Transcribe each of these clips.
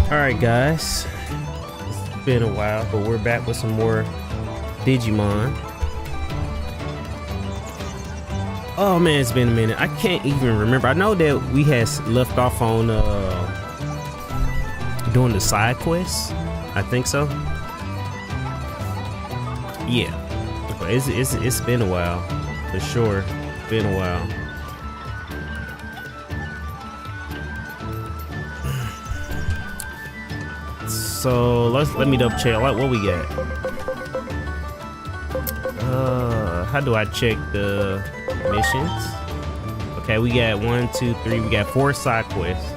Alright guys, it's been a while, but we're back with some more Digimon. Oh man, it's been a minute. I can't even remember. I know that we had left off on doing the side quests. I think so. Yeah, but it's been a while for sure. Been a while. So let me double check what we got. How do I check the missions? Okay, we got 1, 2, 3. We got 4 side quests.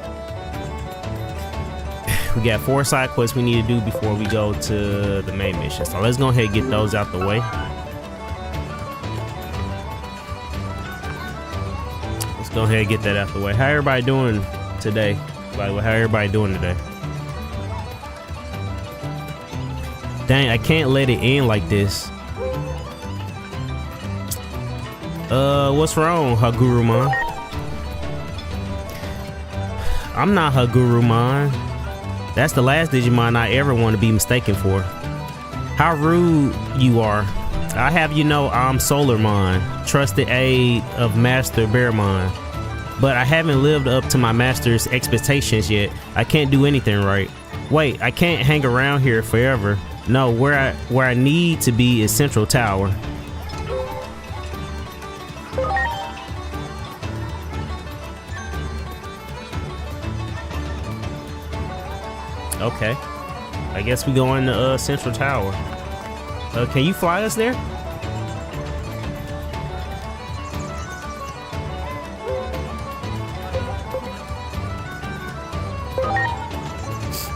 We got 4 side quests we need to do before we go to the main mission. So let's go ahead and get those out the way. Let's go ahead and get that out the way. How everybody doing today? By the way, how everybody doing today? Dang, I can't let it end like this. What's wrong, Hagurumon? I'm not Hagurumon. That's the last Digimon I ever want to be mistaken for. How rude you are. I have you know I'm Solarmon, trusted aid of Master Bearmon. But I haven't lived up to my master's expectations yet. I can't do anything right. Wait, I can't hang around here forever. No, where I need to be is Central Tower. Okay, I guess we go in the Central Tower. Can you fly us there?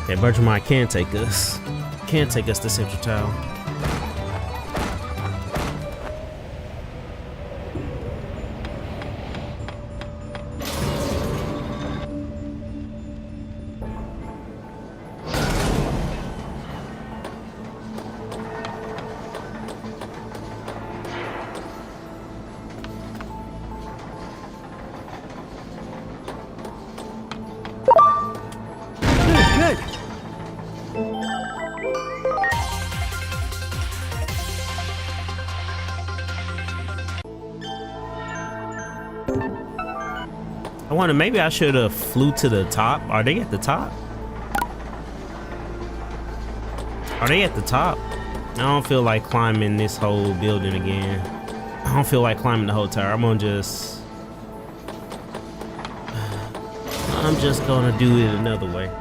Okay, Digimon can take us. Can take us to Central Tower. Good. I wonder, maybe I should have flew to the top. Are they at the top? Are they at the top? I don't feel like climbing this whole building again. I don't feel like climbing the whole tower. I'm just gonna do it another way.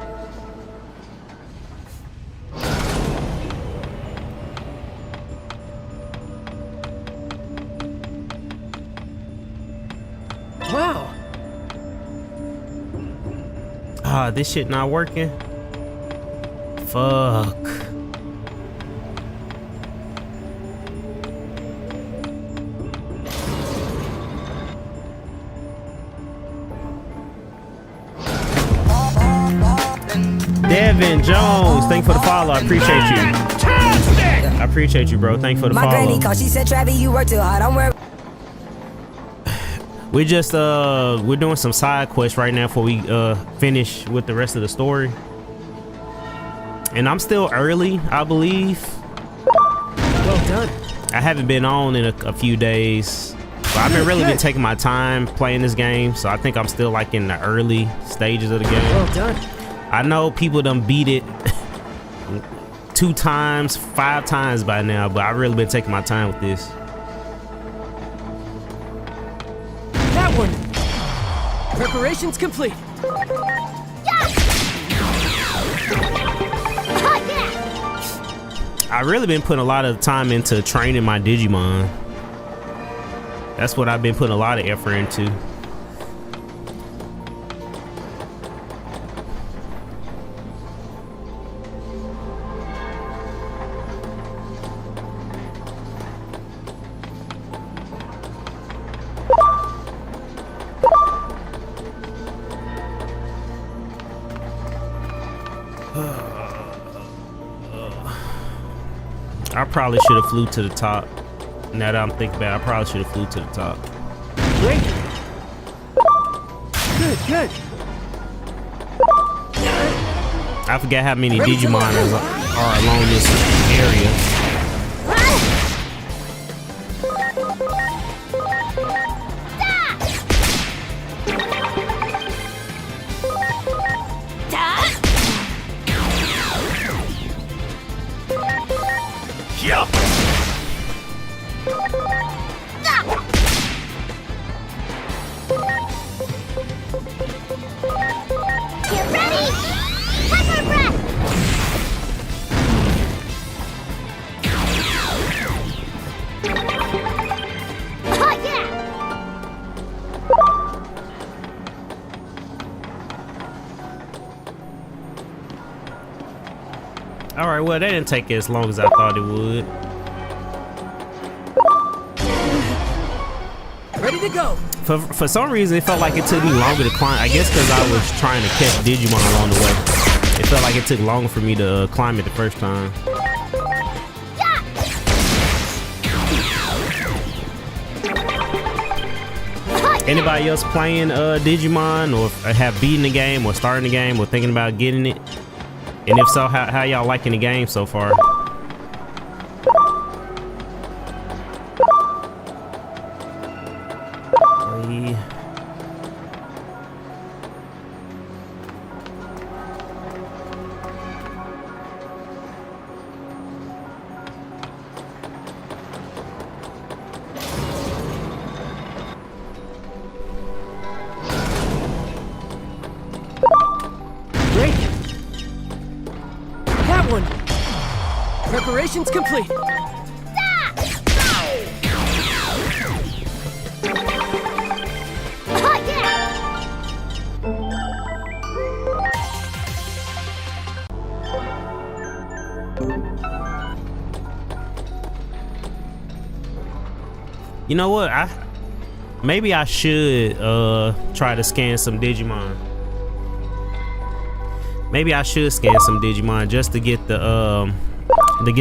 Wow. Ah, this shit not working. Fuck. Devin Jones, thank you for the follow. I appreciate you. I appreciate you, bro. Thank you for the follow. My granny called. She said, "Travis, you work too hard. I'm worried." We just we're doing some side quests right now before we finish with the rest of the story. And I'm still early, I believe. Well done. I haven't been on in a few days. But I've been really been taking my time playing this game, so I think I'm still like in the early stages of the game. Well done. I know people done beat it 2 times, 5 times by now, but I've really been taking my time with this. That one. Preparations complete. I've really been putting a lot of time into training my Digimon. That's what I've been putting a lot of effort into. I probably should have flew to the top. Now that I'm thinking about it, I probably should have flew to the top. Great. Good, good. I forgot how many Digimon are along this area. Get ready! Catch our breath! Oh, yeah! All right, well, that didn't take as long as I thought it would. Ready to go. For some reason, it felt like it took me longer to climb. I guess because I was trying to catch Digimon along the way. It felt like it took longer for me to climb it the first time. Anybody else playing Digimon or have beaten the game or starting the game or thinking about getting it? And if so, how y'all liking the game so far? Great. That one. Preparations complete. Oh, yeah! You know what? Maybe I should try to scan some Digimon. Maybe I should scan some Digimon just to get the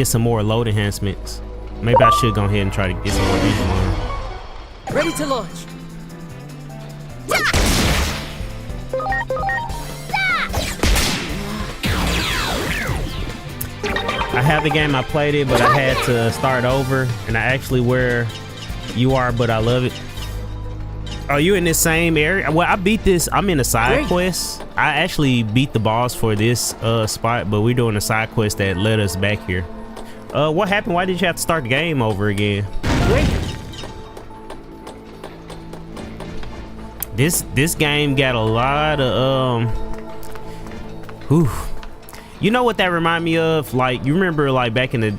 some more load enhancements. Maybe I should go ahead and try to get some more Digimon. Ready to launch. I have the game, I played it, but I had to start over, and I actually where you are, but I love it. Are you in this same area? Well, I beat this. I'm in a side quest. I actually beat the boss for this spot, but we're doing a side quest that led us back here. What happened? Why did you have to start the game over again? Great. This game got a lot of whew. You know what that remind me of? Like, you remember like back in the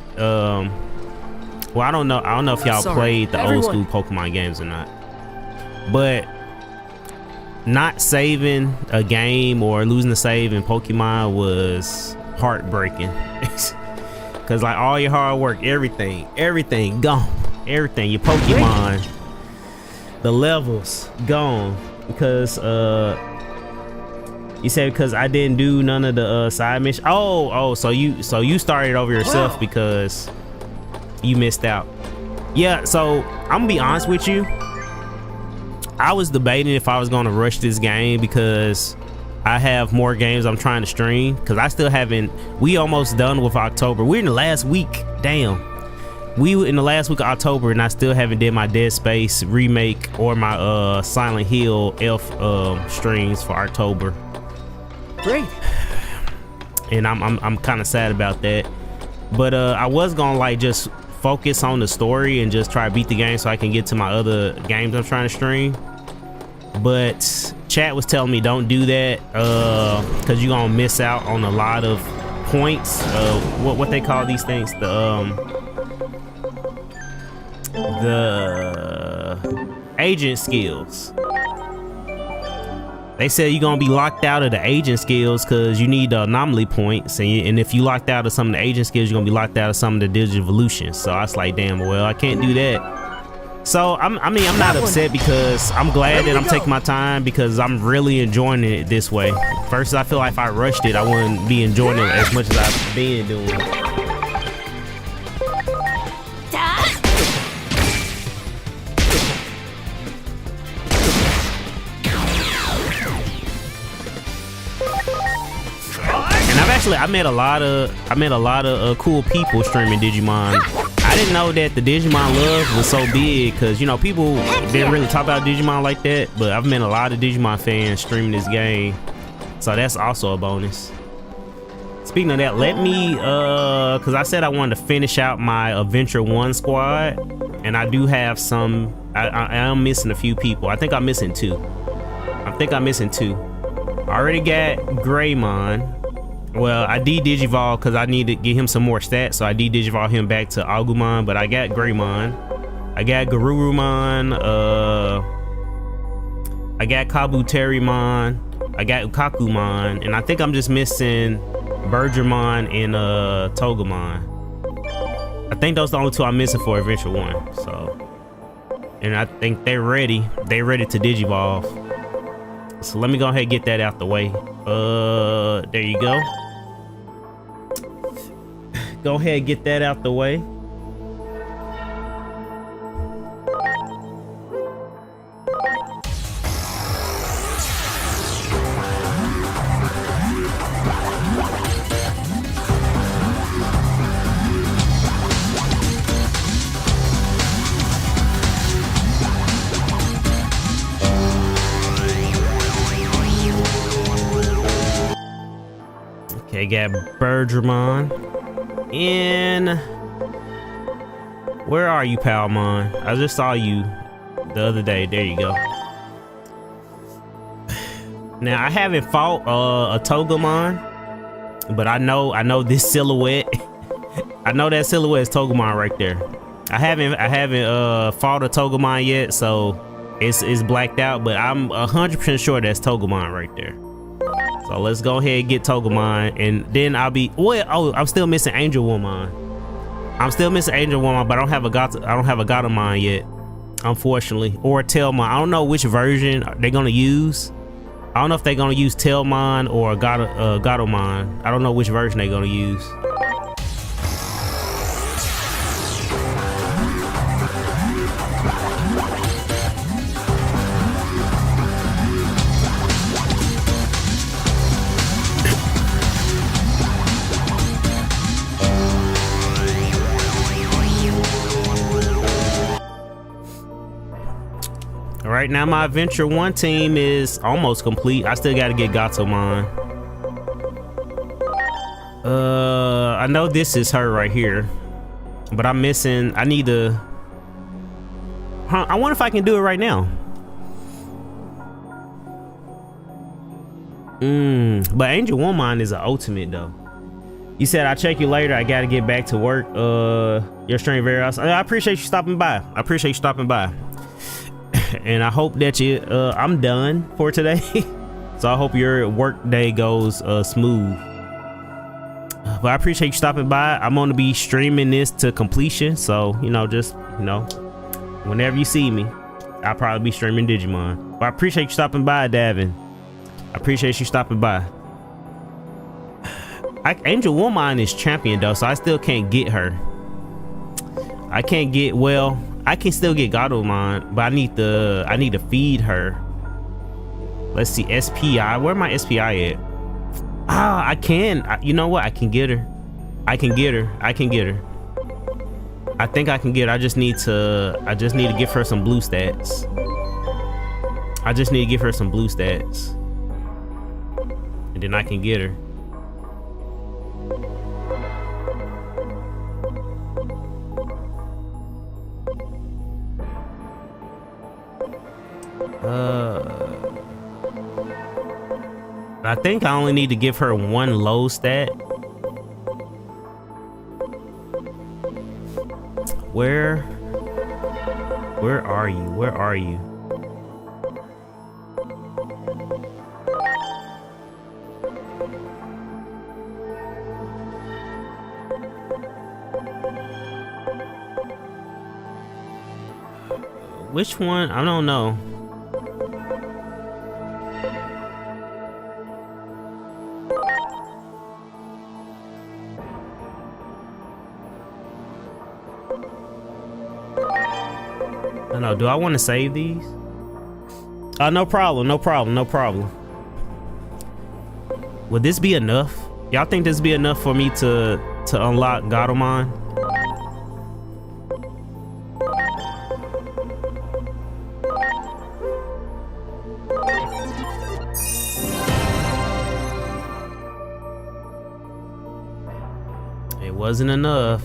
well, I don't know if y'all played the old school Pokemon games or not. But not saving a game or losing a save in Pokemon was heartbreaking. Cause like all your hard work, everything gone. Everything, your Pokemon, the levels gone. Because you said because I didn't do none of the side missions. So you started over yourself because you missed out. Yeah, so I'm gonna be honest with you. I was debating if I was gonna rush this game because I have more games I'm trying to stream, because I still haven't. We almost done with October. We're in the last week. Damn, we were in the last week of October and I still haven't did my Dead Space remake or my Silent Hill Elf streams for October. Great. And I'm kind of sad about that. But I was gonna like just focus on the story and just try to beat the game so I can get to my other games I'm trying to stream. But chat was telling me don't do that because you're gonna miss out on a lot of points. What they call these things, the agent skills. They said you're gonna be locked out of the agent skills because you need the anomaly points, and if you locked out of some of the agent skills, you're gonna be locked out of some of the Digivolutions. So I was like, damn, well, I can't do that. So I'm not upset because I'm glad that I'm taking my time because I'm really enjoying it this way. Versus, I feel like if I rushed it, I wouldn't be enjoying it as much as I've been doing. Actually, I met a lot of cool people streaming Digimon. I didn't know that the Digimon love was so big because, you know, people didn't really talk about Digimon like that, but I've met a lot of Digimon fans streaming this game, so that's also a bonus. Speaking of that, let me because I said I wanted to finish out my Adventure 1 squad, and I do have some. I am missing a few people. I think I'm missing 2. I already got Greymon. Well, I de-digivolved because I need to get him some more stats, so I de-digivolved him back to Agumon, but I got Greymon. I got Garurumon. I got Kabuterimon. I got Ukakumon, and I think I'm just missing Bergermon and Togemon. I think those are the only 2 I'm missing for Adventure 1. So, and I think they're ready. They're ready to digivolve. So let me go ahead and get that out the way. There you go. Go ahead and get that out the way. Okay, got Bergermon. And where are you, Palmon? I just saw you the other day. There you go. Now I haven't fought a Togemon, but I know this silhouette. I know that silhouette is Togemon right there. I haven't fought a Togemon yet, so it's blacked out, but I'm 100% sure that's Togemon right there. So let's go ahead and get Togemon, and then I'll be. Well, oh, I'm still missing Angel Woman. But I don't have a Gatomon yet, unfortunately, or Tailmon. I don't know which version they're gonna use. I don't know if they're gonna use Tailmon or Gatomon. I don't know which version they're gonna use. Right now my Adventure 1 team is almost complete. I still gotta get Gatomon. I know this is her right here, but I need to. I wonder if I can do it right now. But Angel Woman is an ultimate though. You said I'll check you later. I gotta get back to work. Your stream very awesome. I appreciate you stopping by. And I hope that I'm done for today. So I hope your work day goes smooth. But I appreciate you stopping by. I'm gonna be streaming this to completion, so just whenever you see me, I'll probably be streaming Digimon. But I appreciate you stopping by, Davin. I appreciate you stopping by. Angel Woman is champion though, so I still can't get her. I can still get Gatomon, but I need to feed her. Let's see, SPI. Where my SPI at? I can. You know what? I can get her. I think I can get her. I just need to give her some blue stats. And then I can get her. I think I only need to give her 1 low stat. Where are you? Which one? I don't know. I don't know. Do I want to save these? No problem. Would this be enough? Y'all think this be enough for me to unlock Gatomon? It wasn't enough.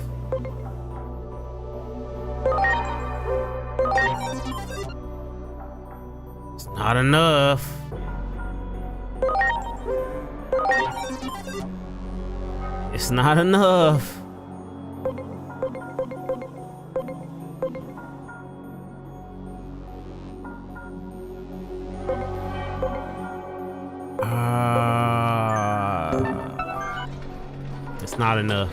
It's not enough. It's not enough. It's not enough.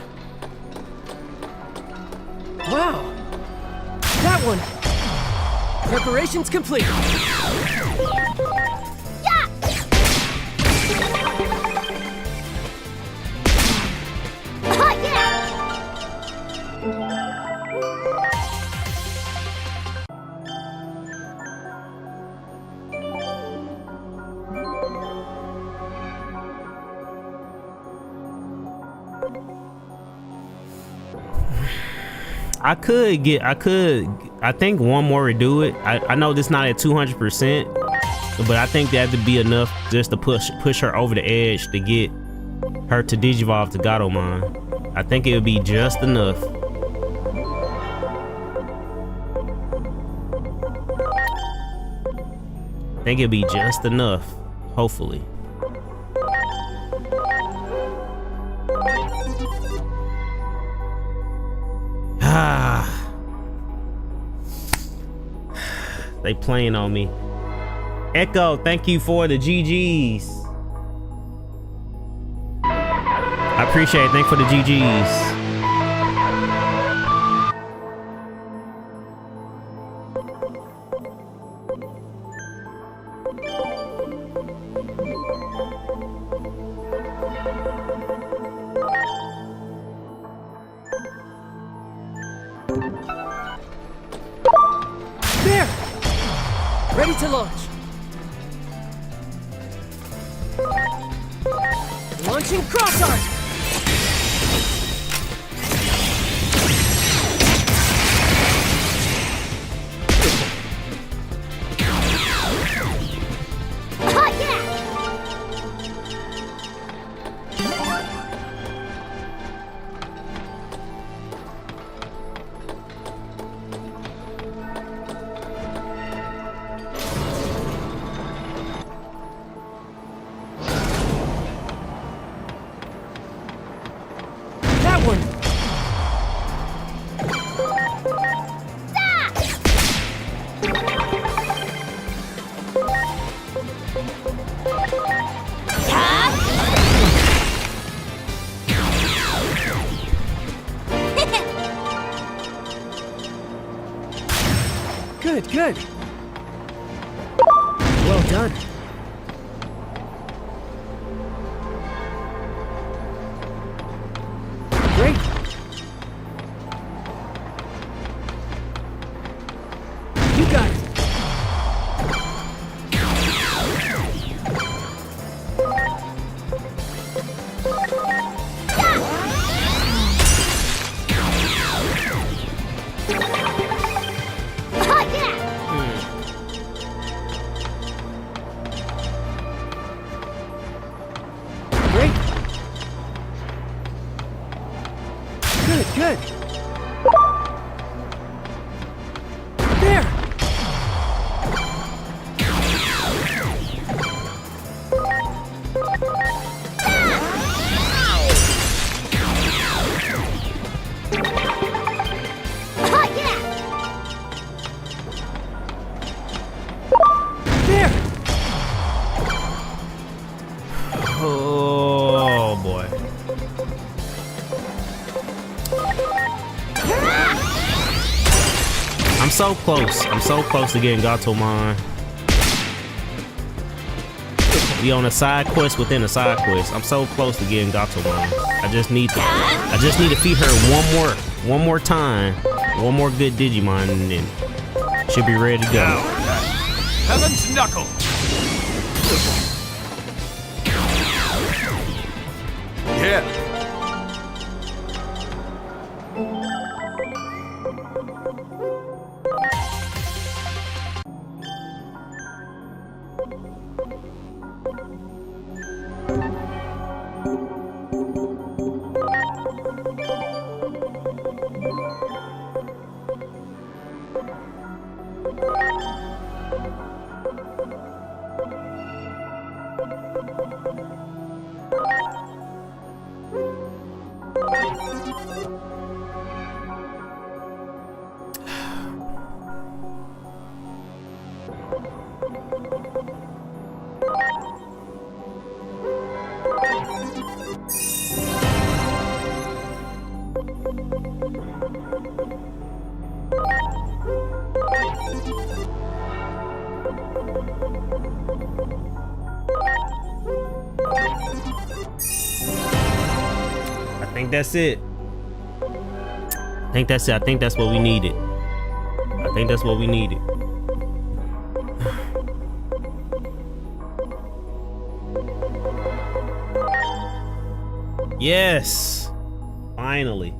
Wow. That one. Preparations complete. Oh, yeah! I think one more would do it. I know this not at 200%, but I think that'd be enough just to push her over the edge to get her to Digivolve to Gatomon. I think it would be just enough. I think it'd be just enough, hopefully. They playing on me. Echo, thank you for the GGs. I appreciate it. Thank you for the GGs. There! Ready to launch. Launching cross art. Oh, yeah! That one. Good, good. Well done. Great. You got it. Oh, yeah! Great. Good, good. There. Oh, yeah! There. Oh boy. I'm so close. I'm so close to getting Gatomon. We on a side quest within a side quest. I'm so close to getting Gatomon. I just need to feed her one more time. One more good Digimon and then she'll be ready to go. Heaven's Knuckle! Yeah! that's it. I think that's it. I think that's what we needed. I think that's what we needed. Yes. Finally.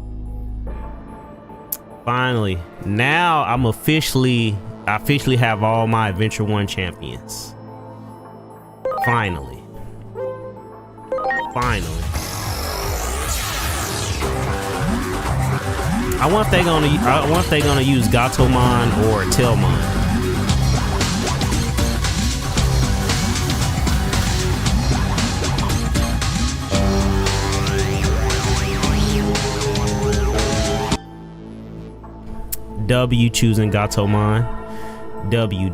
Finally. Now I'm officially have all my Adventure 1 champions. Finally. Finally. I wonder if they're gonna use Gatomon or Tailmon. W choosing Gatomon. W.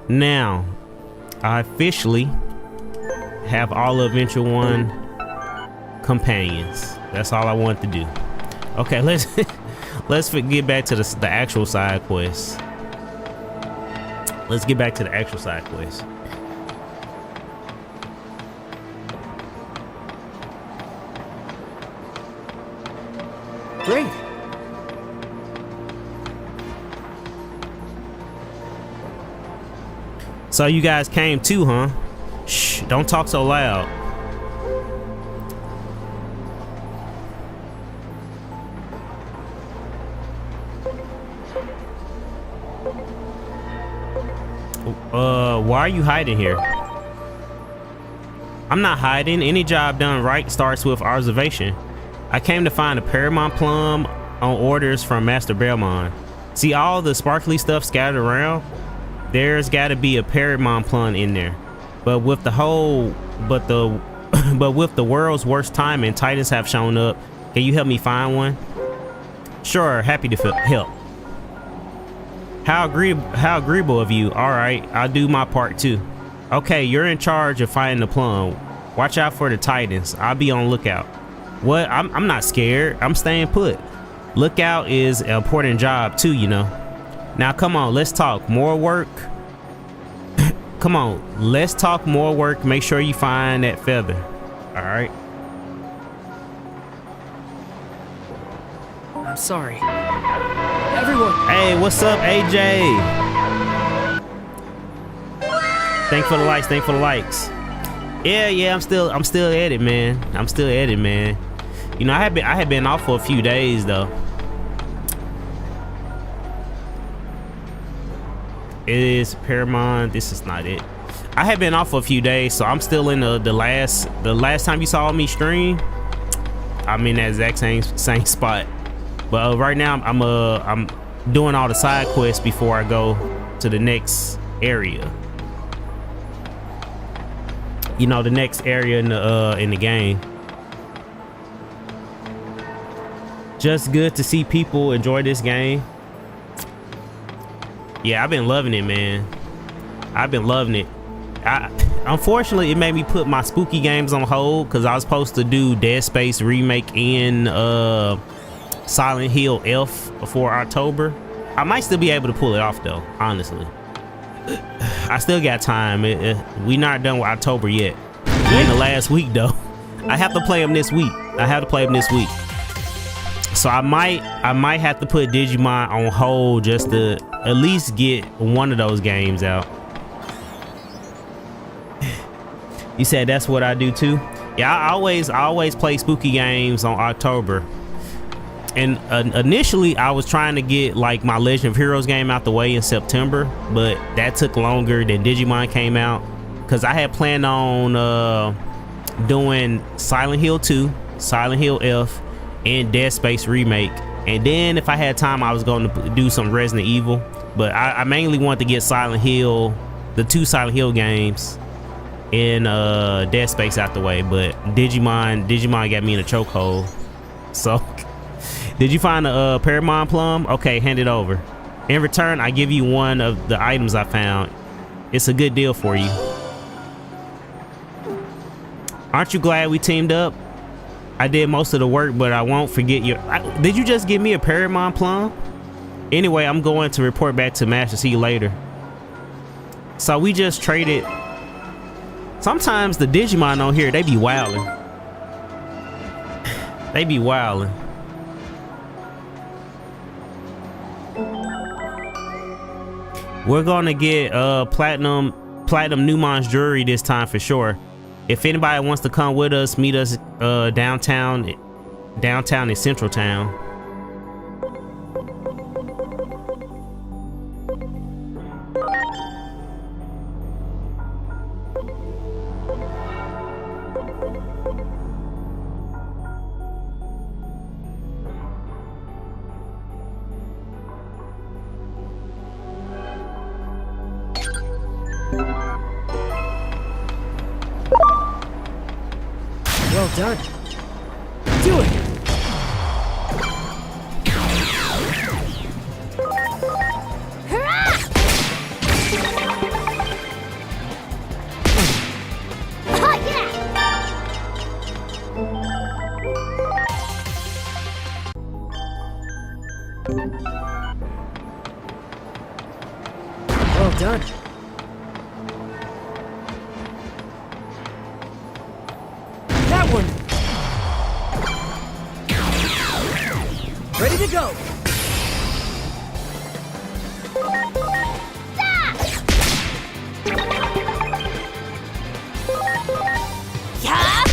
Now, I officially have all of Adventure 1 companions. That's all I want to do. Okay, let's get back to the actual side quest. Let's get back to the actual side quest. Great. So you guys came too, huh? Shh, don't talk so loud. Why are you hiding here? I'm not hiding. Any job done right starts with observation. I came to find a Paramount Plum on orders from Master Belmont. See all the sparkly stuff scattered around? There's got to be a Paramount Plum in there. But with the world's worst timing, Titans have shown up. Can you help me find one? Sure, happy to help. How agreeable of you. All right, I'll do my part too. Okay, you're in charge of finding the plum. Watch out for the Titans. I'll be on lookout. What? I'm not scared. I'm staying put. Lookout is an important job too, you know. Now come on, let's talk. More work. Come on, let's talk more work. Make sure you find that feather. All right. I'm sorry. Everyone. Hey, what's up, AJ? Thanks for the likes. Thanks for the likes. Yeah. I'm still at it, man. I'm still at it, man. You know, I had been off for a few days though. It is Paramount. This is not it. I had been off for a few days, so I'm still in the last time you saw me stream. I'm in that exact same spot. But right now I'm doing all the side quests before I go to the next area. You know, the next area in the game. Just good to see people enjoy this game. Yeah, I've been loving it, man. I've been loving it. Unfortunately, it made me put my spooky games on hold because I was supposed to do Dead Space remake in Silent Hill F before October. I might still be able to pull it off though, honestly. I still got time. We not done with October yet. We in the last week though. I have to play them this week. So I might have to put Digimon on hold just to at least get one of those games out. You said that's what I do too? Yeah, I always play spooky games on October. And initially I was trying to get like my Legend of Heroes game out the way in September, but that took longer than Digimon came out because I had planned on doing Silent Hill 2, Silent Hill F, and Dead Space remake, and then if I had time I was going to do some Resident Evil, but I mainly wanted to get Silent Hill, the 2 Silent Hill games, and Dead Space out the way. But Digimon got me in a chokehold. So did you find a Paramount Plum? Okay, hand it over. In return, I give you one of the items I found. It's a good deal for you. Aren't you glad we teamed up? I did most of the work, but I won't forget your... Did you just give me a Paramount Plum? Anyway, I'm going to report back to Master. See you later. So we just traded... Sometimes the Digimon on here, they be wildin'. They be wildin'. We're gonna get platinum Numon's jewelry this time for sure. If anybody wants to come with us, meet us downtown in Central Town. Well done. Do it. Oh yeah! Well done. That one. Ready to go. Yeah!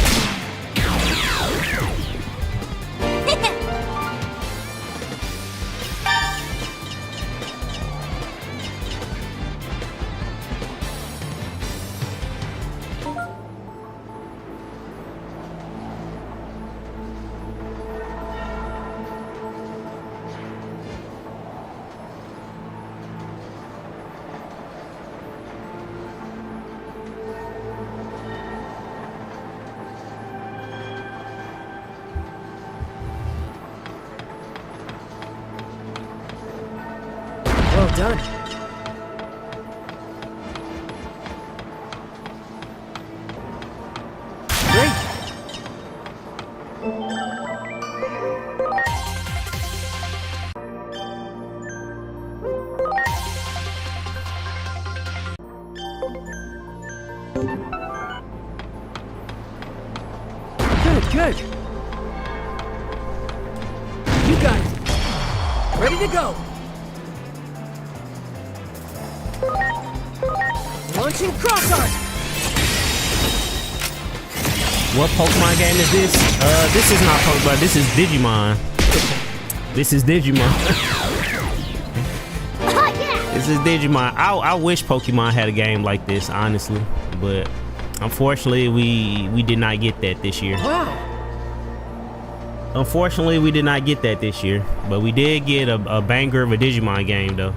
Well done. Great. Good. You got it. Ready to go. Launching cross art. What Pokemon game is this? This is not Pokemon. This is Digimon. This is Digimon. Oh yeah! This is Digimon. I wish Pokemon had a game like this, honestly, but unfortunately, we did not get that this year. Wow. Unfortunately, we did not get that this year, but we did get a banger of a Digimon game, though.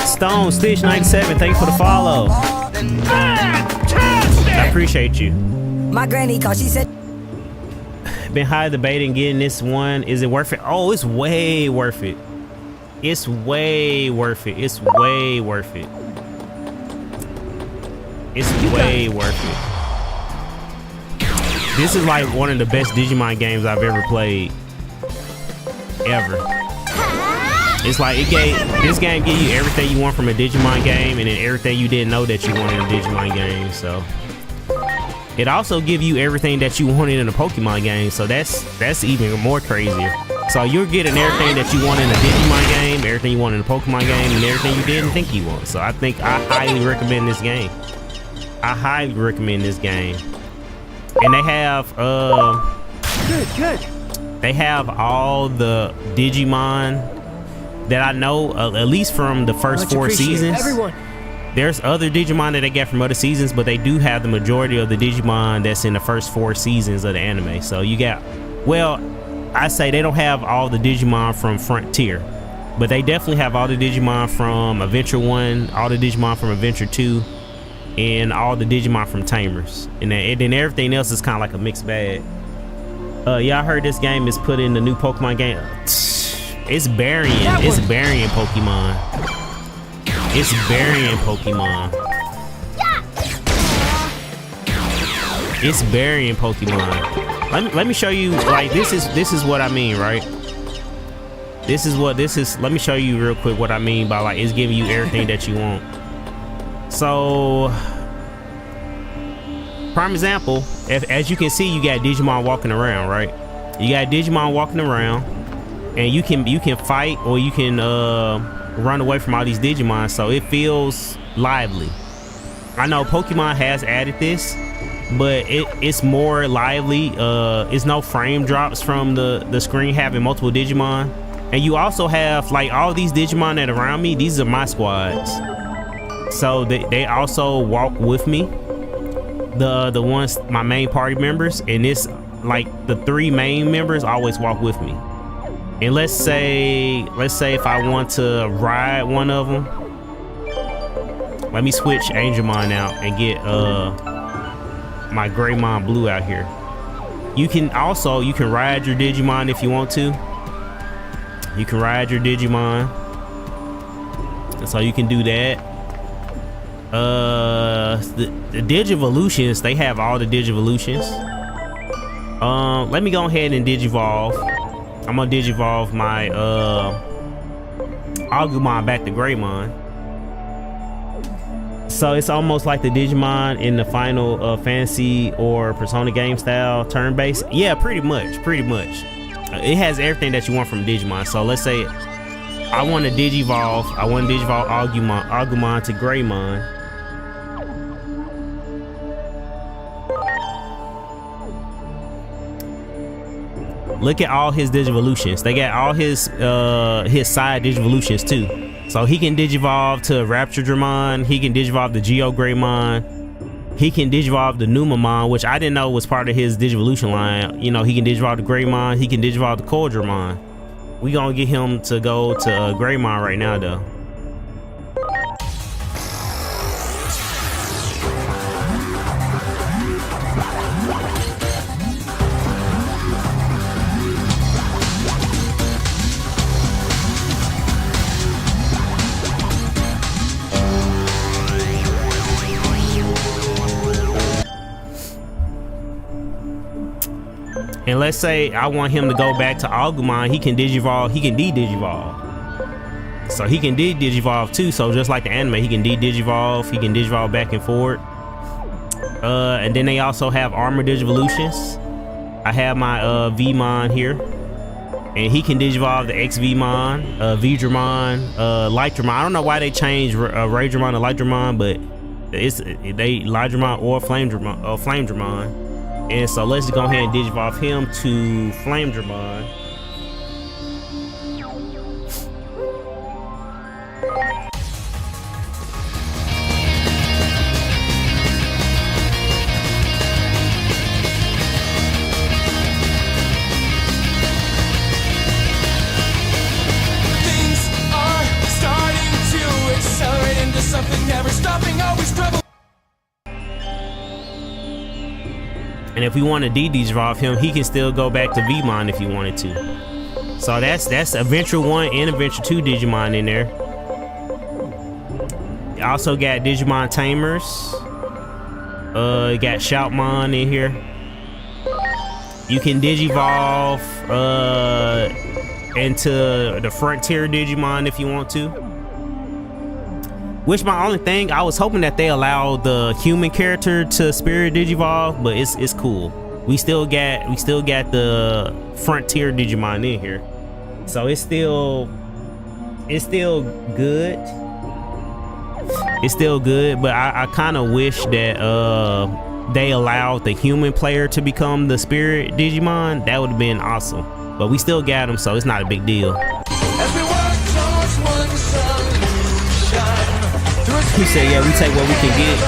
Stone Stitch 97, thank you for the follow. I appreciate you. My granny called, she said, Been high debating getting this one. Is it worth it? Oh, it's way worth it. It's way worth it. It's way worth it. It's way worth it. This is like one of the best Digimon games I've ever played. Ever. It's like this game give you everything you want from a Digimon game, and then everything you didn't know that you wanted in a Digimon game. So it also give you everything that you wanted in a Pokemon game. So that's even more crazier. So you're getting everything that you want in a Digimon game, everything you want in a Pokemon game, and everything you didn't think you want. So I think I highly recommend this game. I highly recommend this game. And they have Good. they have all the Digimon that I know, at least from the first Much 4 appreciated. seasons. Everyone. There's other Digimon that they get from other seasons, but they do have the majority of the Digimon that's in the first 4 seasons of the anime. So you got, well, I say they don't have all the Digimon from Frontier, but they definitely have all the Digimon from Adventure 1, all the Digimon from Adventure 2, and all the Digimon from Tamers, and then everything else is kind of like a mixed bag. Y'all heard this game is put in the new Pokemon game. It's burying Pokemon. It's burying Pokemon. It's burying Pokemon. Let me show you, like, this is what I mean, right? Let me show you real quick what I mean by, like, it's giving you everything that you want. So, prime example, as you can see, you got Digimon walking around, right? You got Digimon walking around, and you can fight or you can run away from all these Digimon, so it feels lively. I know Pokemon has added this, but it's more lively. It's no frame drops from the screen having multiple Digimon. And you also have, like, all these Digimon that are around me, these are my squads. So they also walk with me. The ones, my main party members, and this, like, the 3 main members always walk with me. And let's say if I want to ride one of them, let me switch Angelmon out and get my Greymon Blue out here. You can ride your Digimon if you want to. You can ride your Digimon, so you can do that. The Digivolutions, they have all the Digivolutions. Let me go ahead and Digivolve. I'm gonna Digivolve my Agumon back to Greymon. So it's almost like the Digimon in the Final Fantasy or Persona game style, turn-based. Yeah, pretty much. It has everything that you want from Digimon. So let's say I want to Digivolve. I want to Digivolve Agumon to Greymon. Look at all his Digivolutions. They got all his side Digivolutions too. So he can Digivolve to Raptordramon. He can Digivolve the Geo Greymon. He can Digivolve the Numamon, which I didn't know was part of his Digivolution line. You know, he can Digivolve the Greymon. He can Digivolve the Coldramon. We gonna get him to go to Greymon right now, though. And let's say I want him to go back to Agumon, he can Digivolve, he can de-Digivolve. So he can de-Digivolve too, so just like the anime, he can de-Digivolve, he can Digivolve back and forward. And then they also have Armor Digivolutions. I have my Vmon here. And he can Digivolve the XVmon, Vdramon, Lightramon. I don't know why they changed Raydramon to Lightramon, but it's Lightramon or Flamedramon. And so let's go ahead and Digivolve him to Flamedramon. Things are starting to accelerate into something never stopping, always trouble. And if we want to de-Digivolve him, he can still go back to Vmon if he wanted to. So that's Adventure 1 and Adventure 2 Digimon in there. You also got Digimon Tamers. You got Shoutmon in here. You can Digivolve into the Frontier Digimon if you want to. Which my only thing, I was hoping that they allow the human character to Spirit Digivolve, but it's cool. We still got the Frontier Digimon in here, so it's still good. It's still good, but I kind of wish that they allowed the human player to become the Spirit Digimon. That would have been awesome. But we still got them, so it's not a big deal. As we work towards one solution. He said, yeah, we take what we can get.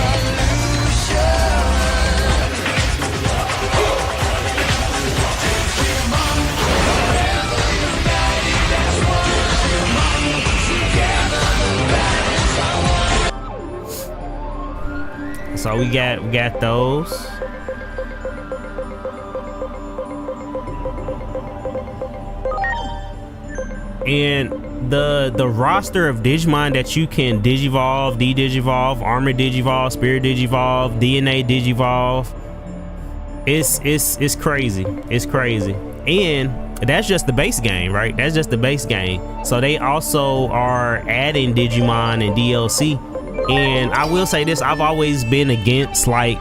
So we got those. And the roster of Digimon that you can Digivolve, De-Digivolve, Armor Digivolve, Spirit Digivolve, DNA Digivolve, it's crazy. It's crazy. And that's just the base game, right? That's just the base game. So they also are adding Digimon and DLC. And I will say this, I've always been against like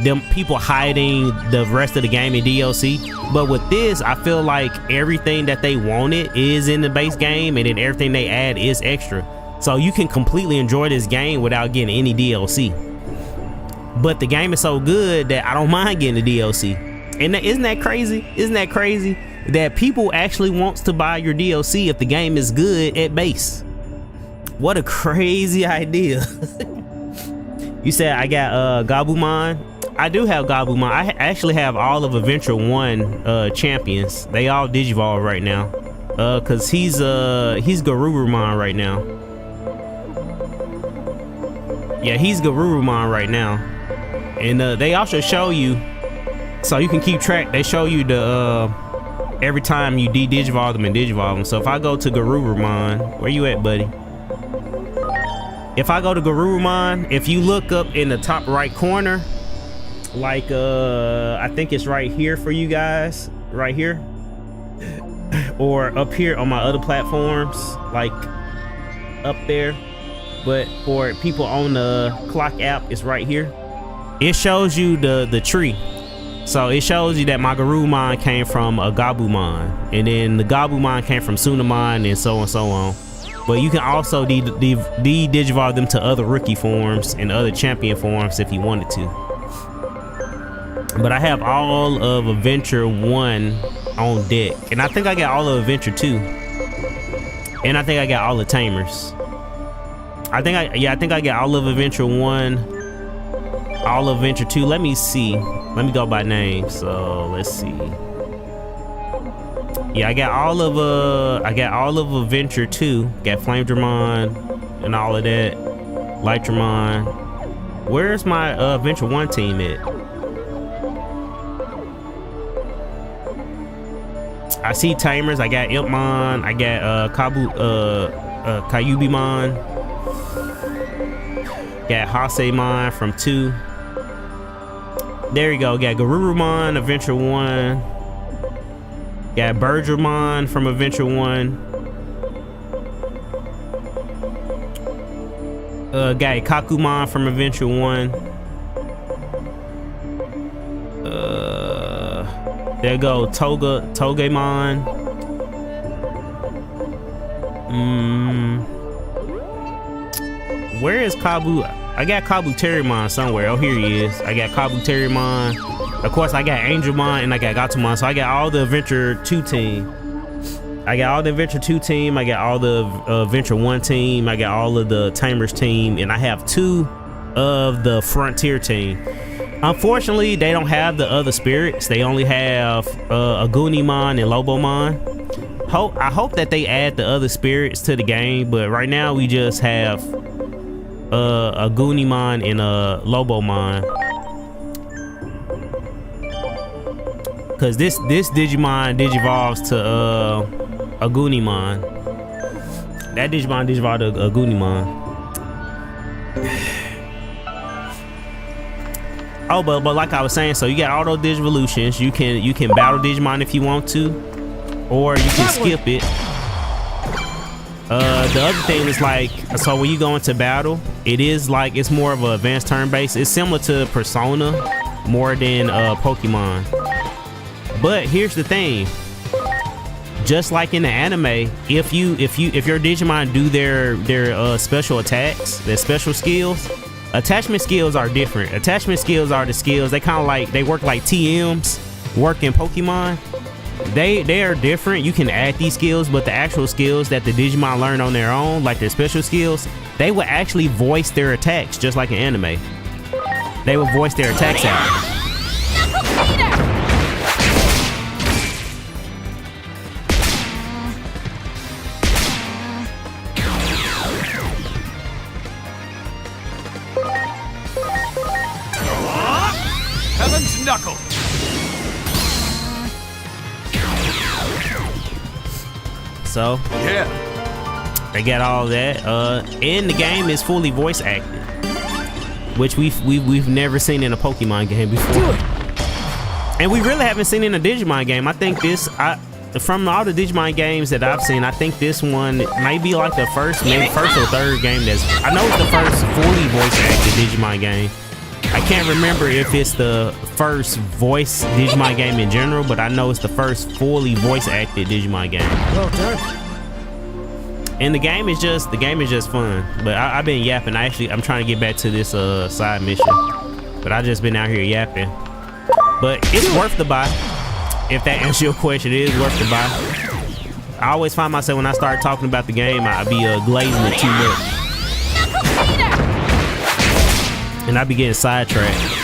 them people hiding the rest of the game in DLC, but with this I feel like everything that they wanted is in the base game, and then everything they add is extra, so you can completely enjoy this game without getting any DLC. But the game is so good that I don't mind getting the DLC. And isn't that crazy? Isn't that crazy that people actually wants to buy your DLC if the game is good at base? What a crazy idea. You said I got Gabumon. I do have Gabumon. I actually have all of Adventure 1 champions. They all Digivolve right now. Cause he's Garurumon right now. Yeah, he's Garurumon right now. And they also show you, so you can keep track, they show you the every time you Digivolve them and Digivolve them. So if I go to Garurumon, where you at, buddy? If I go to Garurumon, if you look up in the top right corner, like I think it's right here for you guys, right here, or up here on my other platforms, like up there, but for people on the clock app, it's right here. It shows you the tree, so it shows you that my Garurumon came from a Gabumon, and then the Gabumon came from Sunamon, and so on. But you can also Digivolve them to other rookie forms and other champion forms if you wanted to. But I have all of Adventure 1 on deck, and I think I got all of Adventure 2, and I think I got all the Tamers. I think I got all of Adventure 1, all of Adventure 2. Let me see. Let me go by name. So let's see. Yeah, I got all of Adventure 2. Got Flamedramon and all of that. Lightramon. Where's my Adventure 1 team at? I see Tamers. I got Impmon. I got Kyubimon. Got Hasemon from 2. There you go. Got Garurumon, Adventure 1. Got Birdramon from Adventure 1. Got Kakumon from Adventure 1. There go Togemon. Where is Kabu? I got Kabuterimon somewhere. Oh, here he is. I got Kabuterimon. Of course, I got Angelmon and I got Gatomon. So I got all the Adventure 2 team. I got all the Adventure 2 team. I got all the Adventure 1 team. I got all of the Tamers team. And I have 2 of the Frontier team. Unfortunately, they don't have the other spirits. They only have Agunimon and Lobomon. I hope that they add the other spirits to the game, but right now we just have Agunimon and Lobomon. Cause this Digimon digivolves to Agunimon. That Digimon digivolves to Agunimon. Oh, but like I was saying, so you got all those Digivolutions. You can battle Digimon if you want to, or you can skip it. The other thing is like, so when you go into battle, it's more of an advanced turn-based. It's similar to Persona more than Pokemon. But here's the thing. Just like in the anime, if your Digimon do their special attacks, their special skills, attachment skills are different. Attachment skills are the skills, they work like TMs work in Pokemon. They are different. You can add these skills, but the actual skills that the Digimon learn on their own, like their special skills, they will actually voice their attacks just like in anime. They will voice their attacks out. Knuckle. So Yeah. they got all that. And the game is fully voice acted, which we've never seen in a Pokemon game before. And we really haven't seen in a Digimon game. I think from all the Digimon games that I've seen, I think this one may be like the first or third game I know it's the first fully voice acted Digimon game. I can't remember if it's the first voice Digimon game in general, but I know it's the first fully voice acted Digimon game. Well done. And the game is just fun. But I've been yapping. I'm trying to get back to this side mission, but I just been out here yapping. But it's worth the buy. If that answers your question, it is worth the buy. I always find myself when I start talking about the game, I be glazing it too much, and I be getting sidetracked.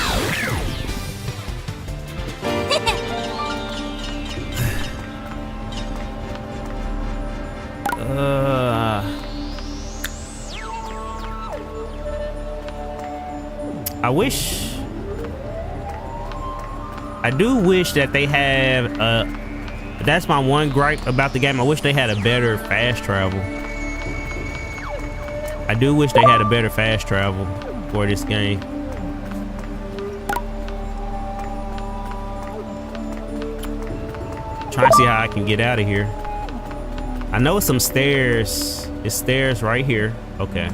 I do wish that they have that's my one gripe about the game. I wish they had a better fast travel. I do wish they had a better fast travel for this game. Trying to see how I can get out of here. I know it's some stairs. It's stairs right here. Okay.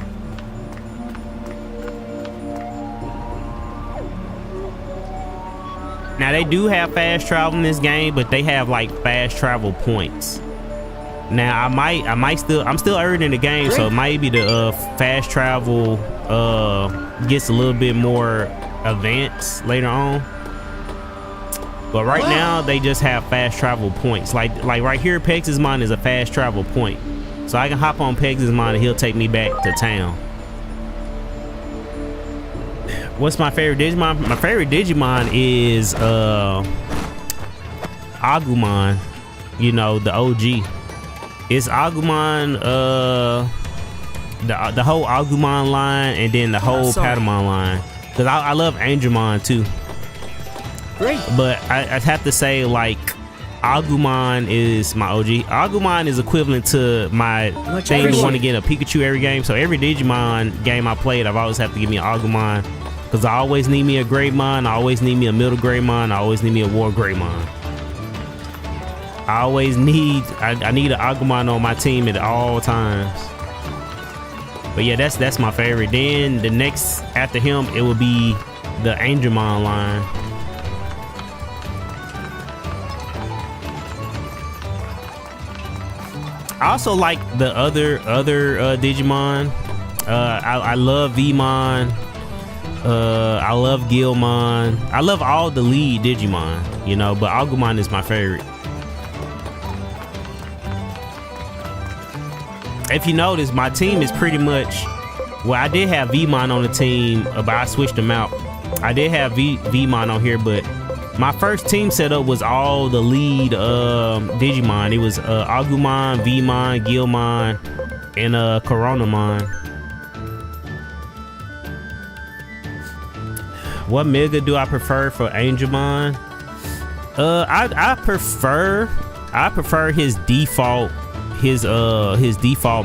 Now they do have fast travel in this game, but they have like fast travel points. Now I'm still early in the game, so maybe the fast travel gets a little bit more advanced later on. But right now they just have fast travel points. Like right here, Pexismon is a fast travel point, so I can hop on Pexismon and he'll take me back to town. What's my favorite Digimon? My favorite Digimon is Agumon. You know, the OG. It's Agumon, the whole Agumon line, and then the whole Patamon line. Cause I love Angemon too. Great. But I'd have to say, like, Agumon is my OG. Agumon is equivalent to my thing to want to get a Pikachu every game. So every Digimon game I played, I've always have to give me an Agumon. Because I always need me a Greymon, I always need me a Middle Greymon, I always need me a War Greymon. I need an Agumon on my team at all times. But yeah, that's my favorite. Then the next after him, it will be the Angemon line. I also like the other Digimon. I love Vmon. I love Gilmon. I love all the lead Digimon, you know, but Agumon is my favorite. If you notice, my team is pretty much, well, I did have Vmon on the team, but I switched them out. I did have Vmon on here, but my first team setup was all the lead Digimon. It was Agumon, Vmon, Gilmon, and Coronamon. What Mega do I prefer for Angemon? I prefer his default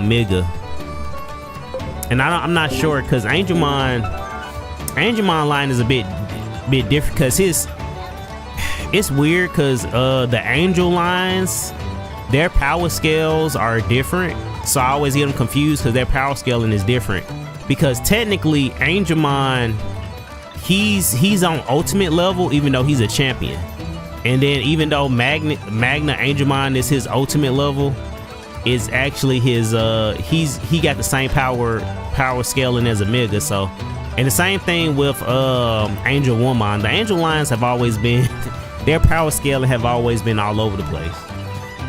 Mega. And I'm not sure, because Angemon line is a bit different, because it's weird, because the Angel lines, their power scales are different, so I always get them confused because their power scaling is different. Because technically Angemon, he's on ultimate level, even though he's a champion. And then even though Magna Angemon is his ultimate level, is actually his he got the same power scaling as a Mega. So, and the same thing with Angel Woman. The Angel lines have always been their power scaling have always been all over the place.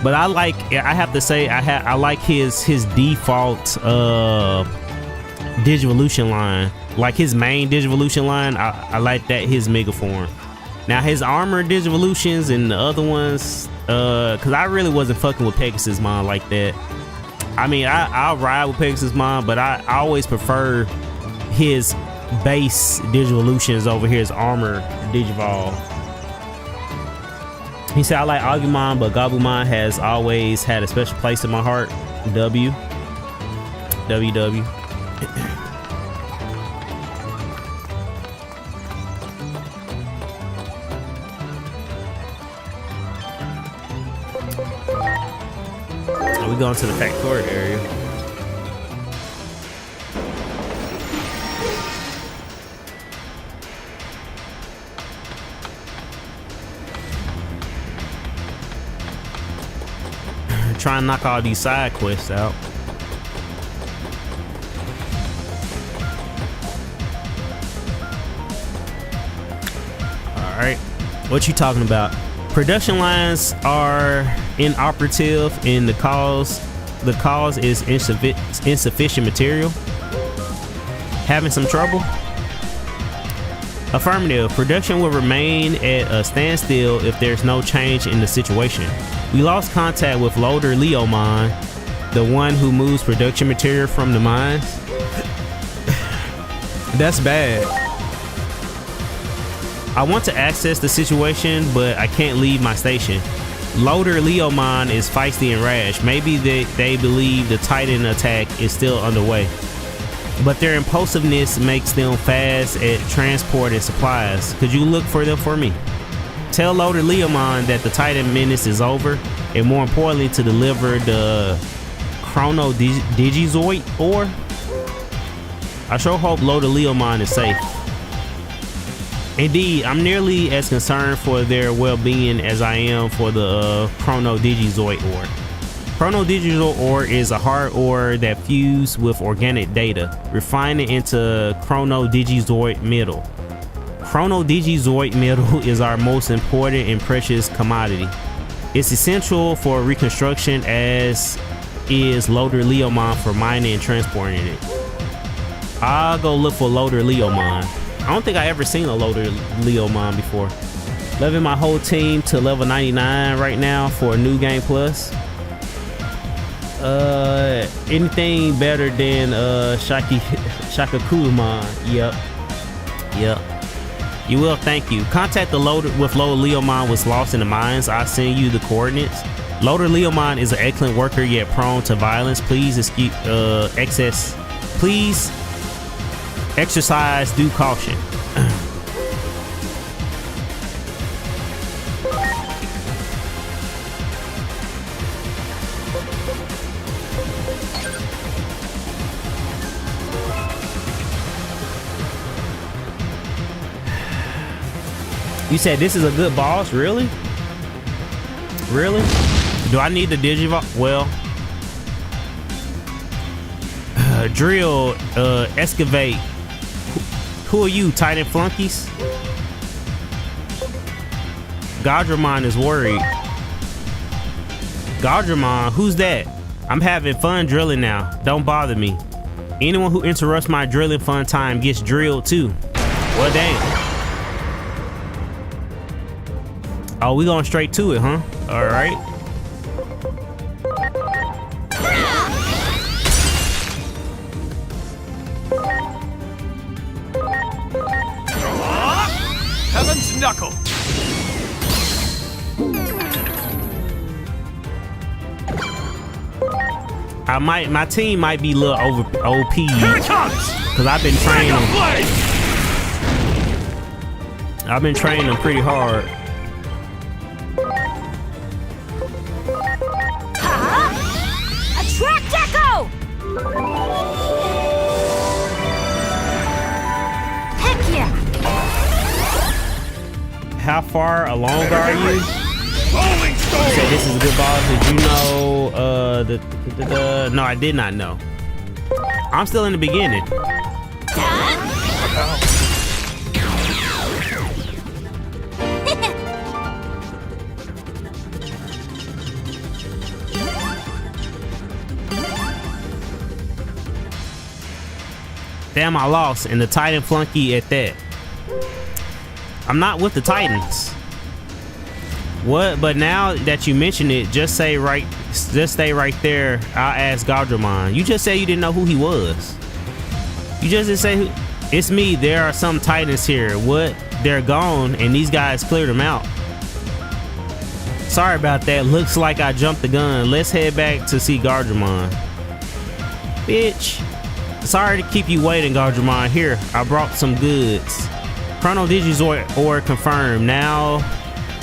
But I have to say I like his default Digivolution line. Like his main Digivolution line, I like that, his Mega form. Now his armor Digivolutions and the other ones, cause I really wasn't fucking with Pexismon like that. I mean, I'll ride with Pexismon, but I always prefer his base Digivolutions over his armor Digivolve. He said, I like Agumon, but Gabumon has always had a special place in my heart. W. WW. We going to the Factoid area. Try and knock all these side quests out. All right, what you talking about? Production lines are inoperative, and the cause is insufficient material. Having some trouble? Affirmative. Production will remain at a standstill if there's no change in the situation. We lost contact with Loader Leomon, the one who moves production material from the mines. That's bad. I want to access the situation, but I can't leave my station. Loader Leomon is feisty and rash. Maybe they believe the Titan attack is still underway, but their impulsiveness makes them fast at transporting supplies. Could you look for them for me? Tell Loader Leomon that the Titan menace is over, and more importantly, to deliver the Chrono Digizoid ore. I sure hope Loader Leomon is safe. Indeed, I'm nearly as concerned for their well-being as I am for the Chrono Digizoid ore. Chrono Digizoid ore is a hard ore that fuses with organic data, refined it into Chrono Digizoid metal. Chrono Digizoid metal is our most important and precious commodity. It's essential for reconstruction, as is Loader Leomon for mining and transporting it. I'll go look for Loader Leomon. I don't think I ever seen a Loader Leomon before. Leveling my whole team to level 99 right now for a new game plus. Anything better than Shakakulamon. Yep. You will, thank you. Contact the Loader Leomon was lost in the mines. I'll send you the coordinates. Loader Leomon is an excellent worker yet prone to violence. Please exercise due caution. You said this is a good boss? Really? Really? Do I need the Digimon? Well, drill, excavate. Who are you, Titan flunkies? Gaudramon is worried. Gaudramon, who's that? I'm having fun drilling now. Don't bother me. Anyone who interrupts my drilling fun time gets drilled too. Well, damn. Oh, we going straight to it, huh? All right. Heaven's knuckle. My team might be a little over OP. Here it comes. Cause I've been training them. I've been training them pretty hard. Attract Echo! Heck yeah! How far along are you? Rolling stone. You said this is a good boss. Did you know no, I did not know. I'm still in the beginning. Damn, I lost, and the Titan flunky at that. I'm not with the Titans. What? But now that you mention it, just stay right there. I'll ask Gaudramon. You just said you didn't know who he was. You just didn't say who. It's me. There are some Titans here. What? They're gone, and these guys cleared them out. Sorry about that. Looks like I jumped the gun. Let's head back to see Gardramon. Bitch. Sorry to keep you waiting, Gardramon. Here, I brought some goods. Chrono Digizord ore confirmed. Now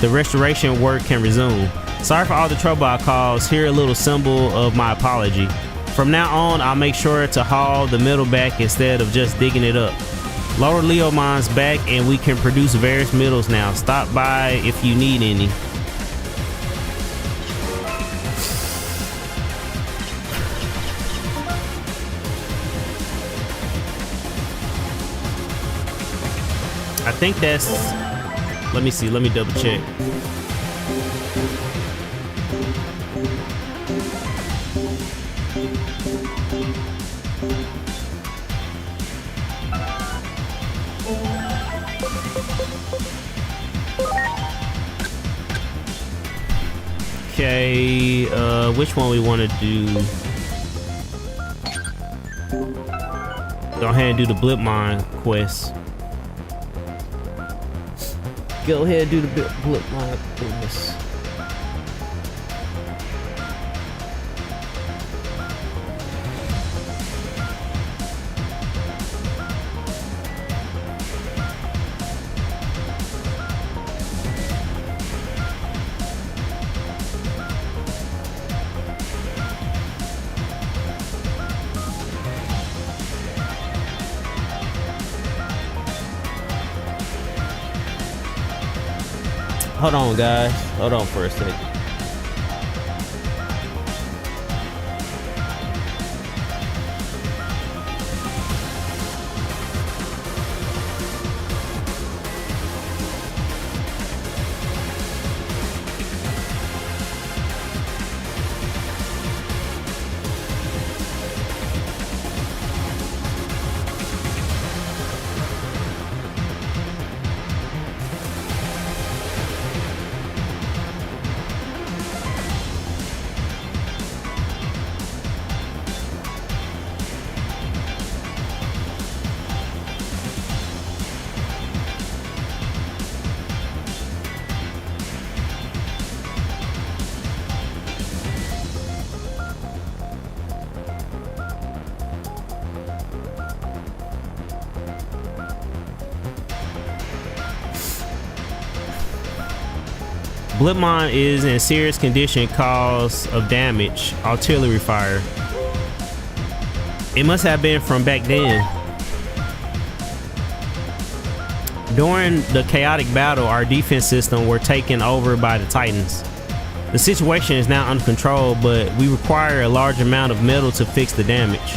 the restoration work can resume. Sorry for all the trouble I caused. Here a little symbol of my apology. From now on, I'll make sure to haul the metal back instead of just digging it up. Lower Leomon's back and we can produce various metals now. Stop by if you need any. I think that's, let me see, let me double check. Okay, which one we want to do? Go ahead and do the Blip Mine quest. Go ahead and do the Blip Mine quest. Hold on, guys. Hold on for a second. Blipmon is in serious condition cause of damage, artillery fire. It must have been from back then. During the chaotic battle, our defense system were taken over by the Titans. The situation is now under control, but we require a large amount of metal to fix the damage.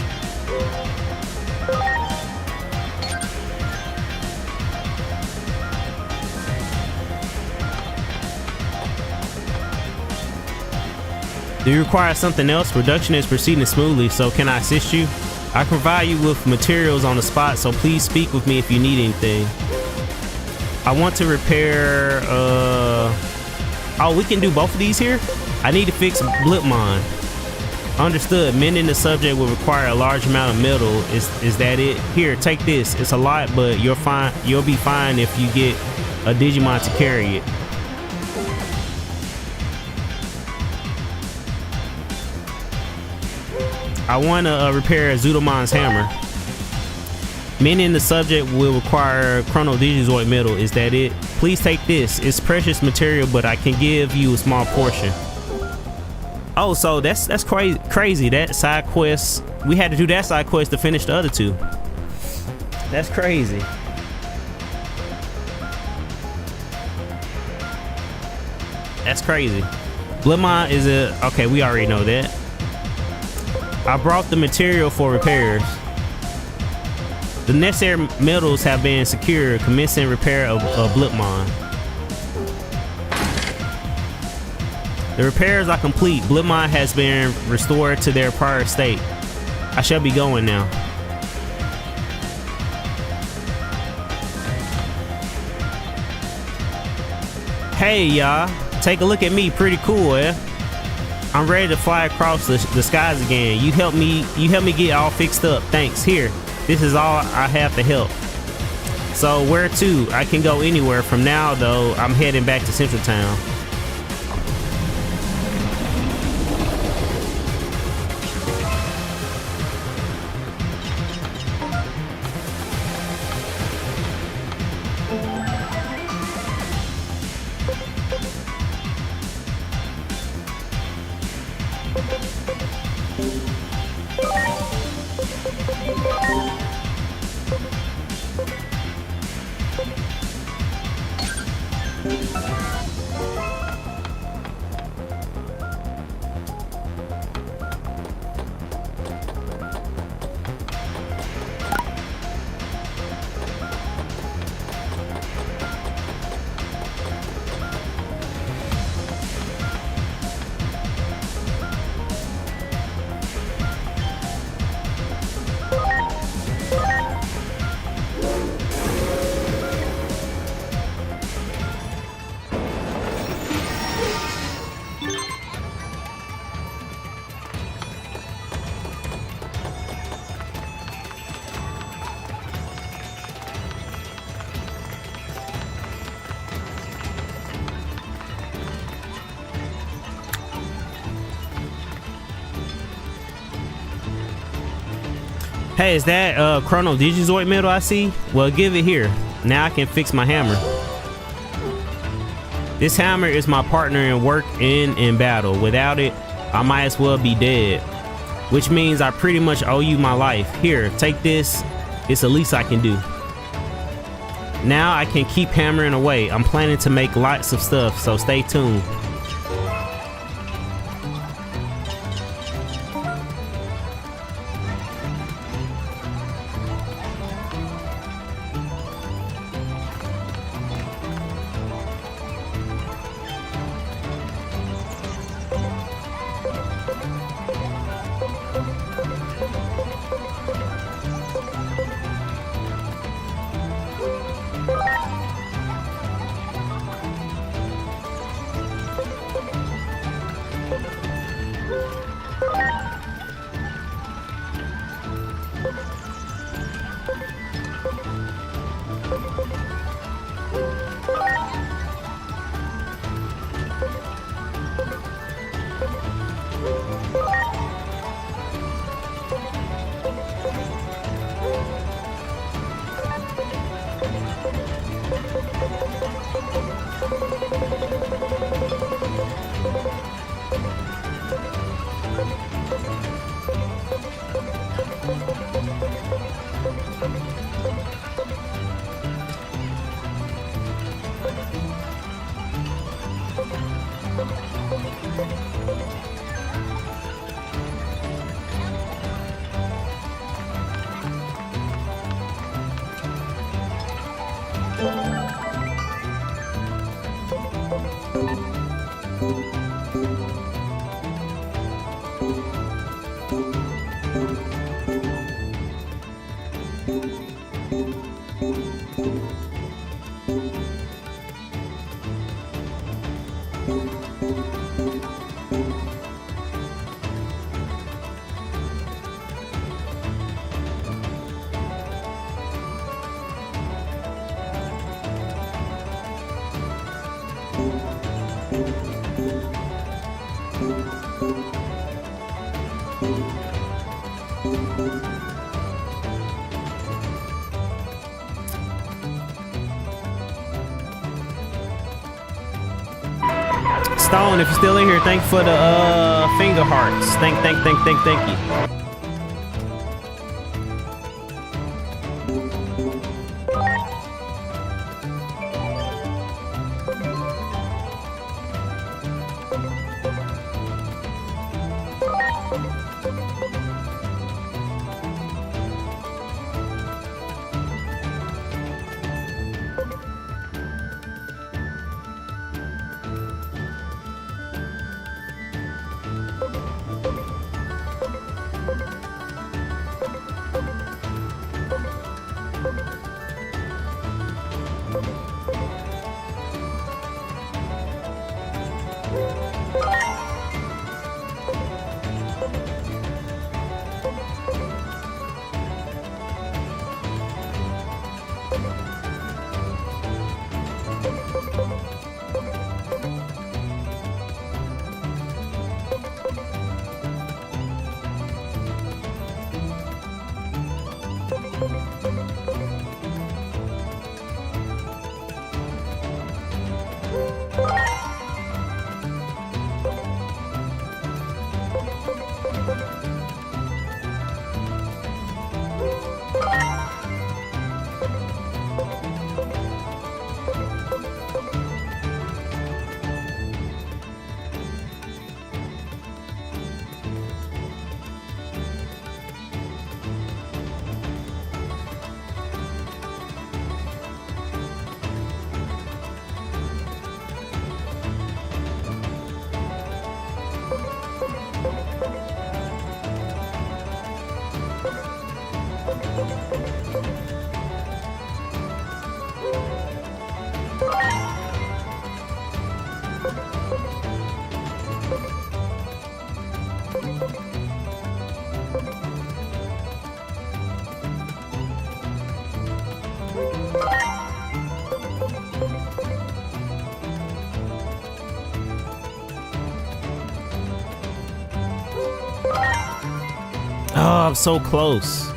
Do you require something else? Production is proceeding smoothly, so can I assist you? I can provide you with materials on the spot, so please speak with me if you need anything. I want to repair, oh, we can do both of these here? I need to fix Blipmon. Understood. Mending the subject will require a large amount of metal. Is that it? Here, take this. It's a lot, but you're fine. You'll be fine if you get a Digimon to carry it. I want to repair Zudomon's hammer. Mending the subject will require Chrono Digizord metal. Is that it? Please take this. It's precious material, but I can give you a small portion. Oh, so that's crazy. That side quest, we had to do that side quest to finish the other two. That's crazy. That's crazy. Blipmon is okay, we already know that. I brought the material for repairs. The necessary metals have been secured. Commencing repair of Blipmon. The repairs are complete. Blipmon has been restored to their prior state. I shall be going now. Hey y'all, take a look at me. Pretty cool, eh? I'm ready to fly across the skies again. You help me get all fixed up. Thanks. Here, this is all I have to help. So where to? I can go anywhere. From now though, I'm heading back to Central Town. Hey, is that Chrono Digizoid medal I see? Well, give it here. Now I can fix my hammer. This hammer is my partner in work and in battle. Without it, I might as well be dead. Which means I pretty much owe you my life. Here, take this. It's the least I can do. Now I can keep hammering away. I'm planning to make lots of stuff, so stay tuned. Stone, if you're still in here, thank you for the finger hearts. Thank you. Oh, I'm so close.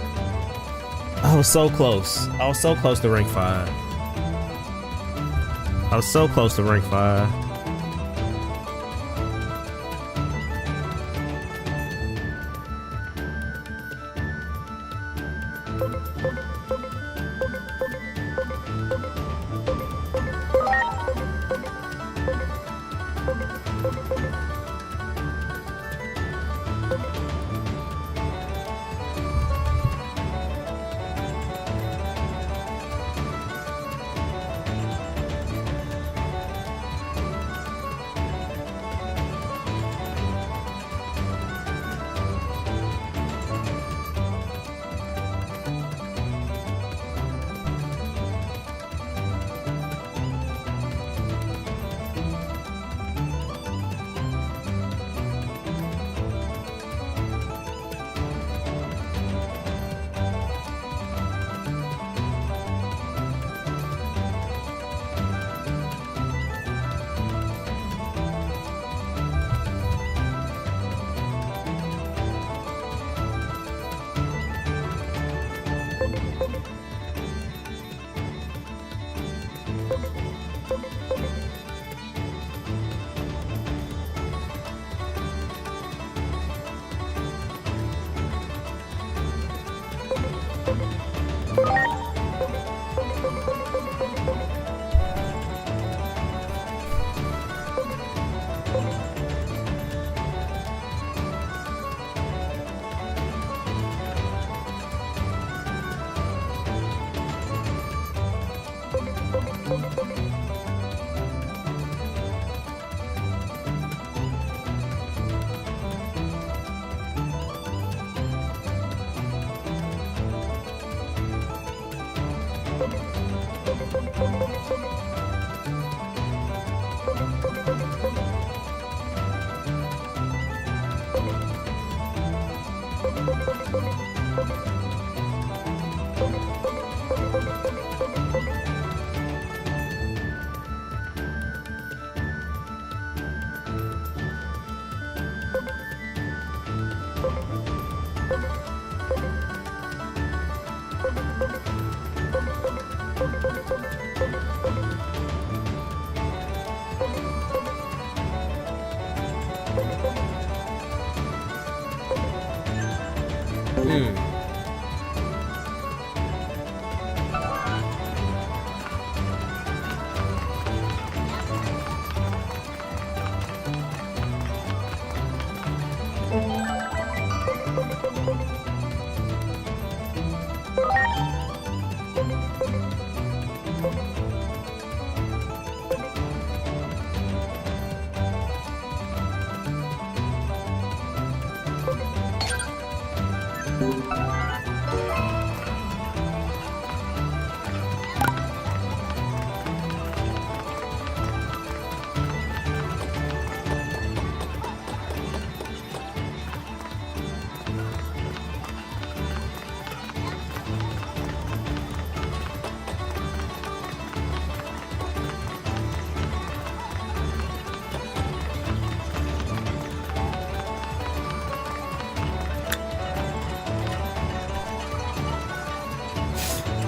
I was so close. I was so close to rank 5. I was so close to rank 5.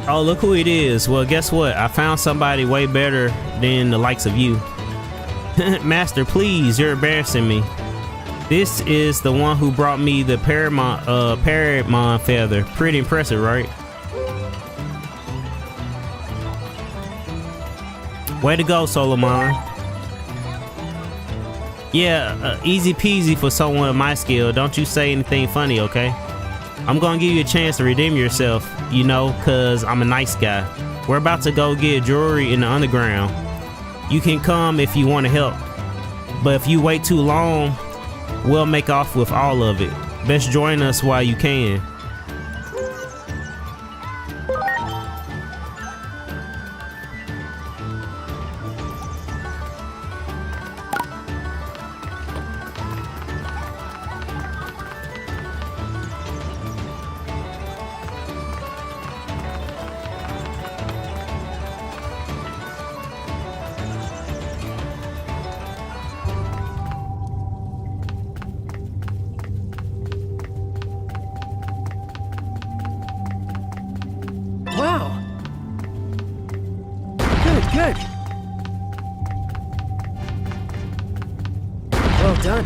Oh, look who it is. Well, guess what? I found somebody way better than the likes of you. Master, please, you're embarrassing me. This is the one who brought me the Paramon feather. Pretty impressive, right? Way to go, Solomon. Yeah, easy peasy for someone of my skill. Don't you say anything funny, okay? I'm gonna give you a chance to redeem yourself, you know, cause I'm a nice guy. We're about to go get jewelry in the underground. You can come if you want to help, but if you wait too long, we'll make off with all of it. Best join us while you can. Good. Well done.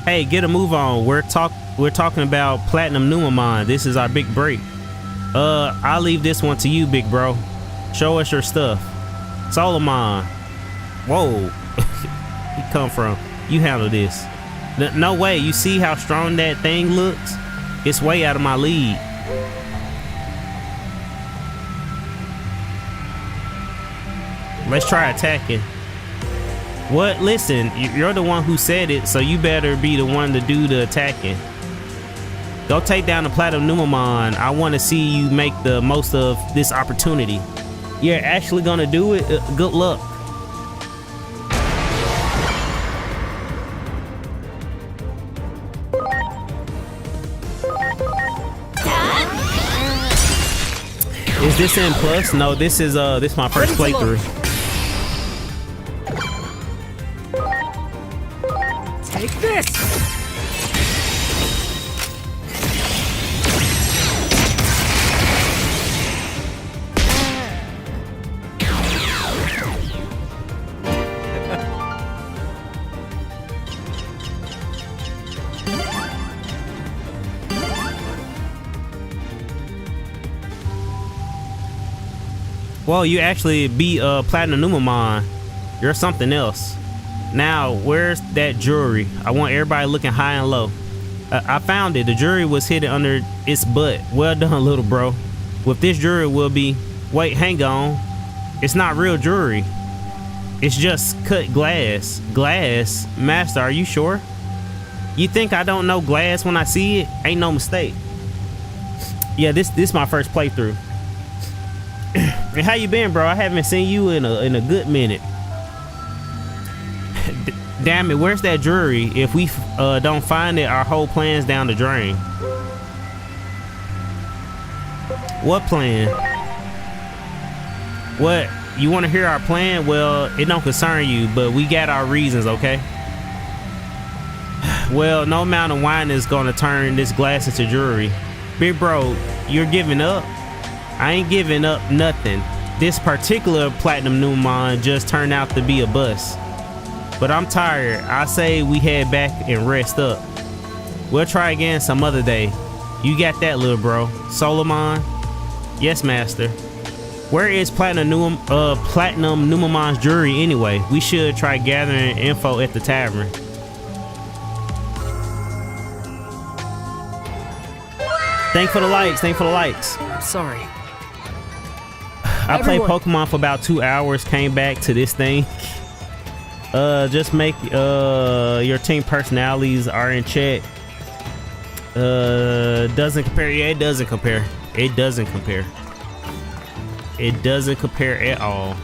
Hey, get a move on. We're talking about Platinum Numamon. This is our big break. I'll leave this one to you, big bro. Show us your stuff. Solomon. Whoa. You come from. You handle this. No way. You see how strong that thing looks? It's way out of my league. Let's try attacking. What? Listen, you're the one who said it, so you better be the one to do the attacking. Go take down the Platinum Numamon. I want to see you make the most of this opportunity. You're actually gonna do it? Good luck. Is this in plus? No, this is my first playthrough. Take this! Well, you actually beat Platinum Numamon. You're something else. Now, where's that jewelry? I want everybody looking high and low. I found it. The jewelry was hidden under its butt. Well done, little bro. With this jewelry will be... Wait, hang on. It's not real jewelry. It's just cut glass. Glass? Master, are you sure? You think I don't know glass when I see it? Ain't no mistake. Yeah, this my first playthrough. And how you been, bro? I haven't seen you in a good minute. Damn it, where's that jewelry? If we don't find it, our whole plan's down the drain. What plan? What? You want to hear our plan? Well, it don't concern you, but we got our reasons, okay? Well, no amount of wine is gonna turn this glass into jewelry. Big bro, you're giving up? I ain't giving up nothing. This particular Platinum Numamon just turned out to be a bust. But I'm tired. I say we head back and rest up. We'll try again some other day. You got that, little bro. Solomon? Yes, master. Where is Platinum Numamon's jewelry anyway? We should try gathering info at the tavern. Thank for the likes. Thank for the likes. I'm sorry. I played Pokemon for about 2 hours, came back to this thing. Just make your team personalities are in check. Doesn't compare. Yeah, it doesn't compare. It doesn't compare. It doesn't compare at all.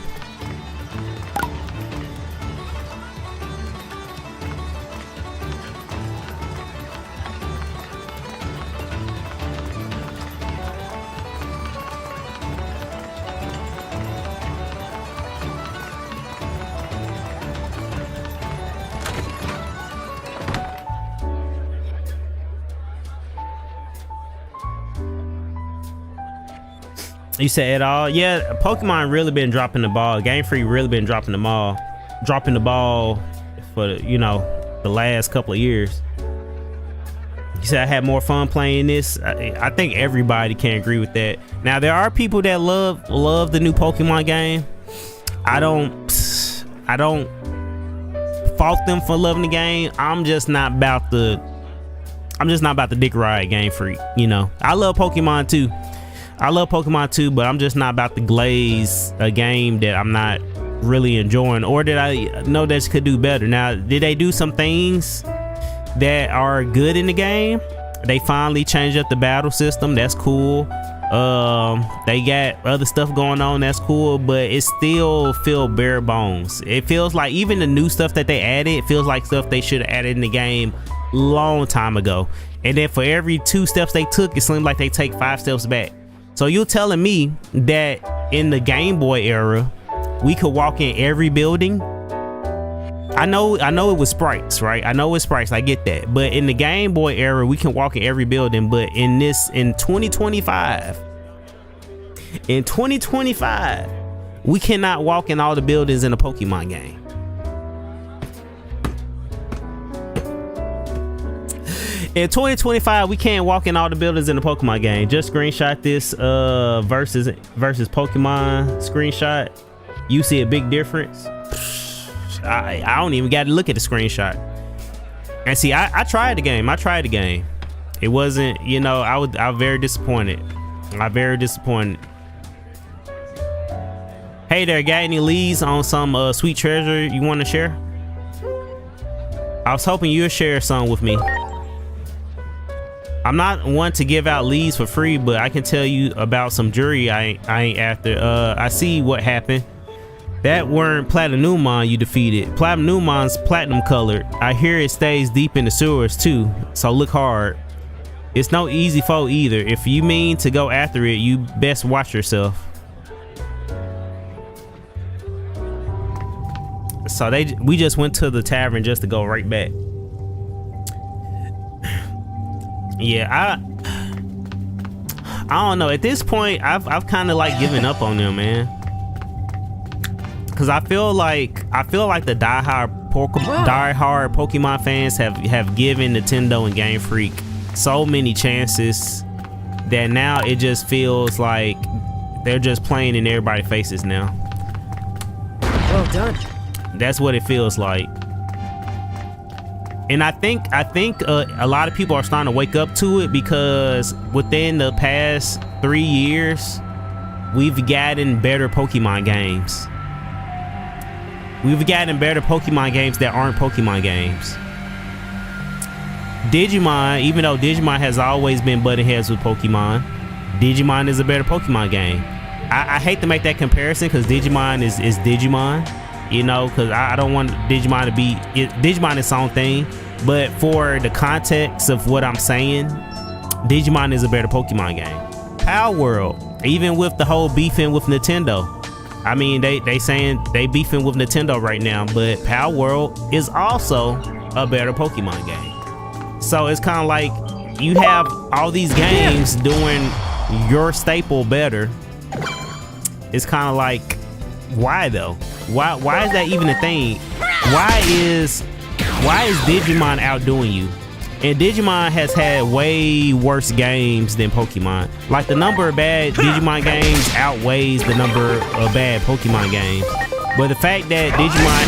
You said at all? Yeah, Pokemon really been dropping the ball. Game Freak really been dropping the ball for the last couple of years. You said I had more fun playing this. I think everybody can agree with that. Now there are people that love the new Pokemon game. I don't fault them for loving the game. I'm just not about the dick ride Game Freak. I love Pokemon too. But I'm just not about to glaze a game that I'm not really enjoying, or that I know that could do better. Now, did they do some things that are good in the game? They finally changed up the battle system. That's cool. They got other stuff going on. That's cool, but it still feels bare bones. It feels like even the new stuff that they added, it feels like stuff they should have added in the game long time ago. And then for every 2 steps they took, it seemed like they take 5 steps back. So you're telling me that in the Game Boy era, we could walk in every building. I know it was sprites, right? I know it's sprites, I get that. But in the Game Boy era, we can walk in every building. But in 2025, we cannot walk in all the buildings in a Pokemon game. In 2025, we can't walk in all the buildings in the Pokemon game. Just screenshot this versus Pokemon screenshot. You see a big difference. I don't even got to look at the screenshot. And see, I tried the game. It wasn't, you know, I was very disappointed. Hey there, got any leads on some sweet treasure you want to share? I was hoping you'd share some with me. I'm not one to give out leads for free, but I can tell you about some jewelry I ain't after. I see what happened. That weren't Platinumon you defeated. Platinumon's platinum colored. I hear it stays deep in the sewers too, so look hard. It's no easy foe either. If you mean to go after it, you best watch yourself. So we just went to the tavern just to go right back. Yeah, I don't know. At this point, I've kind of like given up on them, man. Cause I feel like the diehard Pokemon fans have given Nintendo and Game Freak so many chances that now it just feels like they're just playing in everybody's faces now. Well done. That's what it feels like. And I think a lot of people are starting to wake up to it, because within the past 3 years, we've gotten better Pokemon games. We've gotten better Pokemon games that aren't Pokemon games. Digimon, even though Digimon has always been butting heads with Pokemon, Digimon is a better Pokemon game. I hate to make that comparison because Digimon is Digimon, you know, because I don't want Digimon to be Digimon is its own thing. But for the context of what I'm saying, Digimon is a better Pokemon game. Power World, even with the whole beefing with Nintendo. I mean, they saying they beefing with Nintendo right now, but Power World is also a better Pokemon game. So it's kind of like you have all these games doing your staple better. It's kind of like, why though? Why is that even a thing? Why is Digimon outdoing you? And Digimon has had way worse games than Pokemon. Like, the number of bad Digimon games outweighs the number of bad Pokemon games. But the fact that Digimon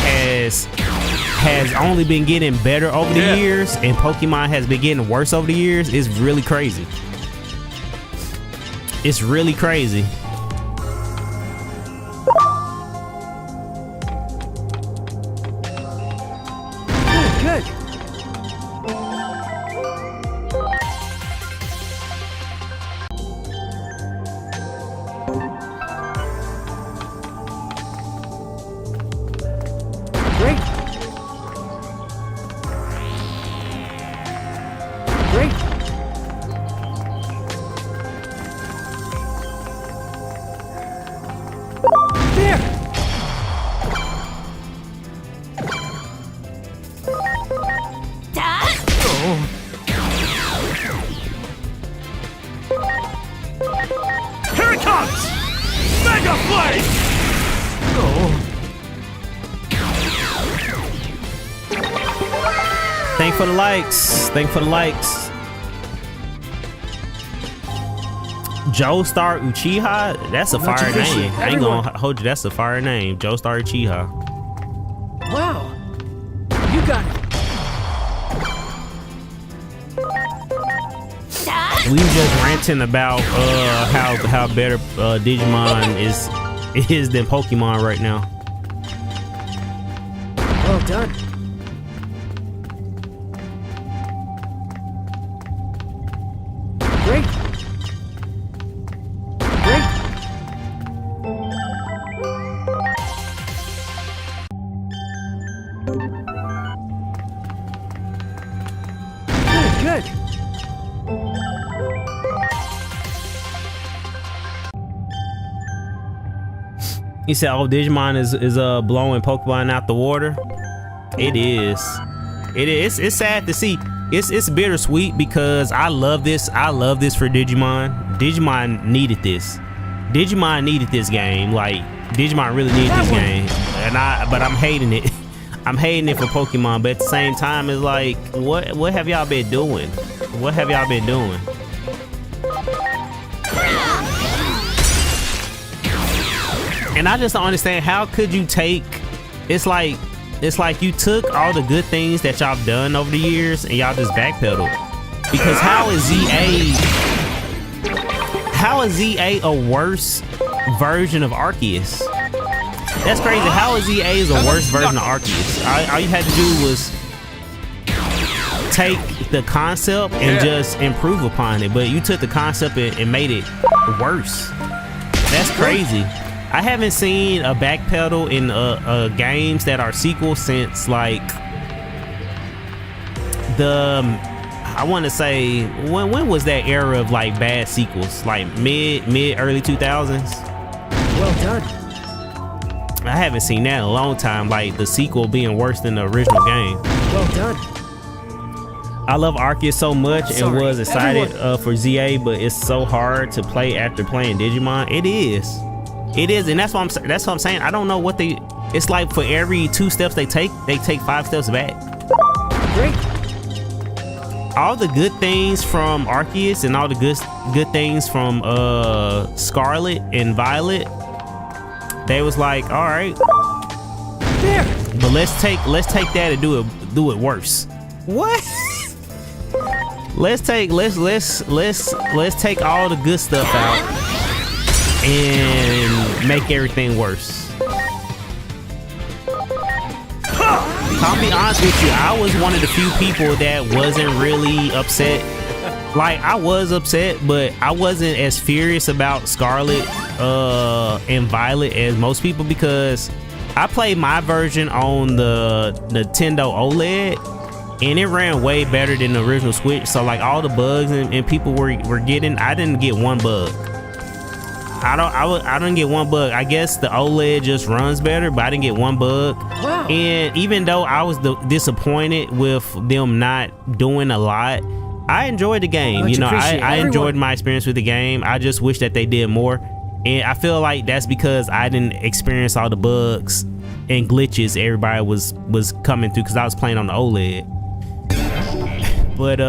has only been getting better over the years, and Pokemon has been getting worse over the years, is really crazy. It's really crazy. Good. Great. Great. There. Here it comes! Mega Blade! Thank for the likes. Thank for the likes. Joestar Uchiha? That's a fire name. I ain't gonna hold you. That's a fire name. Joestar Uchiha. Wow. You got it. We just ranting about how better Digimon is than Pokemon right now. Well done. Great. Great. Good. You said, "Oh, Digimon is blowing Pokemon out the water." It is. It is. It's sad to see. It's bittersweet because I love this. I love this for Digimon. Digimon needed this. Digimon needed this game. Like Digimon really needed this game, but I'm hating it. I'm hating it for Pokemon. But at the same time, it's like, what have y'all been doing? What have y'all been doing? And I just don't understand, how could you take, it's like you took all the good things that y'all have done over the years and y'all just backpedaled. Because how is ZA a worse version of Arceus? That's crazy. How is ZA is a worse version of Arceus? All you had to do was take the concept and just improve upon it, but you took the concept and made it worse. That's crazy. I haven't seen a backpedal in games that are sequels since like I want to say when was that era of like bad sequels, like mid early 2000s. Well done. I haven't seen that in a long time, like the sequel being worse than the original game. Well done. I love Arceus so much and Sorry, was excited for ZA, but it's so hard to play after playing Digimon. It is, and that's what I'm saying. I don't know what it's like. For every 2 steps they take 5 steps back. Great. All the good things from Arceus and all the good things from Scarlet and Violet, they was like, all right, There. but let's take that and do it worse. What? let's take all the good stuff out and make everything worse. I'll be honest with you, I was one of the few people that wasn't really upset. Like, I was upset, but I wasn't as furious about Scarlet and Violet as most people, because I played my version on the Nintendo OLED and it ran way better than the original Switch. So like all the bugs and people were getting, I didn't get one bug. I didn't get one bug. I guess the OLED just runs better, but I didn't get one bug. Wow. And even though I was disappointed with them not doing a lot, I enjoyed the game. Much You know, appreciated. I enjoyed Everyone. my experience with the game. I just wish that they did more. And I feel like that's because I didn't experience all the bugs and glitches everybody was coming through, because I was playing on the OLED. But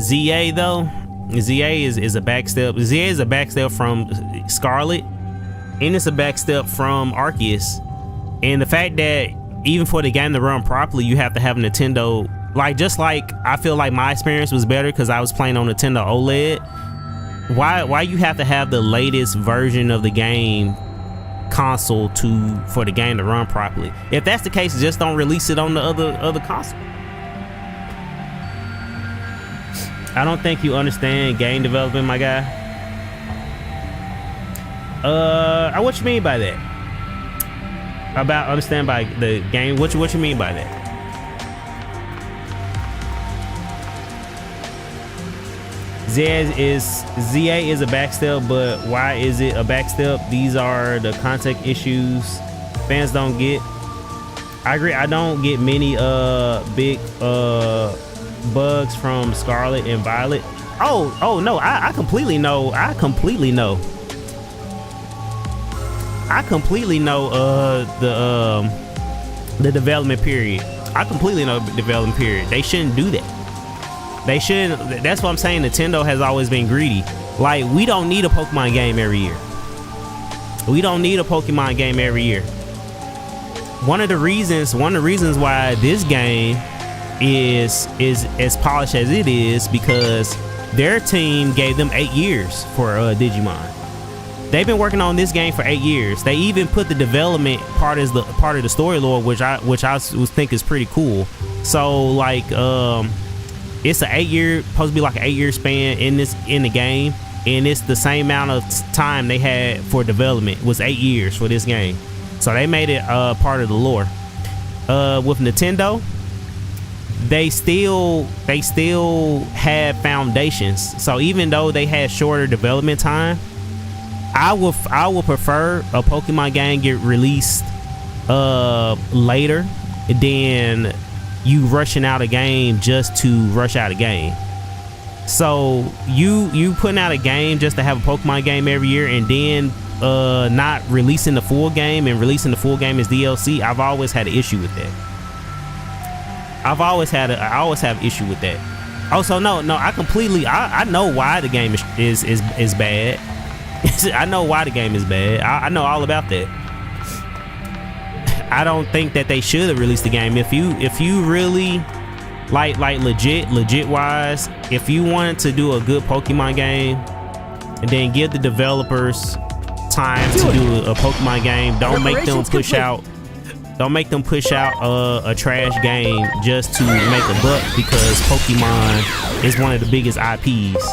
ZA though, ZA is a backstep. ZA is a backstep from Scarlet, and it's a backstep from Arceus. And the fact that even for the game to run properly, you have to have Nintendo. Like, just like I feel like my experience was better because I was playing on Nintendo OLED. Why you have to have the latest version of the game console for the game to run properly? If that's the case, just don't release it on the other console. I don't think you understand game development, my guy. What you mean by that? About understand by the game? What you mean by that? ZA is a backstep, but why is it a backstep? These are the context issues fans don't get. I agree. I don't get many big bugs from Scarlet and Violet. Oh no, I completely know. I completely know the development period. I completely know the development period. They shouldn't do that. They shouldn't. That's what I'm saying. Nintendo has always been greedy. Like, we don't need a Pokemon game every year. We don't need a Pokemon game every year. One of the reasons why this game is as polished as it is, because their team gave them 8 years for Digimon. They've been working on this game for 8 years. They even put the development part as the part of the story lore, which I think is pretty cool. So like, it's an 8 year, supposed to be like an 8 year span in the game, and it's the same amount of time they had for development was 8 years for this game. So they made it part of the lore. With Nintendo, they still had foundations. So even though they had shorter development time, I will prefer a Pokemon game get released later than you rushing out a game just to rush out a game. So you putting out a game just to have a Pokemon game every year and then not releasing the full game and releasing the full game as DLC, I've always had an issue with that. I always have an issue with that. Also, no, I know why the game is bad. I know why the game is bad. I know all about that. I don't think that they should have released the game. If you really like legit wise, if you wanted to do a good Pokemon game and then give the developers time to do a Pokemon game, don't make them push out a trash game just to make a buck, because Pokemon is one of the biggest IPs.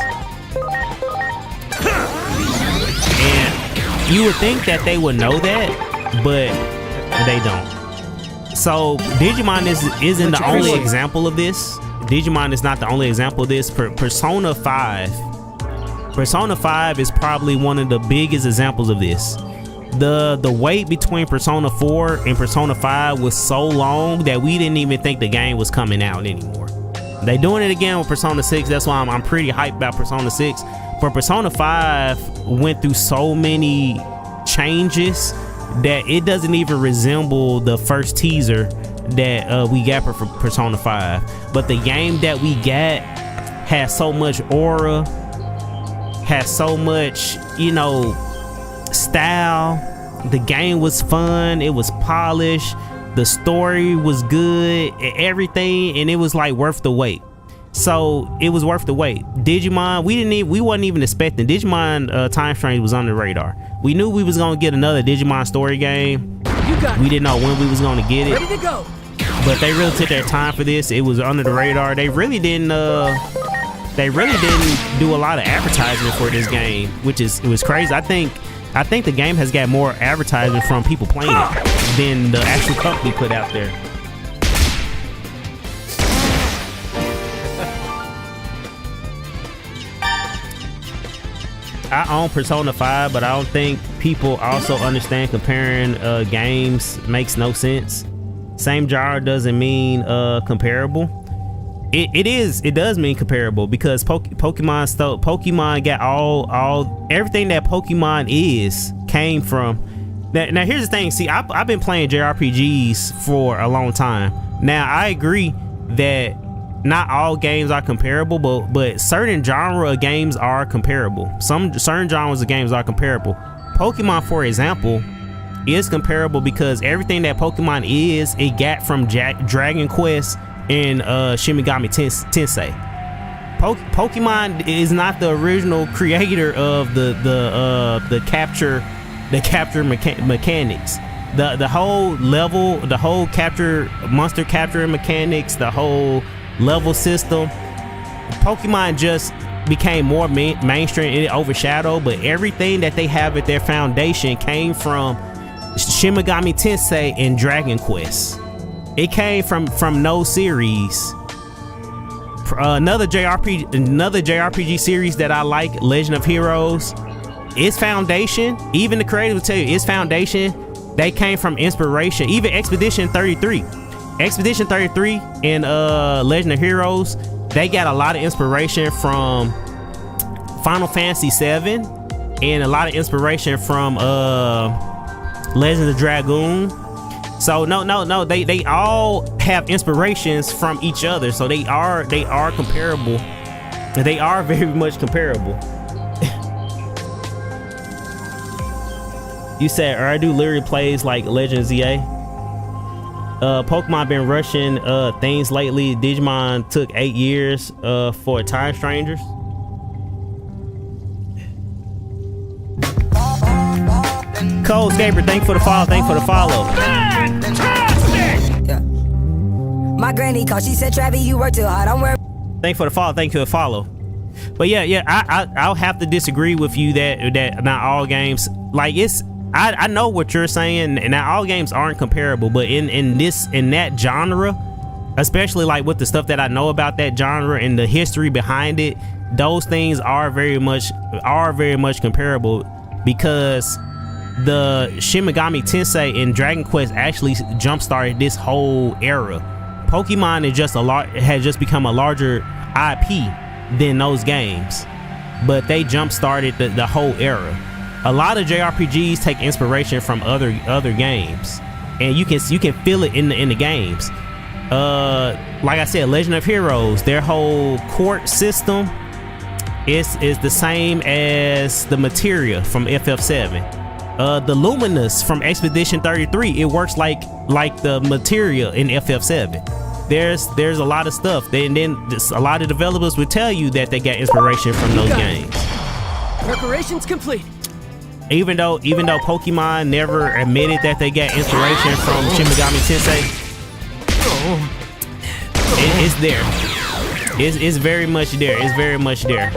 And you would think that they would know that, but they don't. So Digimon isn't the only example of this. Digimon is not the only example of this. Persona 5 is probably one of the biggest examples of this. The wait between Persona 4 and Persona 5 was so long that we didn't even think the game was coming out anymore. They doing it again with Persona 6. That's why I'm pretty hyped about Persona 6. But Persona 5 went through so many changes that it doesn't even resemble the first teaser that we got for Persona 5. But the game that we got has so much aura, has so much, style. The game was fun, it was polished, the story was good, everything, and it was like worth the wait. So it was worth the wait. Digimon, we wasn't even expecting. Digimon Time Strange was on the radar. We knew we was gonna get another Digimon story game. We didn't know when we was gonna get it. Ready to go. But they really took their time for this. It was under the radar. They really didn't do a lot of advertisement for this game, it was crazy. I think the game has got more advertising from people playing it than the actual company put out there. I own Persona 5, but I don't think people also understand comparing games makes no sense. Same genre doesn't mean comparable. It does mean comparable, because Pokemon got all everything that Pokemon is came from. Now here's the thing. See, I've been playing JRPGs for a long time. Now I agree that not all games are comparable, but certain genre of games are comparable. Certain genres of games are comparable. Pokemon, for example, is comparable because everything that Pokemon is, it got from Dragon Quest and Shin Megami Tensei. Pokemon is not the original creator of the capture mechanics. The whole level, the whole monster capture mechanics, the whole level system. Pokemon just became more mainstream and it overshadowed, but everything that they have at their foundation came from Shin Megami Tensei and Dragon Quest. It came from no series. Another JRPG series that I like, Legend of Heroes. Its foundation, even the creators will tell you, its foundation, they came from inspiration. Even Expedition 33 and Legend of Heroes, they got a lot of inspiration from Final Fantasy 7 and a lot of inspiration from Legend of Dragoon. So no, they all have inspirations from each other. So they are comparable. They are very much comparable. You said, or I do literally plays like Legend of ZA. Pokemon been rushing things lately. Digimon took 8 years for Time Strangers. Cold Scaper, thank you for the follow. Yeah. My granny called. She said, Travis, you work too hard. I'm worried. Thank you for the follow. But yeah, I'll have to disagree with you that not all games, like, it's, I know what you're saying, and not all games aren't comparable, but in that genre, especially like with the stuff that I know about that genre and the history behind it, those things are very much comparable. because the Shin Megami Tensei and Dragon Quest actually jump-started this whole era. Pokemon has just become a larger IP than those games, but they jump-started the whole era. A lot of JRPGs take inspiration from other games, and you can feel it in the games. Like I said, Legend of Heroes, their whole court system is the same as the materia from FF7. The Luminous from Expedition 33, it works like the materia in FF7. There's a lot of stuff. Then a lot of developers would tell you that they got inspiration from those games. Preparations complete. Even though Pokemon never admitted that they got inspiration from Shin Megami Tensei, it's there. It's very much there. It's very much there.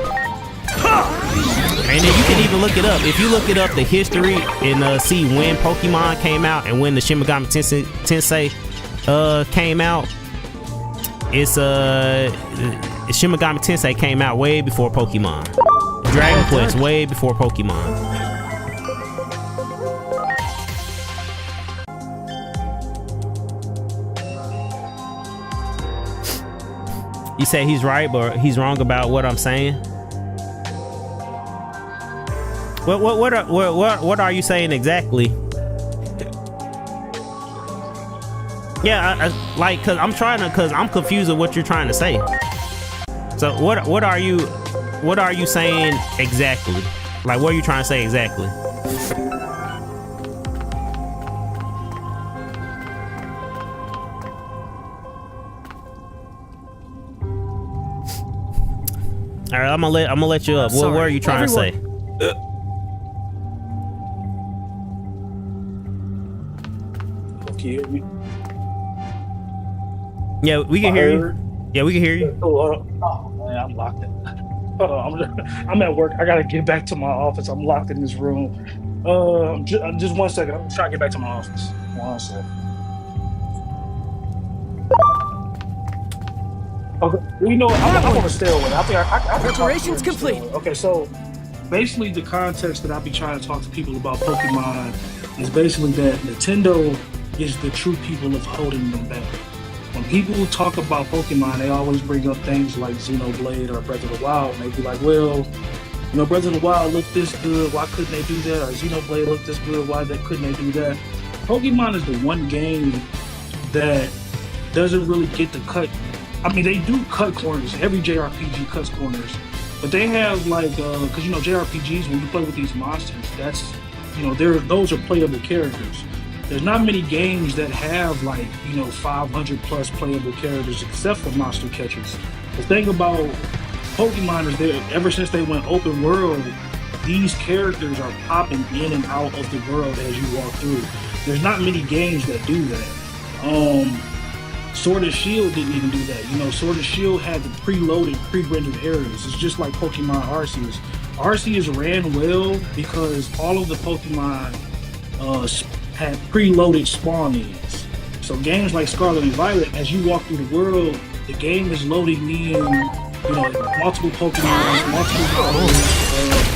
And then you can even look it up. If you look it up, the history and see when Pokemon came out and when the Shin Megami Tensei came out, it's Shin Megami Tensei came out way before Pokemon. Dragon Quest way before Pokemon. You say he's right, but he's wrong about what I'm saying. What are you saying exactly? Yeah, cause I'm confused with what you're trying to say. So what are you saying exactly? Like, what are you trying to say exactly? All right, I'm gonna let you up. What are you trying to say? Can you hear me? Yeah, we can hear you. Yeah, we can hear you. Oh man, I'm locked in. I'm at work. I gotta get back to my office. I'm locked in this room. Just 1 second. I'm trying to get back to my office. 1 second. Okay, you know, I'm gonna stay away. I think I Preparations complete. Okay, so basically the context that I'll be trying to talk to people about Pokemon is basically that Nintendo is the true people of holding them back. When people talk about Pokemon, they always bring up things like Xenoblade or Breath of the Wild, and they be like, well, you know, Breath of the Wild looked this good, why couldn't they do that? Or Xenoblade looked this good, why couldn't they do that? Pokemon is the one game that doesn't really get to cut. I mean, they do cut corners. Every JRPG cuts corners, but they have like, because you know, JRPGs, when you play with these monsters, that's, you know, those are playable characters. There's not many games that have like, you know, 500 plus playable characters except for Monster Catchers. The thing about Pokemon is that ever since they went open world, these characters are popping in and out of the world as you walk through. There's not many games that do that. Sword and Shield didn't even do that. You know, Sword and Shield had the preloaded, pre-rendered areas. It's just like Pokemon Arceus. Arceus ran well because all of the Pokemon had preloaded spawn ins. So games like Scarlet and Violet, as you walk through the world, the game is loading in, you know, multiple Pokemon, multiple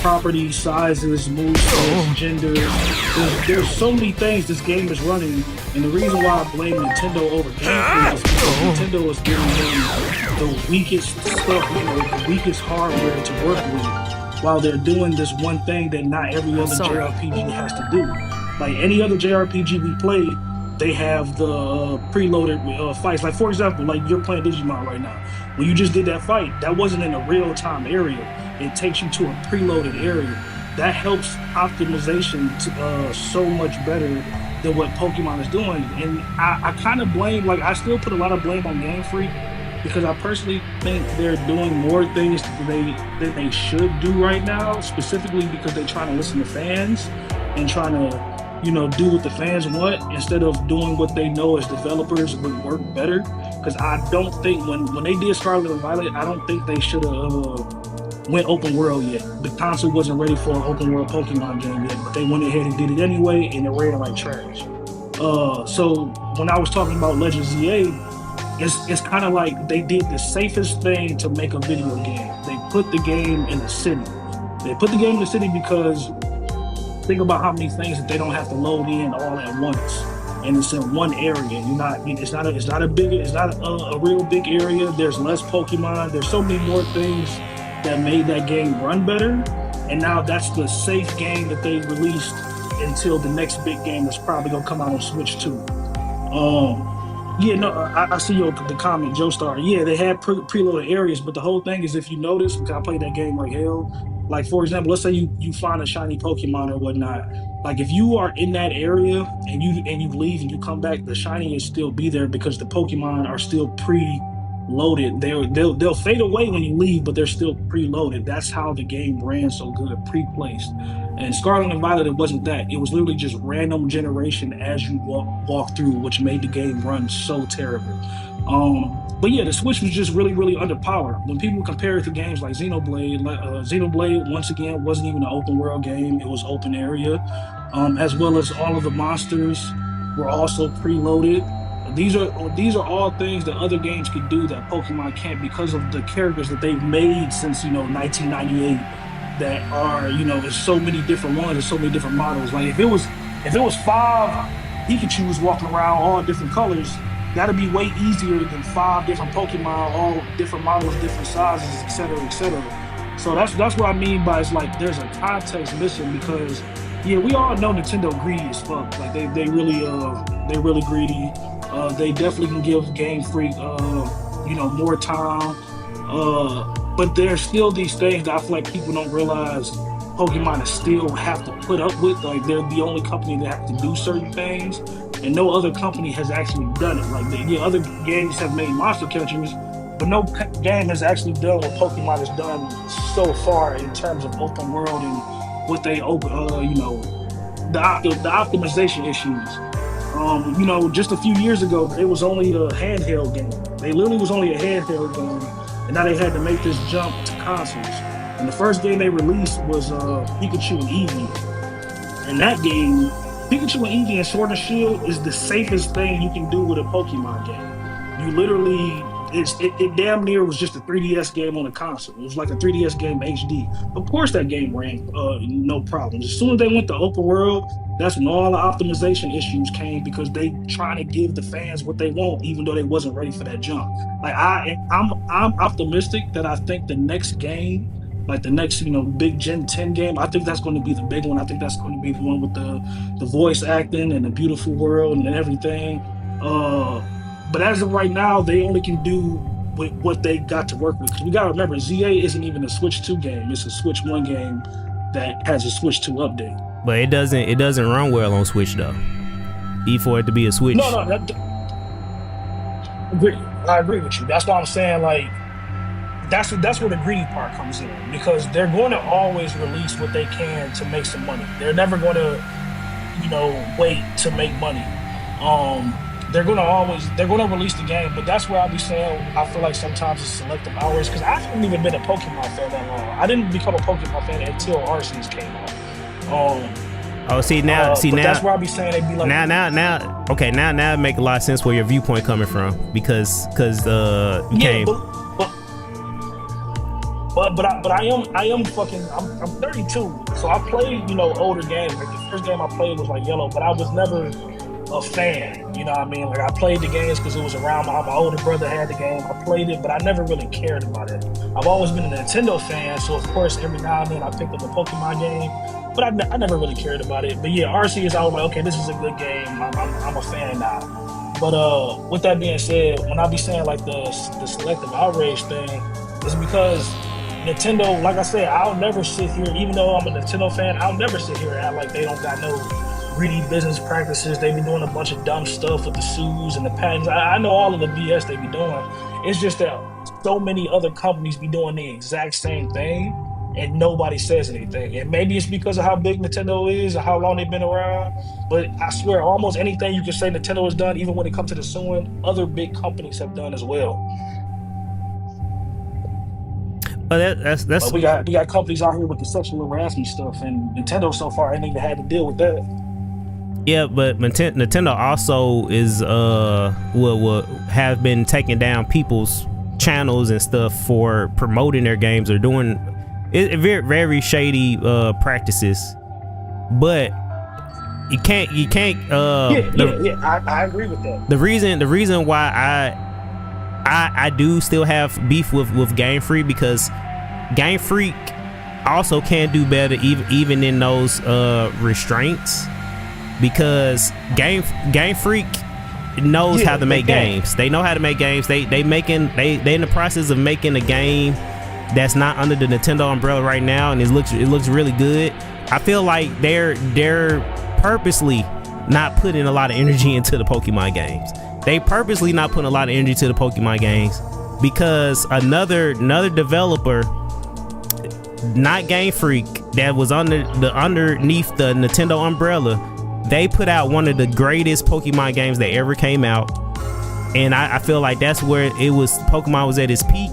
properties, sizes, movesets, genders. There's so many things this game is running, and the reason why I blame Nintendo over Game Freak is because Nintendo is giving them the weakest stuff, you know, the weakest hardware to work with, while they're doing this one thing that not every other JRPG has to do. Like any other JRPG we play, they have the preloaded fights. Like for example, like you're playing Digimon right now. When you just did that fight, that wasn't in a real-time area. It takes you to a preloaded area. That helps optimization so much better than what Pokemon is doing. And I kind of blame, like I still put a lot of blame on Game Freak because I personally think they're doing more things that they should do right now, specifically because they're trying to listen to fans and trying to, you know, do what the fans want instead of doing what they know as developers would work better. Because I don't think when they did Scarlet and Violet, I don't think they should have went open world yet. The console wasn't ready for an open world Pokemon game yet, but they went ahead and did it anyway, and it ran like trash. So when I was talking about Legends ZA, it's kind of like they did the safest thing to make a video game. They put the game in the city. They put the game in the city because think about how many things that they don't have to load in all at once, and it's in one area. You're not, it's not a big, it's not a real big area. There's less Pokemon. There's so many more things that made that game run better, and now that's the safe game that they released until the next big game that's probably gonna come out on Switch too. Yeah, no, I see the comment, Joe Star. Yeah, they had preloaded areas, but the whole thing is, if you notice, because I played that game like hell. Like for example, let's say you find a shiny Pokemon or whatnot. Like if you are in that area and you leave and you come back, the shiny will still be there because the Pokemon are still pre-loaded. They'll fade away when you leave, but they're still preloaded. That's how the game ran so good, pre-placed. And Scarlet and Violet, it wasn't that. It was literally just random generation as you walk through, which made the game run so terrible. But yeah, the Switch was just really, really underpowered. When people compare it to games like Xenoblade once again wasn't even an open world game. It was open area, as well as all of the monsters were also preloaded. These are all things that other games could do that Pokemon can't because of the characters that they've made since 1998. That are there's so many different ones, there's so many different models. Like if it was 5 Pikachu's walking around all different colors, that'd be way easier than 5 different Pokemon, all different models, different sizes, etc., etc. So that's what I mean by it's like there's a context missing because yeah, we all know Nintendo greedy as fuck. Like they really greedy. They definitely can give Game Freak more time. But there's still these things that I feel like people don't realize Pokemon still have to put up with. Like they're the only company that have to do certain things, and no other company has actually done it. Like other games have made monster catchers, but no game has actually done what Pokemon has done so far in terms of open world and what they open. The optimization issues. Just a few years ago, it was only a handheld game. They literally was only a handheld game. And now they had to make this jump to consoles. And the first game they released was Pikachu and Eevee. And that game, Pikachu and Eevee and Sword and Shield is the safest thing you can do with a Pokemon game. You literally, it damn near was just a 3DS game on a console. It was like a 3DS game HD. Of course that game ran no problems. As soon as they went to open world, that's when all the optimization issues came because they trying to give the fans what they want, even though they wasn't ready for that jump. Like I'm optimistic that I think the next game, like the next big Gen 10 game, I think that's going to be the big one. I think that's going to be the one with the voice acting and the beautiful world and everything. But as of right now, they only can do with what they got to work with. Because we got to remember, ZA isn't even a Switch 2 game. It's a Switch 1 game that has a Switch 2 update. But it doesn't run well on Switch though. Even for it to be a Switch. No, I agree with you. That's what I'm saying. Like that's where the greedy part comes in because they're going to always release what they can to make some money. They're never going to, wait to make money. They're going to release the game, but that's where I'll be saying I feel like sometimes it's selective hours because I haven't even been a Pokemon fan that long. I didn't become a Pokemon fan until Arceus came out. Now that's where I'll be saying they'd be like now it make a lot of sense where your viewpoint coming from because you came. But I am fucking I'm 32, so I played older games. Like the first game I played was like Yellow, but I was never a fan. You know what I mean? Like I played the games because it was around. My older brother had the game. I played it, but I never really cared about it. I've always been a Nintendo fan, so of course every now and then I picked up a Pokemon game, but I never really cared about it. But yeah, Arceus, I was like, okay, this is a good game. I'm a fan now. But with that being said, when I be saying like the selective outrage thing, it's because Nintendo, like I said, I'll never sit here, even though I'm a Nintendo fan, I'll never sit here and act like they don't got no greedy business practices. They be doing a bunch of dumb stuff with the sues and the patents. I know all of the BS they be doing. It's just that so many other companies be doing the exact same thing and nobody says anything. And maybe it's because of how big Nintendo is or how long they've been around. But I swear, almost anything you can say Nintendo has done, even when it comes to the suing, other big companies have done as well. Well, that's we got companies out here with the sexual harassment stuff, and Nintendo so far ain't even had to deal with that. Yeah, but Nintendo also is will have been taking down people's channels and stuff for promoting their games or doing very very shady practices. but you can't. I agree with that. The reason why I do still have beef with Game Freak, because Game Freak also can do better even in those restraints, because Game Freak knows how to make games. They know how to make games. They in the process of making a game that's not under the Nintendo umbrella right now, and it looks really good. I feel like they're purposely not putting a lot of energy into the Pokemon games. They purposely not putting a lot of energy to the Pokemon games because another developer, not Game Freak, that was underneath the Nintendo umbrella, they put out one of the greatest Pokemon games that ever came out, and I feel like that's where Pokemon was at its peak,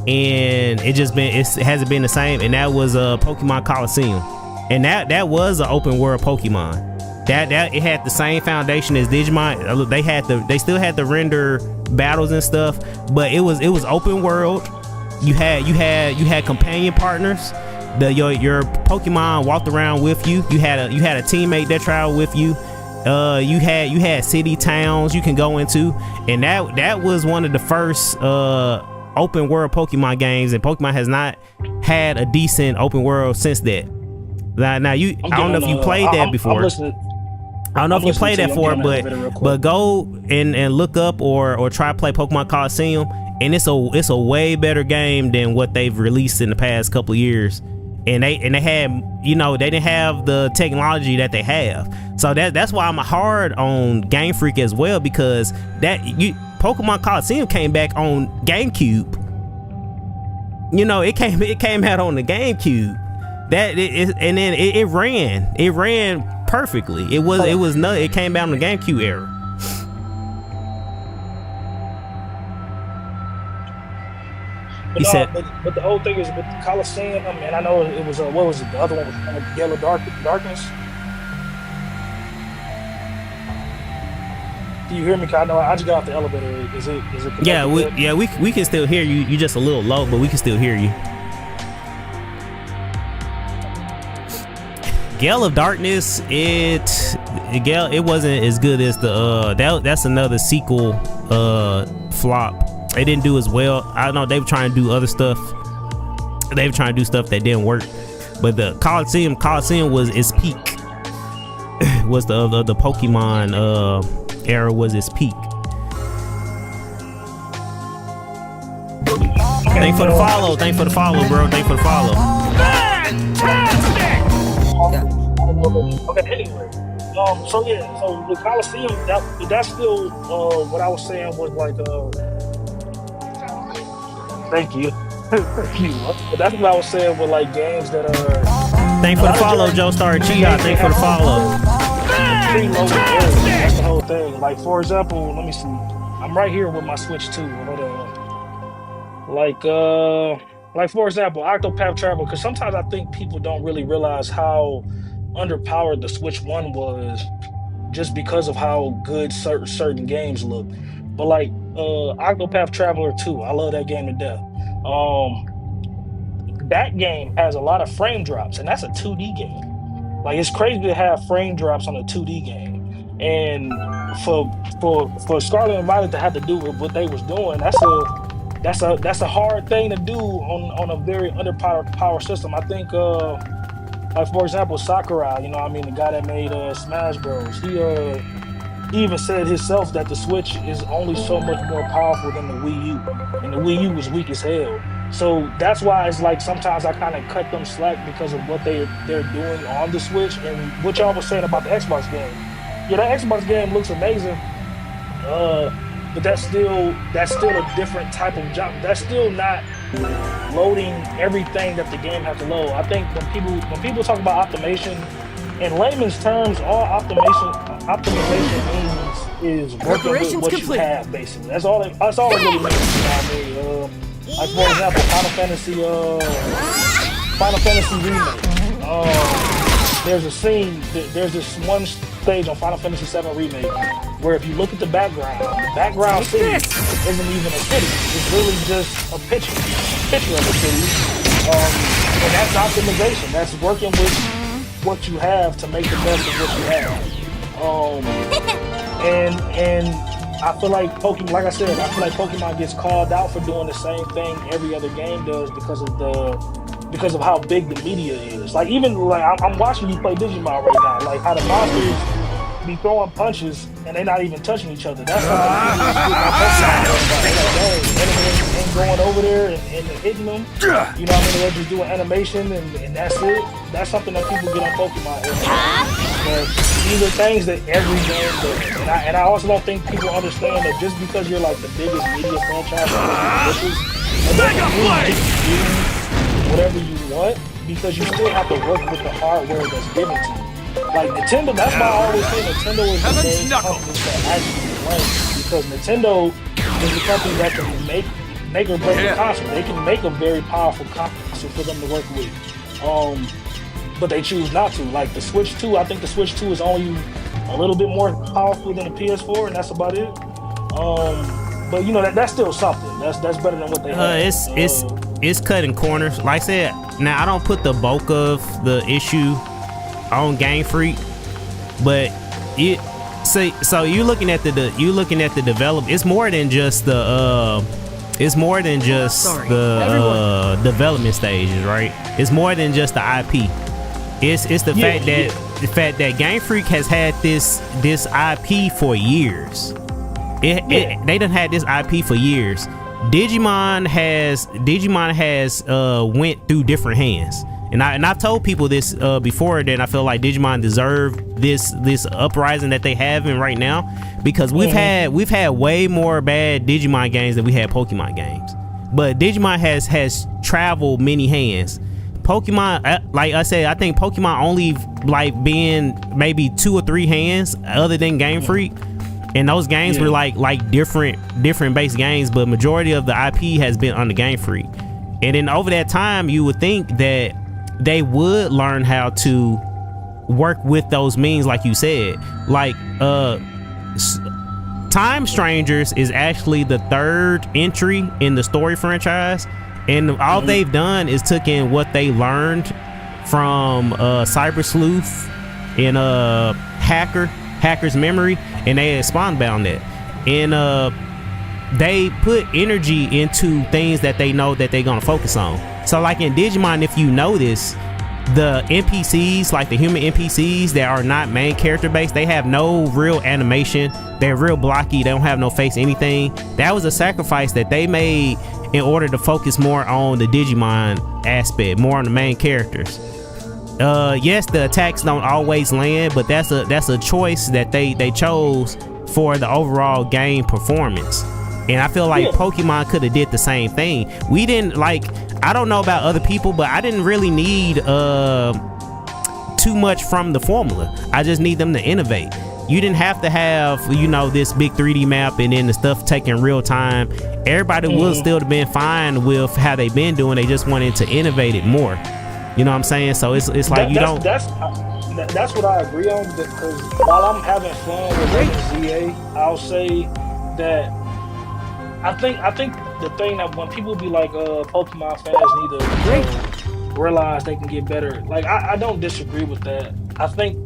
and it hasn't been the same. And that was Pokemon Coliseum, and that was an open world Pokemon. That it had the same foundation as Digimon. They still had the render battles and stuff, but it was open world. You had companion partners. Your Pokemon walked around with you. You had a teammate that traveled with you. You had city towns you can go into, and that was one of the first open world Pokemon games, and Pokemon has not had a decent open world since that. Now I don't know if you played that before. I don't know if you played that for, but go and look up or try to play Pokemon Coliseum, and it's a way better game than what they've released in the past couple of years. And they had, they didn't have the technology that they have. So that's why I'm hard on Game Freak as well, because Pokemon Coliseum came back on GameCube. It came out on the GameCube. And then it ran perfectly. It came out in the GameCube era. But the whole thing is with the Coliseum, and I know it was what was it? The other one was Yellow Darkness. Do you hear me? I know I just got off the elevator. Is it? Yeah, we can still hear you. You're just a little low, but we can still hear you. Gale of Darkness, it wasn't as good as the that's another sequel flop. They didn't do as well. I don't know, they were trying to do other stuff. They were trying to do stuff that didn't work. But the Coliseum was its peak. Was the Pokemon era was its peak. Thanks for the follow, bro. Thanks for the follow. Okay, anyway. So the Coliseum, that's still what I was saying was like thank you. But that's what I was saying with like games that are. Thanks for the follow, Joe Star Chia. Thanks for the follow. That's the whole thing. Like, for example, let me see. I'm right here with my Switch 2. Hold on. Like for example, Octopath Traveler, because sometimes I think people don't really realize how underpowered the Switch 1 was just because of how good certain games look. But like Octopath Traveler 2, I love that game to death. That game has a lot of frame drops, and that's a 2D game. Like, it's crazy to have frame drops on a 2D game. And for Scarlet and Violet to have to do with what they was doing, that's a hard thing to do on a very underpowered power system. I think like for example, Sakurai, the guy that made Smash Bros. He even said himself that the Switch is only so much more powerful than the Wii U, and the Wii U was weak as hell. So that's why it's like sometimes I kind of cut them slack because of what they're doing on the Switch, and what y'all was saying about the Xbox game. Yeah, that Xbox game looks amazing, but that's still a different type of job. That's still not loading everything that the game has to load. I think when people talk about optimization, in layman's terms, all optimization means is working with what you have, basically. That's all it really means. Like for example, Final Fantasy Remake. There's this one stage on Final Fantasy VII Remake where if you look at the background city isn't even a city. It's really just a picture of a city. And that's optimization. That's working with what you have to make the best of what you have. And I feel like Pokemon, like I said, I feel like Pokemon gets called out for doing the same thing every other game does because of how big the media is. Like even like I'm watching you play Digimon right now, like how the monsters be throwing punches and they're not even touching each other. That's something that ain't going over there and hitting them. You know what I mean? They're just doing animation and that's it. That's something that people get on Pokemon. But these are things that every game does. And I also don't think people understand that just because you're like the biggest media franchise, whatever you want, because you still have to work with the hardware that's given to you. Like Nintendo, that's why I always say Nintendo is the main company that actually wins, because Nintendo is the company that can make or break a console. They can make a very powerful console for them to work with. But they choose not to. Like the Switch 2, I think the Switch 2 is only a little bit more powerful than the PS4, and that's about it. But you know that's still something. That's better than what they have. It's cutting corners. Like I said, now I don't put the bulk of the issue on Game Freak, but so you're looking at the develop. It's more than just the development stages, right? It's more than just the IP. It's the fact that Game Freak has had this IP for years. They done had this IP for years. Digimon has went through different hands, and I've told people this before, that I feel like Digimon deserve this uprising that they having right now, because we've had way more bad Digimon games than we had Pokemon games, but Digimon has traveled many hands. Pokemon, like I said, I think Pokemon only like being maybe 2 or 3 hands other than Game Freak, and those games were like different base games, but majority of the IP has been on the Game Freak. And then over that time, you would think that they would learn how to work with those means, like you said. Like Time Strangers is actually the 3rd entry in the story franchise, and all they've done is took in what they learned from Cyber Sleuth and Hacker's Memory, and they expand on that, and they put energy into things that they know that they're gonna focus on. So like in Digimon, if you notice, the NPCs, like the human NPCs that are not main character based, they have no real animation. They're real blocky. They don't have no face, anything. That was a sacrifice that they made in order to focus more on the Digimon aspect, more on the main characters. Yes, the attacks don't always land, but that's a choice that they chose for the overall game performance. And I feel like Pokemon could have did the same thing. We didn't like, I don't know about other people, but I didn't really need too much from the formula. I just need them to innovate. You didn't have to have, you know, this big 3D map and then the stuff taking real time. Everybody would still have been fine with how they've been doing. They just wanted to innovate it more. You know what I'm saying? So it's like that's what I agree on, because while I'm having fun with ZA, I'll say that I think the thing that when people be like Pokemon fans need to realize they can get better, like I don't disagree with that. I think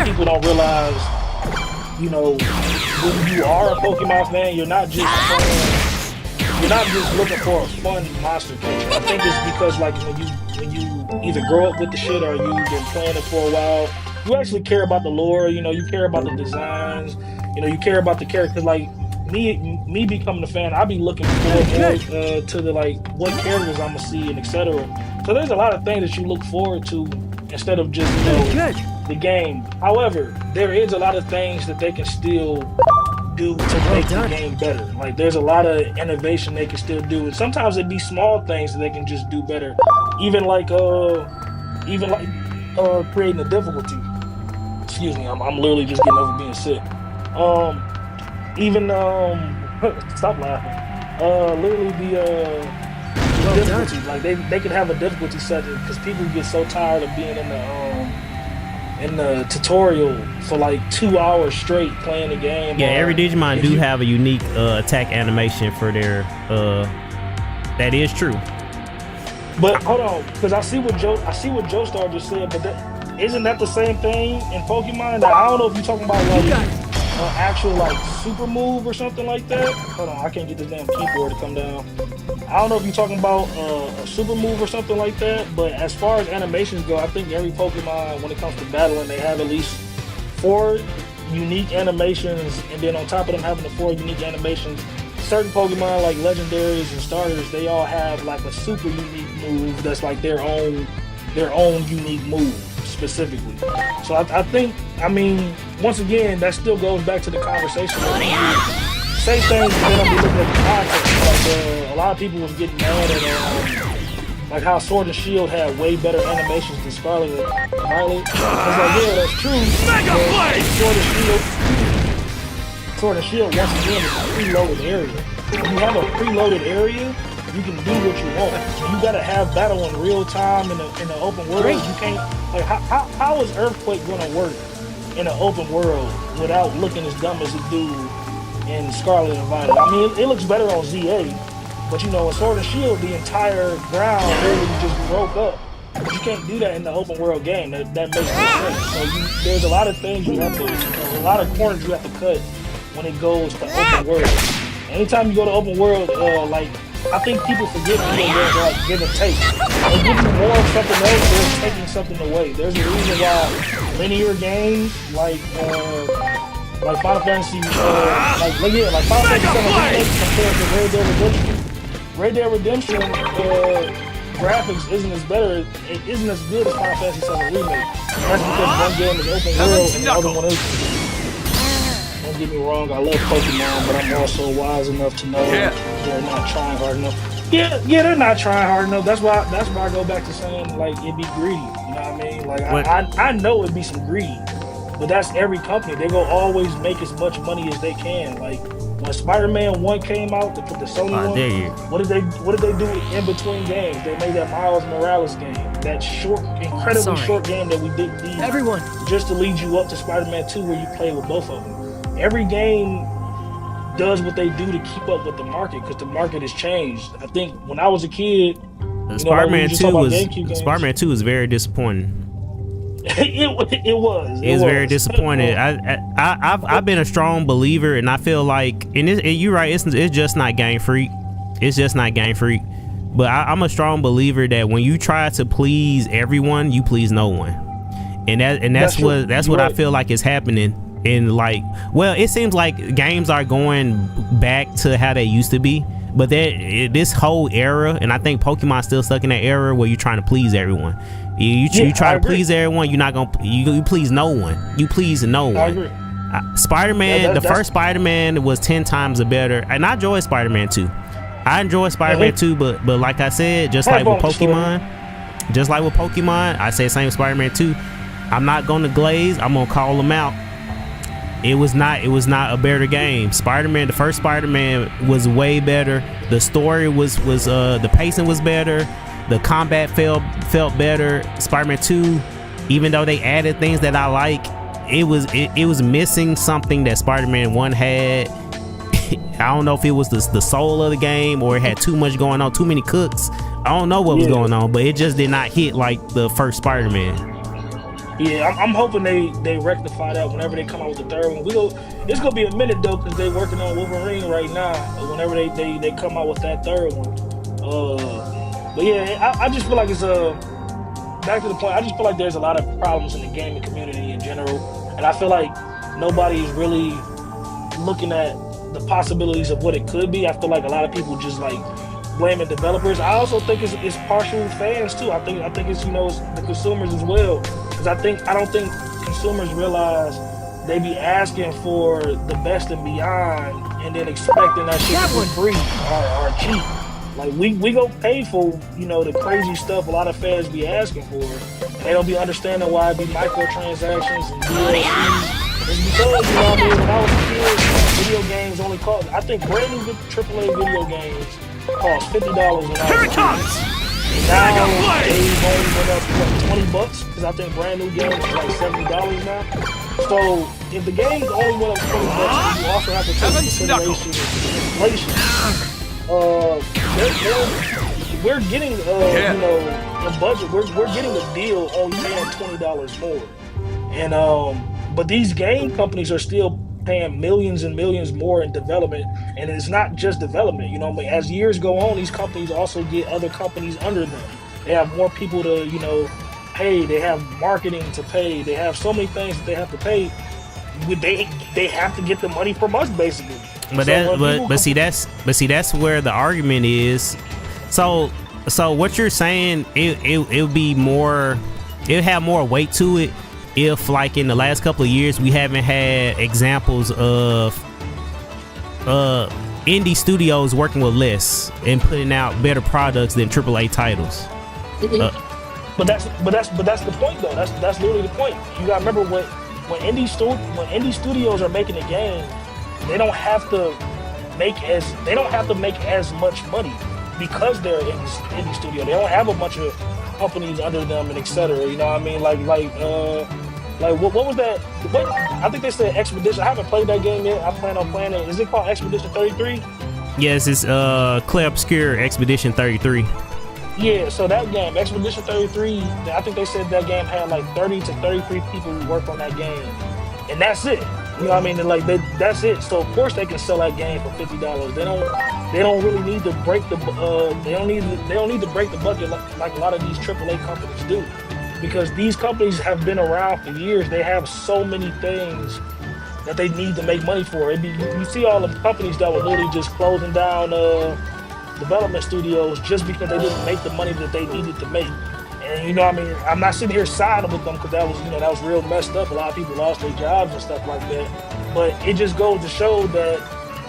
people don't realize, you know, when you are a Pokemon fan, you're not just looking for a fun monster catcher. I think it's because like when you either grow up with the shit or you've been playing it for a while, you actually care about the lore. You know, you care about the designs. You know, you care about the characters. Like me becoming a fan, I be looking forward to the like what characters I'm gonna see and etc. So there's a lot of things that you look forward to instead of just, you know, the game. However, there is a lot of things that they can still do to make the game better. Like there's a lot of innovation they can still do, and sometimes it'd be small things that they can just do better. Even like creating a difficulty. Excuse me, I'm literally just getting over being sick. Stop laughing. Literally the difficulty. Like they could have a difficulty setting because people get so tired of being in the tutorial for like 2 hours straight playing the game. Yeah, every Digimon do have a unique attack animation for their that is true. But hold on, because I see what Joestar just said, but isn't that the same thing in Pokemon? Now, I don't know if you're talking about like You got it. an actual like super move or something like that. Hold on, I can't get this damn keyboard to come down. I don't know if you're talking about a super move or something like that, but as far as animations go, I think every Pokemon, when it comes to battling, they have at least 4 unique animations, and then on top of them having the 4 unique animations, certain Pokemon like legendaries and starters, they all have like a super unique move that's like their own unique move specifically. So I think, I mean, once again, that still goes back to the conversation. Say things, and then I'm looking at the context. Like a lot of people was getting mad at like how Sword and Shield had way better animations than Scarlet and Violet. It's like, yeah, that's true. Sword and Shield once again is a preloaded area. If you have a preloaded area, you can do what you want. You gotta have battle in real time in the open world. Great. You can't, like, how is Earthquake gonna work in an open world without looking as dumb as it do in Scarlet and Violet? I mean, it looks better on ZA, but you know, in Sword and Shield, the entire ground really just broke up. But you can't do that in the open world game. That makes no sense. So there's a lot of things you have to, a lot of corners you have to cut when it goes to open world. Anytime you go to open world, like, I think people forget video games are like give and take. They're giving you more of something else, they're taking something away. There's a reason why linear games like Final Fantasy, like Final Fantasy 7 compared to Red Dead Redemption. Red Dead Redemption graphics isn't as better, it isn't as good as Final Fantasy 7 Remake. That's because one game is open world and the other one isn't. Don't get me wrong, I love Pokemon, but I'm also wise enough to know they're not trying hard enough. Yeah, they're not trying hard enough. That's why I go back to saying like it'd be greedy. You know what I mean? Like I know it'd be some greed, but that's every company. They go always make as much money as they can. Like when Spider-Man 1 came out, they put the Sony one. What did they do in between games? They made that Miles Morales game, that short, incredibly short game that we didn't need. Everyone, just to lead you up to Spider-Man 2, where you play with both of them. Every game does what they do to keep up with the market, because the market has changed. I think when I was a kid, Spider-Man 2 was very disappointing. it was very disappointed. I've been a strong believer, and I feel like, and you're right, it's just not Game Freak. It's just not Game Freak. But I'm a strong believer that when you try to please everyone, you please no one, and that's what I feel like is happening. And like, well, it seems like games are going back to how they used to be, but this whole era, and I think Pokemon's still stuck in that era where you're trying to please everyone. You try to please everyone, you're not gonna you please no one. You please no one. I agree. Spider-Man, the first Spider-Man was 10 times better, and I enjoy Spider-Man 2. I enjoy Spider-Man 2, but like I said, just like with Pokemon, I say same with Spider-Man 2. I'm not gonna glaze. I'm gonna call them out. It was not a better game. Spider-Man, the first Spider-Man was way better. The story was the pacing was better. The combat felt better. Spider-Man 2, even though they added things that I like, it was missing something that Spider-Man 1 had. I don't know if it was the soul of the game, or it had too much going on, too many cooks. I don't know what was going on, but it just did not hit like the first Spider-Man. Yeah, I'm hoping they rectify that whenever they come out with the third one. It's gonna be a minute though, because they're working on Wolverine right now. Whenever they come out with that third one, but yeah, I just feel like it's back to the point. I just feel like there's a lot of problems in the gaming community in general, and I feel like nobody's really looking at the possibilities of what it could be. I feel like a lot of people just like blaming developers. I also think it's partial fans too. I think it's it's the consumers as well. Because I don't think consumers realize they be asking for the best and beyond, and then expecting that shit to be free or cheap. Like we go pay for the crazy stuff a lot of fans be asking for. They don't be understanding why it be microtransactions and DLCs. It's because when I was a kid, video games only cost. I think brand new AAA video games cost $50 when I was a kid. Here it comes! Now they only went up to $20, because I think brand new games is like $70 now. So if the games only went up to $20, you also have to take into consideration inflation. we're getting the budget. We're getting a deal only paying $20 more, and but these game companies are still paying millions and millions more in development, and it's not just development. You know, as years go on, these companies also get other companies under them. They have more people to pay. They have marketing to pay. They have so many things that they have to pay. They have to get the money from us basically. But see that's where the argument is. So what you're saying, it would be more, it'll have more weight to it if, like, in the last couple of years we haven't had examples of indie studios working with less and putting out better products than AAA titles. But that's the point though. That's literally the point. You gotta remember when indie studios are making a game, they don't have to make as much money because they're in indie studio. They don't have a bunch of companies under them and etc. You know what I mean? Like what was that? I think they said Expedition. I haven't played that game yet. I plan on playing it. Is it called Expedition 33? Yes, it's Clay Obscure Expedition 33. Yeah, so that game, Expedition 33, I think they said that game had like 30 to 33 people who work on that game, and that's it. You know what I mean? And like that's it. So of course they can sell that game for $50. They don't really need to break the they don't need to break the budget like a lot of these AAA companies do, because these companies have been around for years. They have so many things that they need to make money for. You see all the companies that were literally just closing down development studios just because they didn't make the money that they needed to make. And you know what I mean, I'm not sitting here siding with them because that was real messed up. A lot of people lost their jobs and stuff like that. But it just goes to show that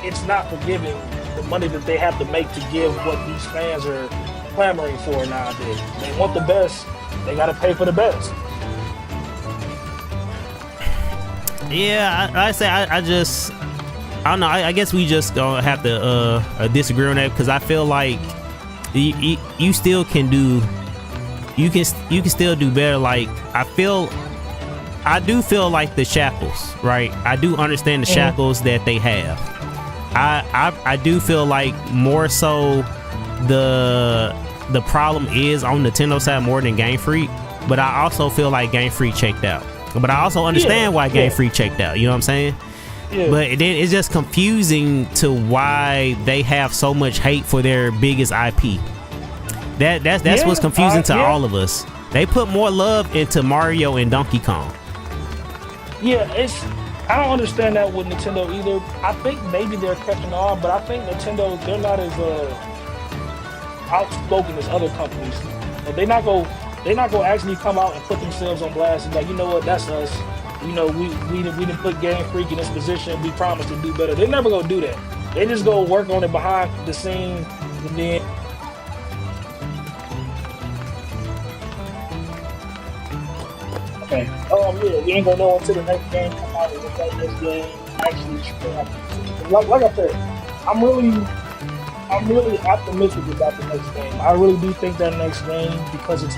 it's not forgiving the money that they have to make to give what these fans are clamoring for nowadays. They want the best, they gotta pay for the best. Yeah, I don't know. I guess we just gonna have to disagree on that, because I feel like you still can do. You can still do better. Like I do feel like the shackles, right? I do understand the shackles that they have. I do feel like more so the problem is on Nintendo side more than Game Freak, but I also feel like Game Freak checked out. But I also understand why Game Freak checked out. You know what I'm saying? Yeah. But then it's just confusing to why they have so much hate for their biggest IP. That's what's confusing to all of us. They put more love into Mario and Donkey Kong. Yeah, I don't understand that with Nintendo either. I think maybe they're catching on, but I think Nintendo, they're not as outspoken as other companies. But they're not gonna actually come out and put themselves on blast and like, you know what, that's us. You know, we didn't put Game Freak in this position. We promised to do better. They're never gonna do that. They just go work on it behind the scenes, and then okay. Yeah, we ain't gonna know until the next game comes out and what this game actually. Like I said, I'm really optimistic about the next game. I really do think that next game, because it's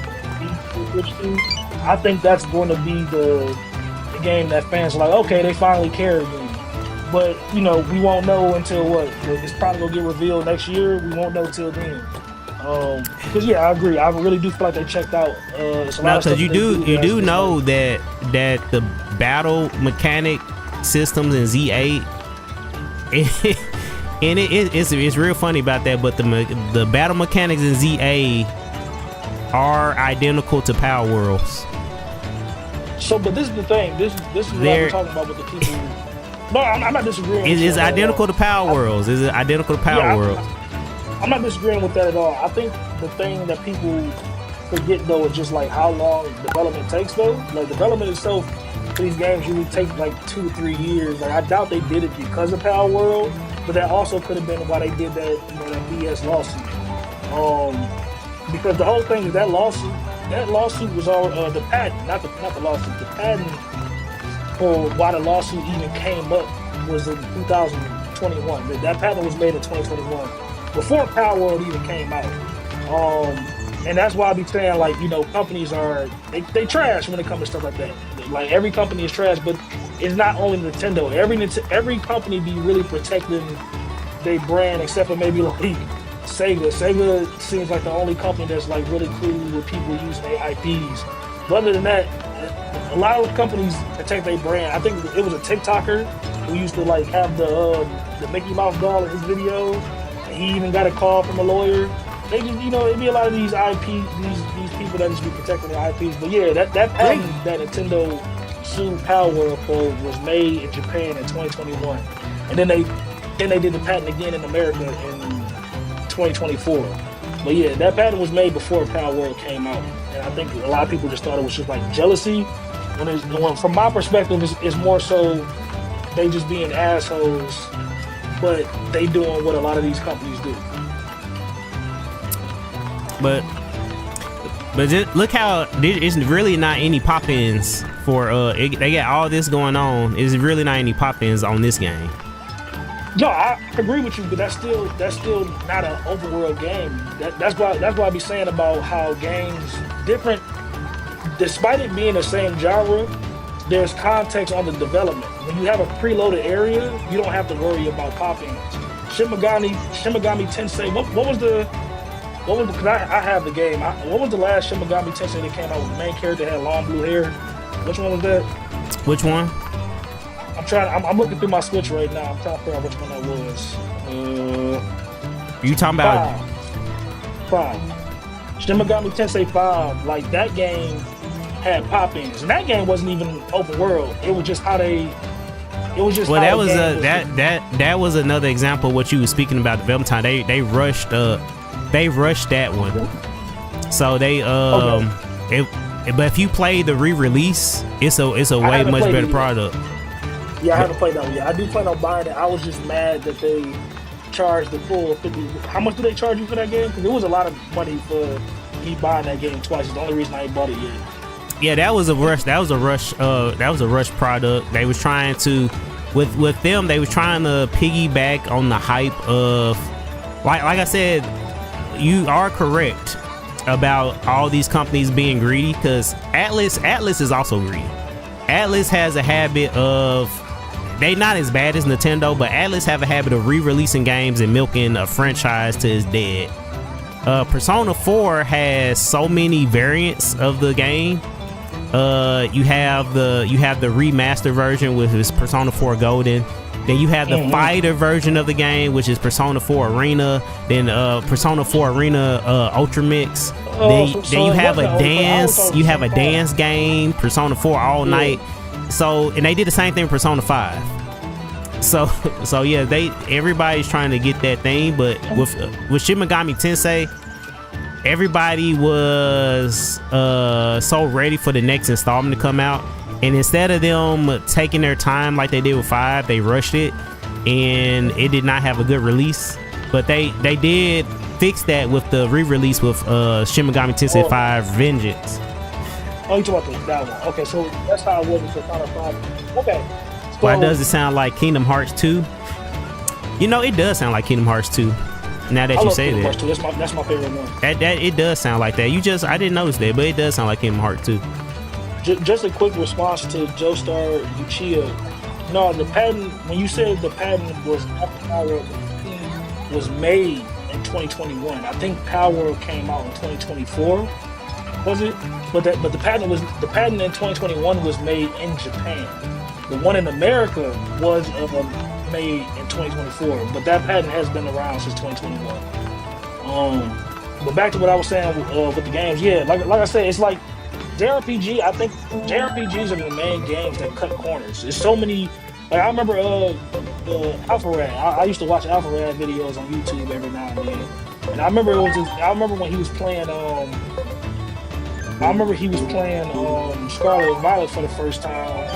Switch 2, I think that's going to be the game that fans are like, okay, they finally care again. But you know, we won't know until what? It's probably gonna get revealed next year. We won't know till then. Because yeah, I agree. I really do feel like they checked out. No, because you do know that the battle mechanic systems in Z8, and it's real funny about that. But the battle mechanics in Z8 are identical to Power Worlds. So, but this is the thing. This is what we're talking about with the people. No, I'm not disagreeing. It's identical to Power Worlds. Is it identical to Power Worlds? I'm not disagreeing with that at all. I think the thing that people forget though is just like how long development takes though. Like development itself for these games usually take like 2 or 3 years. Like I doubt they did it because of Power World, but that also could have been why they did that, that BS lawsuit. Because the whole thing is that lawsuit was all the patent, not the lawsuit. The patent for why the lawsuit even came up was in 2021. That patent was made in 2021 before Power World even came out. And that's why I be saying, like, you know, companies are they trash when it comes to stuff like that. Like every company is trash, but it's not only Nintendo. Every company be really protecting their brand, except for maybe like Sega seems like the only company that's like really cool with people using their IPs. But other than that, a lot of companies protect their brand. I think it was a TikToker who used to like have the Mickey Mouse doll in his videos. And he even got a call from a lawyer. They just, it'd be a lot of these IP, these people that just be protecting their IPs. But yeah, that patent that Nintendo sued Power World for was made in Japan in 2021, and then they did the patent again in America in 2024. But yeah, that patent was made before Power World came out, and I think a lot of people just thought it was just like jealousy. When from my perspective, it's more so they just being assholes, but they doing what a lot of these companies do. But just look how it's really not any pop-ins for they got all this going on. It's really not any pop-ins on this game. Yo, I agree with you, but that's still not an open world game. That's why I be saying about how games different, despite it being the same genre. There's context on the development. When you have a preloaded area, you don't have to worry about pop-ins. Shin Megami Tensei. What was because I have the game. What was the last Shin Megami Tensei that came out with the main character that had long blue hair? Which one was that? Which one? I'm looking through my Switch right now. I'm trying to figure out which one that was. You talking about 5. Shin Megami Tensei 5. Like that game had pop-ins, and that game wasn't even open world. It was just how they. It was just. Well, that was that was another example of what you were speaking about development time. They rushed that one. So they but if you play the re-release, it's a way much better product. Yeah, I haven't played that one yet. I do plan on buying it. I was just mad that they charged the full 50. How much do they charge you for that game? Because it was a lot of money for me buying that game twice. It's the only reason I ain't bought it yet. Yeah, that was a rush. That was a rush product. They was trying to, with them, they was trying to piggyback on the hype of, like I said, you are correct about all these companies being greedy, because Atlas is also greedy. Atlas has a habit of, they not as bad as Nintendo, but Atlas have a habit of re-releasing games and milking a franchise to its dead. Persona 4 has so many variants of the game. You have the remaster version, which is Persona 4 Golden. Then you have the fighter version of the game, which is Persona 4 Arena. Then Persona 4 Arena Ultra Mix. Then you have a dance. You have a dance game, Persona 4 All Night. So, and they did the same thing with Persona 5. So yeah, everybody's trying to get that thing, but with Shin Megami Tensei, everybody was so ready for the next installment to come out, and instead of them taking their time like they did with 5, they rushed it, and it did not have a good release. But they did fix that with the re-release with Shin Megami Tensei 5 Vengeance. Oh, you talking about that one? Okay, so that's how it was with Persona 5. Okay. So, why does it sound like Kingdom Hearts 2? You know, it does sound like Kingdom Hearts 2. Now that you say that, that's my favorite one. That it does sound like that. I didn't notice that, but it does sound like Kingdom Hearts 2. Just a quick response to Joestar Uchiha. No, the patent. When you said the patent was made in 2021, I think Power came out in 2024. Was it? But the patent in 2021 was made in Japan. The one in America was made in 2024, but that patent has been around since 2021. But back to what I was saying with the games, yeah, like I said, it's like JRPG. I think JRPGs are the main games that cut corners. There's so many. Like I remember the Alpha Rad. I used to watch Alpha Rad videos on YouTube every now and then, and I remember when he was playing. I remember he was playing Scarlet and Violet for the first time,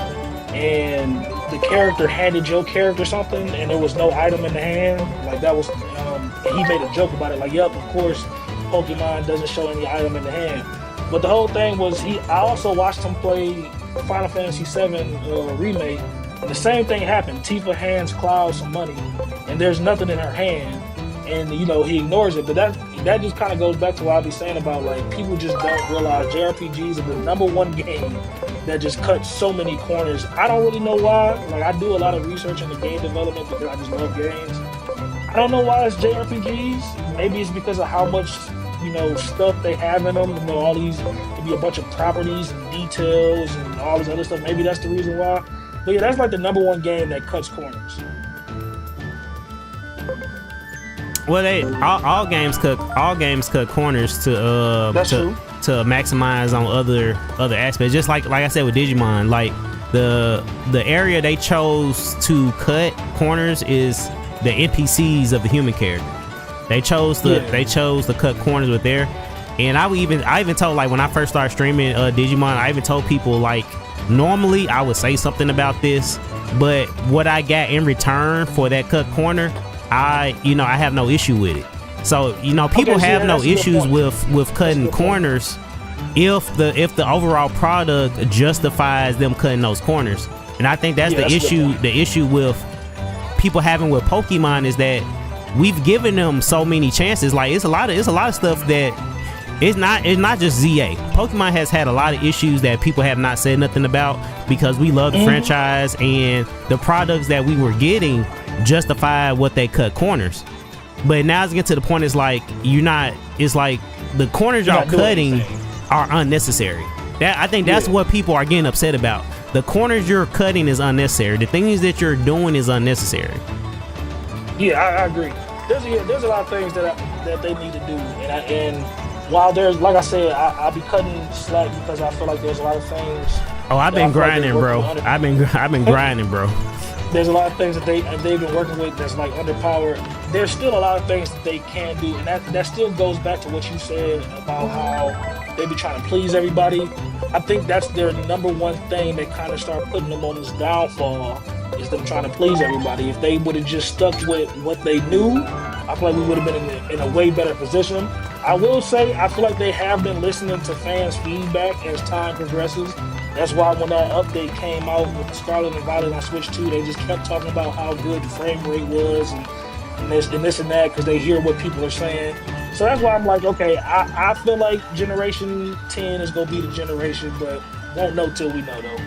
and the character handed your character something, and there was no item in the hand. Like that was, and he made a joke about it. Like, yep, of course, Pokemon doesn't show any item in the hand. But the whole thing was, I also watched him play Final Fantasy VII remake, and the same thing happened. Tifa hands Cloud some money, and there's nothing in her hand, and he ignores it. But that just kind of goes back to what I be saying about, like, people just don't realize JRPGs are the #1 game that just cuts so many corners. I don't really know why. Like, I do a lot of research into game development because I just love games. I don't know why it's JRPGs. Maybe it's because of how much stuff they have in them. All these could be a bunch of properties and details and all this other stuff. Maybe that's the reason why. But yeah, that's like the #1 game that cuts corners. Well, all games cut corners to maximize on other aspects. Just like I said with Digimon, like the area they chose to cut corners is the NPCs of the human character. They chose to cut corners with there. And I even told, like, when I first started streaming Digimon, I even told people, like, normally I would say something about this, but what I got in return for that cut corner, I have no issue with it. So people have no issues with cutting corners if the overall product justifies them cutting those corners. And I think that's the issue. The issue with people having with Pokemon is that we've given them so many chances. Like, it's a lot of stuff that it's not just ZA. Pokemon has had a lot of issues that people have not said nothing about because we love the franchise, and the products that we were getting justify what they cut corners. But now it's getting to the point, it's like it's like the corners y'all cutting are unnecessary. I think that's what people are getting upset about. The corners you're cutting is unnecessary. The things that you're doing is unnecessary. Yeah, I agree. There's a lot of things that they need to do, and while there's, like I said, I'll be cutting slack because I feel like there's a lot of things. Oh, I've been grinding, bro. I've been grinding, bro. There's a lot of things that they've been working with that's like underpowered. There's still a lot of things that they can do, and that still goes back to what you said about how they be trying to please everybody. I think that's their #1 thing that kind of start putting them on this downfall, is them trying to please everybody. If they would have just stuck with what they knew, I feel like we would have been in a way better position. I will say, I feel like they have been listening to fans' feedback as time progresses. That's why when that update came out with Scarlet and Violet on Switch 2, they just kept talking about how good the frame rate was and this and that, because they hear what people are saying. So that's why I'm like, okay, I feel like Generation 10 is going to be the generation, but won't know till we know, though.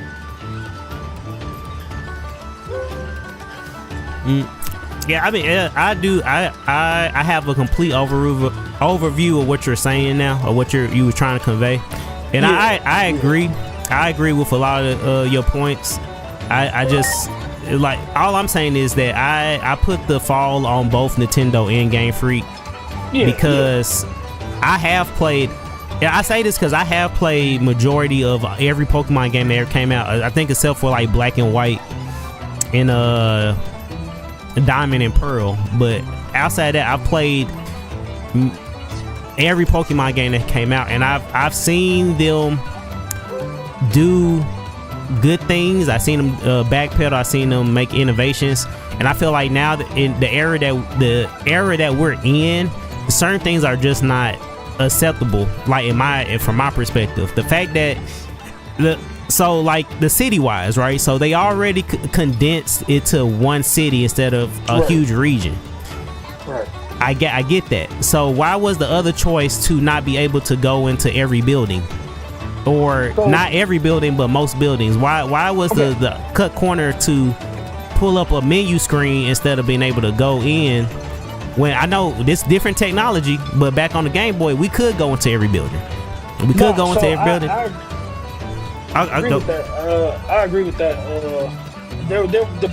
Yeah, I mean, I do. I have a complete overview of what you're saying now, or what you were trying to convey, and I agree. I agree with a lot of your points. I just, like, all I'm saying is that I put the fall on both Nintendo and Game Freak because I have played. Yeah, I say this because I have played majority of every Pokemon game that ever came out. I think except for like Black and White and Diamond and Pearl, but outside that, I've played every Pokemon game that came out, and I've seen them do good things. I've seen them backpedal. I've seen them make innovations, and I feel like now that in the era that we're in, certain things are just not acceptable. Like from my perspective, the fact that so like the city wise, right? So they already condensed it to one city instead of a huge region. Right. I get that. So why was the other choice to not be able to go into every building, or not every building but most buildings? Why was the cut corner to pull up a menu screen instead of being able to go in? When I know this different technology, but back on the Game Boy, we could go into every building. We could go into every building. I agree with that. I agree with that.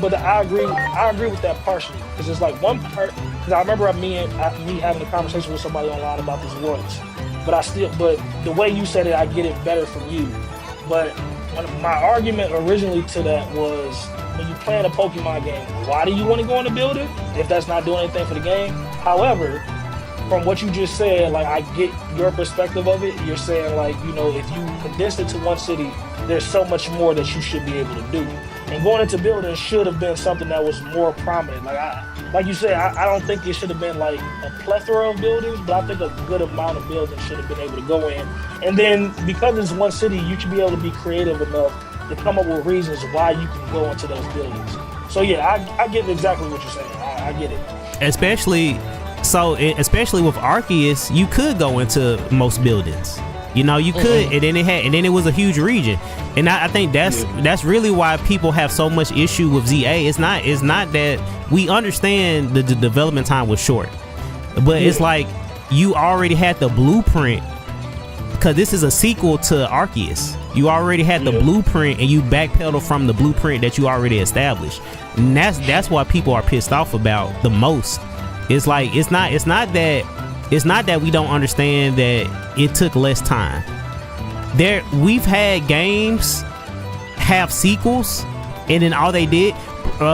But I agree with that partially, because it's like one part. Because I remember me having a conversation with somebody online about this once. But the way you said it, I get it better from you. But my argument originally to that was, when you're playing a Pokemon game, why do you want to go in the building if that's not doing anything for the game? However, from what you just said, like, I get your perspective of it. You're saying, like, if you condense it to one city, there's so much more that you should be able to do. And going into buildings should have been something that was more prominent. Like you said, I don't think it should have been like a plethora of buildings, but I think a good amount of buildings should have been able to go in. And then because it's one city, you should be able to be creative enough to come up with reasons why you can go into those buildings. So yeah, I get exactly what you're saying. I get it. Especially with Arceus, you could go into most buildings. You know, you could, and then it was a huge region, and I think that's really why people have so much issue with ZA. It's not that we understand the development time was short, but it's like you already had the blueprint, because this is a sequel to Arceus. You already had the blueprint, and you backpedal from the blueprint that you already established, and that's what people are pissed off about the most. It's like it's not that we don't understand that it took less time. We've had games have sequels, and then all they did,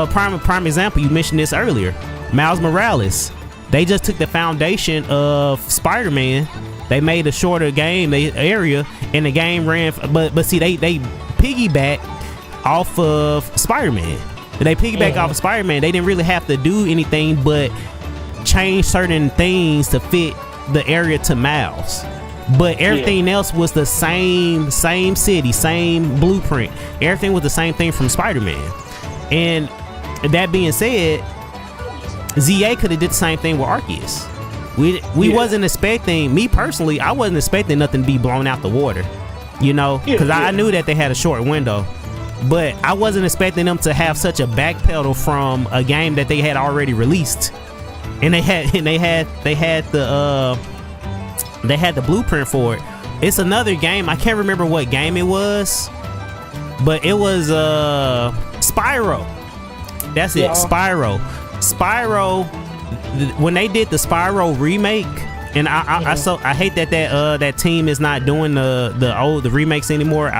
prime example, you mentioned this earlier, Miles Morales. They just took the foundation of Spider-Man. They made a shorter game area, and the game ran. But see, they piggyback off of Spider-Man. They piggyback off of Spider-Man. They didn't really have to do anything but change certain things to fit the area to Miles, but everything else was the same city, same blueprint. Everything was the same thing from Spider-Man. And that being said, ZA could have did the same thing with Arceus. We wasn't expecting, me personally, I wasn't expecting nothing to be blown out the water, you know, because I knew that they had a short window, but I wasn't expecting them to have such a backpedal from a game that they had already released. And they had the blueprint for it. It's another game. I can't remember what game it was, but it was Spyro. That's it, Spyro. When they did the Spyro remake, and I hate that team is not doing the remakes anymore.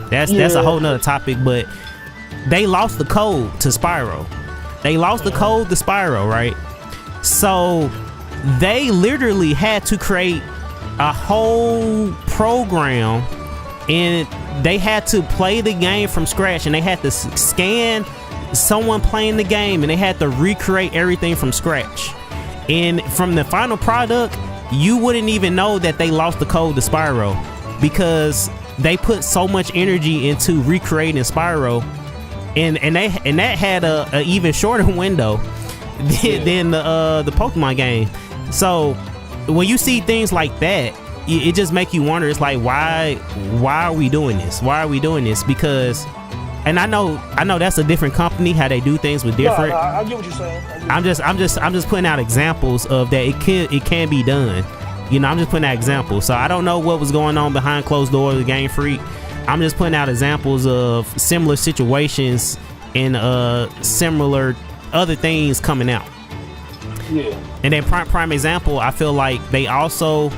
That's a whole nother topic. But they lost the code to Spyro. Right? So they literally had to create a whole program, and they had to play the game from scratch, and they had to scan someone playing the game, and they had to recreate everything from scratch. And from the final product, you wouldn't even know that they lost the code to Spyro, because they put so much energy into recreating Spyro, and that had a even shorter window than the Pokemon game. So when you see things like that, it just make you wonder. It's like, why are we doing this? Because, and I know that's a different company, how they do things with different. No, I get what you're saying. I'm just putting out examples of that it can be done. You know, I'm just putting out examples. So I don't know what was going on behind closed doors with Game Freak. I'm just putting out examples of similar situations and similar other things coming out. Yeah. And then prime example, I feel like they also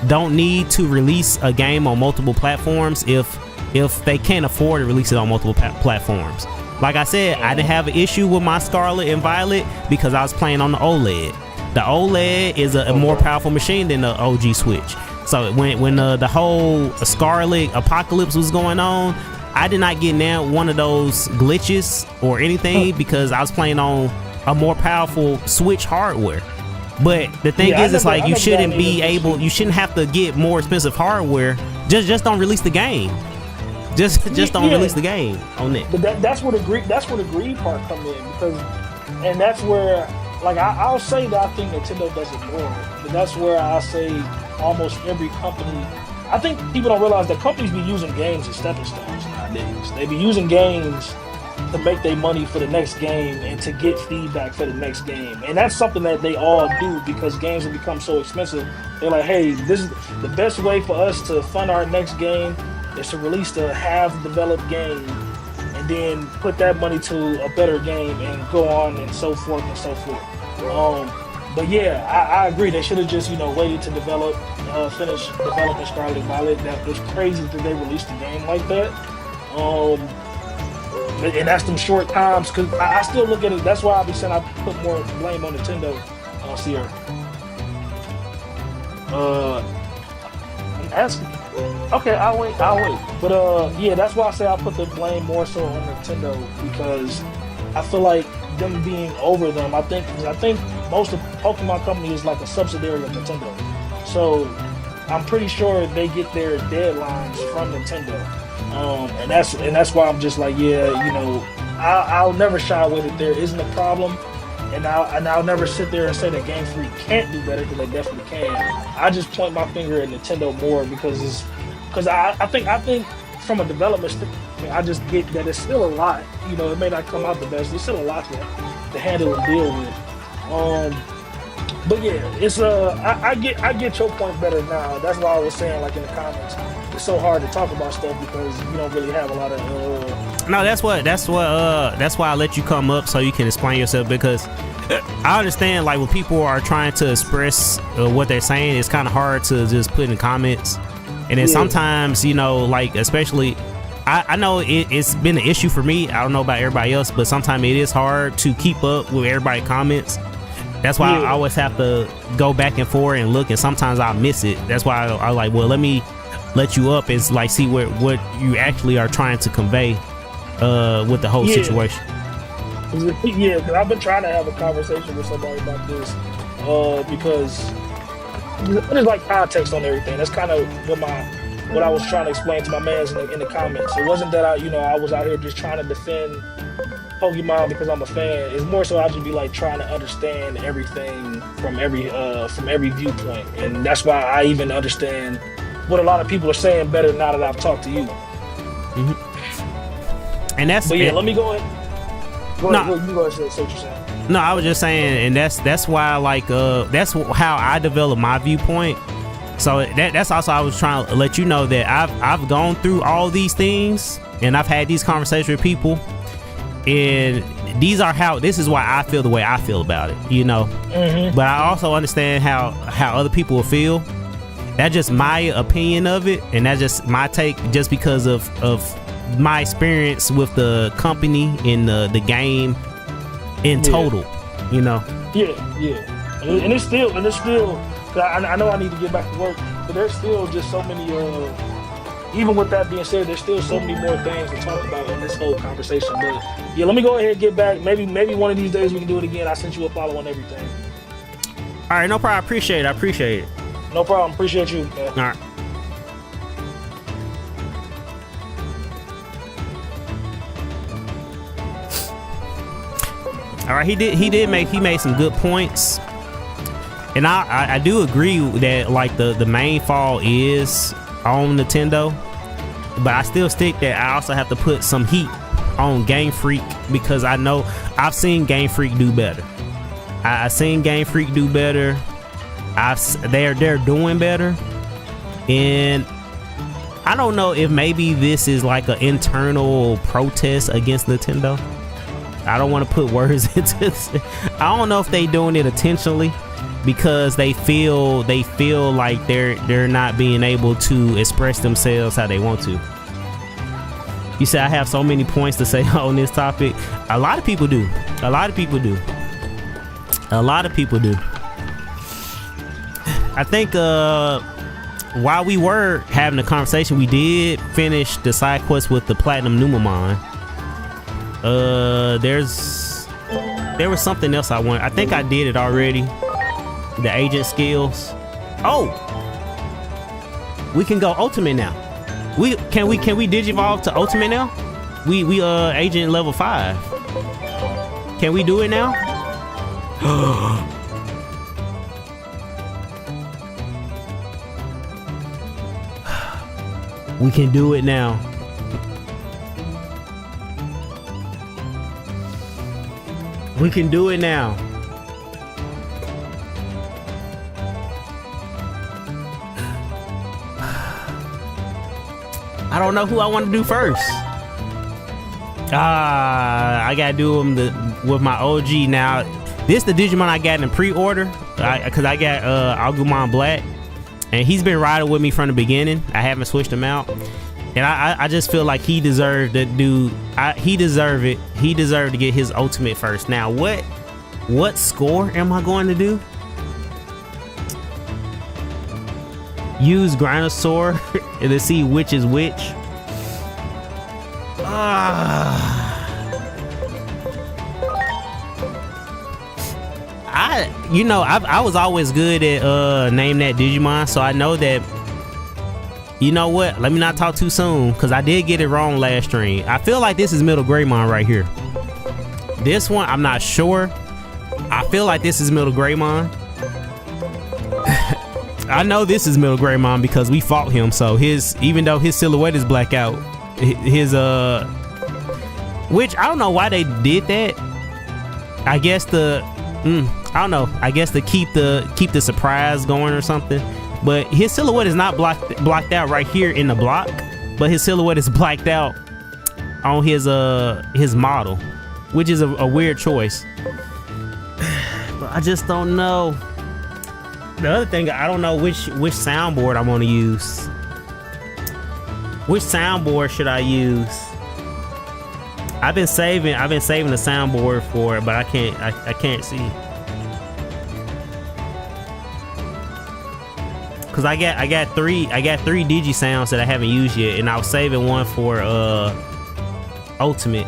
don't need to release a game on multiple platforms if they can't afford to release it on multiple platforms. Like I said, I didn't have an issue with my Scarlet and Violet because I was playing on the OLED. The OLED is a more powerful machine than the OG Switch. So when the whole Scarlet apocalypse was going on, I did not get now one of those glitches or anything because I was playing on a more powerful Switch hardware. But the thing is, it's like you shouldn't have to get more expensive hardware. Just don't release the game. Just don't release the game on it. But that's where the greed part come in, because, and that's where, like, I'll say that I think Nintendo does it more, but that's where I say almost every company. I think people don't realize that companies be using games as stepping stones nowadays. They be using games to make their money for the next game and to get feedback for the next game. And that's something that they all do because games have become so expensive. They're like, hey, this is the best way for us to fund our next game is to release the half-developed game and then put that money to a better game and go on and so forth and so forth. But yeah, I agree. They should have just, waited to finish developing Scarlet Violet. That was crazy that they released a game like that. And that's them short times, because I still look at it. That's why I be saying I put more blame on Nintendo, Sierra. Okay, I'll wait. But yeah, that's why I say I put the blame more so on Nintendo, because I feel like them being over them. I think most of Pokemon Company is like a subsidiary of Nintendo, so I'm pretty sure they get their deadlines from Nintendo. And that's why I'm just like, I'll never shy away that there isn't a problem, and I'll never sit there and say that Game Freak can't do better, because they definitely can. I just point my finger at Nintendo more because because I think from a development standpoint, I just get that it's still a lot. You know, it may not come out the best. There's still a lot to handle and deal with. But yeah, it's I get your point better now. That's why I was saying, like in the comments, it's so hard to talk about stuff because you don't really have a lot of. No, that's why I let you come up so you can explain yourself, because I understand, like, when people are trying to express what they're saying, it's kind of hard to just put in the comments, and then sometimes, you know, like, especially I know it's been an issue for me. I don't know about everybody else, but sometimes it is hard to keep up with everybody's comments. That's why I always have to go back and forth and look, and sometimes I'll miss it. That's why I like, well, let me let you up and like see what you actually are trying to convey with the whole situation. Yeah, because I've been trying to have a conversation with somebody about this because there's like context on everything. That's kind of what I was trying to explain to my mans in the comments. It wasn't that I was out here just trying to defend Pokemon because I'm a fan. It's more so I just be like trying to understand everything from every viewpoint, and that's why I even understand what a lot of people are saying better now that I've talked to you. Mm-hmm. And that's. But yeah, let me go ahead. You go ahead, say what you're saying. No, I was just saying, and that's why, like, that's how I develop my viewpoint. So that's also, I was trying to let you know that I've gone through all these things, and I've had these conversations with people, and this is why I feel the way I feel about it, you know. Mm-hmm. But I also understand how other people will feel. That's just my opinion of it, and that's just my take, just because of my experience with the company and the game in total, you know. Yeah, and it's still. I know I need to get back to work, but there's still just so many. Even with that being said, there's still so many more things to talk about in this whole conversation. But yeah, let me go ahead and get back. Maybe one of these days we can do it again. I sent you a follow on everything. All right, no problem. I appreciate it. No problem. Appreciate you, man. All right. All right, he made some good points, and I do agree that, like, the main fall is on Nintendo, but I still stick that I also have to put some heat on Game Freak, because I know I've seen Game Freak do better. I've seen Game Freak do better. They're doing better, and I don't know if maybe this is like an internal protest against Nintendo. I don't want to put words into this. I don't know if they doing it intentionally, because they feel like they're not being able to express themselves how they want to. You say I have so many points to say on this topic. A lot of people do. I think while we were having a conversation, we did finish the side quest with the Platinum Numemon. There was something else I wanted. I think I did it already. The agent skills. Oh, we can go ultimate now. Can we digivolve to ultimate now? We agent level 5. Can we do it now? We can do it now. We can do it now. I don't know who I want to do first. I gotta do them with my OG now. This the Digimon I got in pre-order, because I got Agumon Black, and he's been riding with me from the beginning. I haven't switched him out, and I just feel like he deserved to do. He deserved it. He deserved to get his ultimate first. Now, what score am I going to do? Use Grinosaur to see which is which. I was always good at name that Digimon, so I know that. You know what? Let me not talk too soon, because I did get it wrong last stream. I feel like this is Middle Greymon right here. This one, I'm not sure. I feel like this is Middle Greymon. I know this is Middle Greymon because we fought him. So even though his silhouette is blacked out, his which I don't know why they did that. I guess I don't know. I guess to keep the surprise going or something. But his silhouette is not blocked out right here in the block, but his silhouette is blacked out on his model, which is a weird choice. But I just don't know. The other thing, I don't know which soundboard I want to use. Which soundboard should I use? I've been saving the soundboard for it, but I can't see. Cause I got three Digi sounds that I haven't used yet, and I was saving one for Ultimate.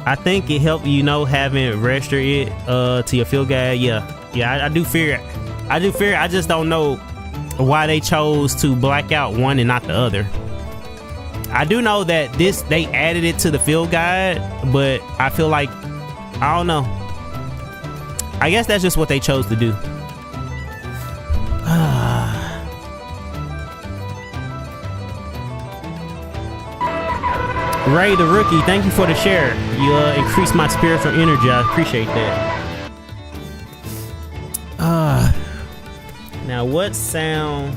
I think it helped, having register it to your field guide. Yeah, I do fear. I just don't know why they chose to black out one and not the other. I do know that they added it to the field guide, but I feel like, I don't know. I guess that's just what they chose to do. Ray the Rookie, thank you for the share. You increased my spiritual energy. I appreciate that. Now what sound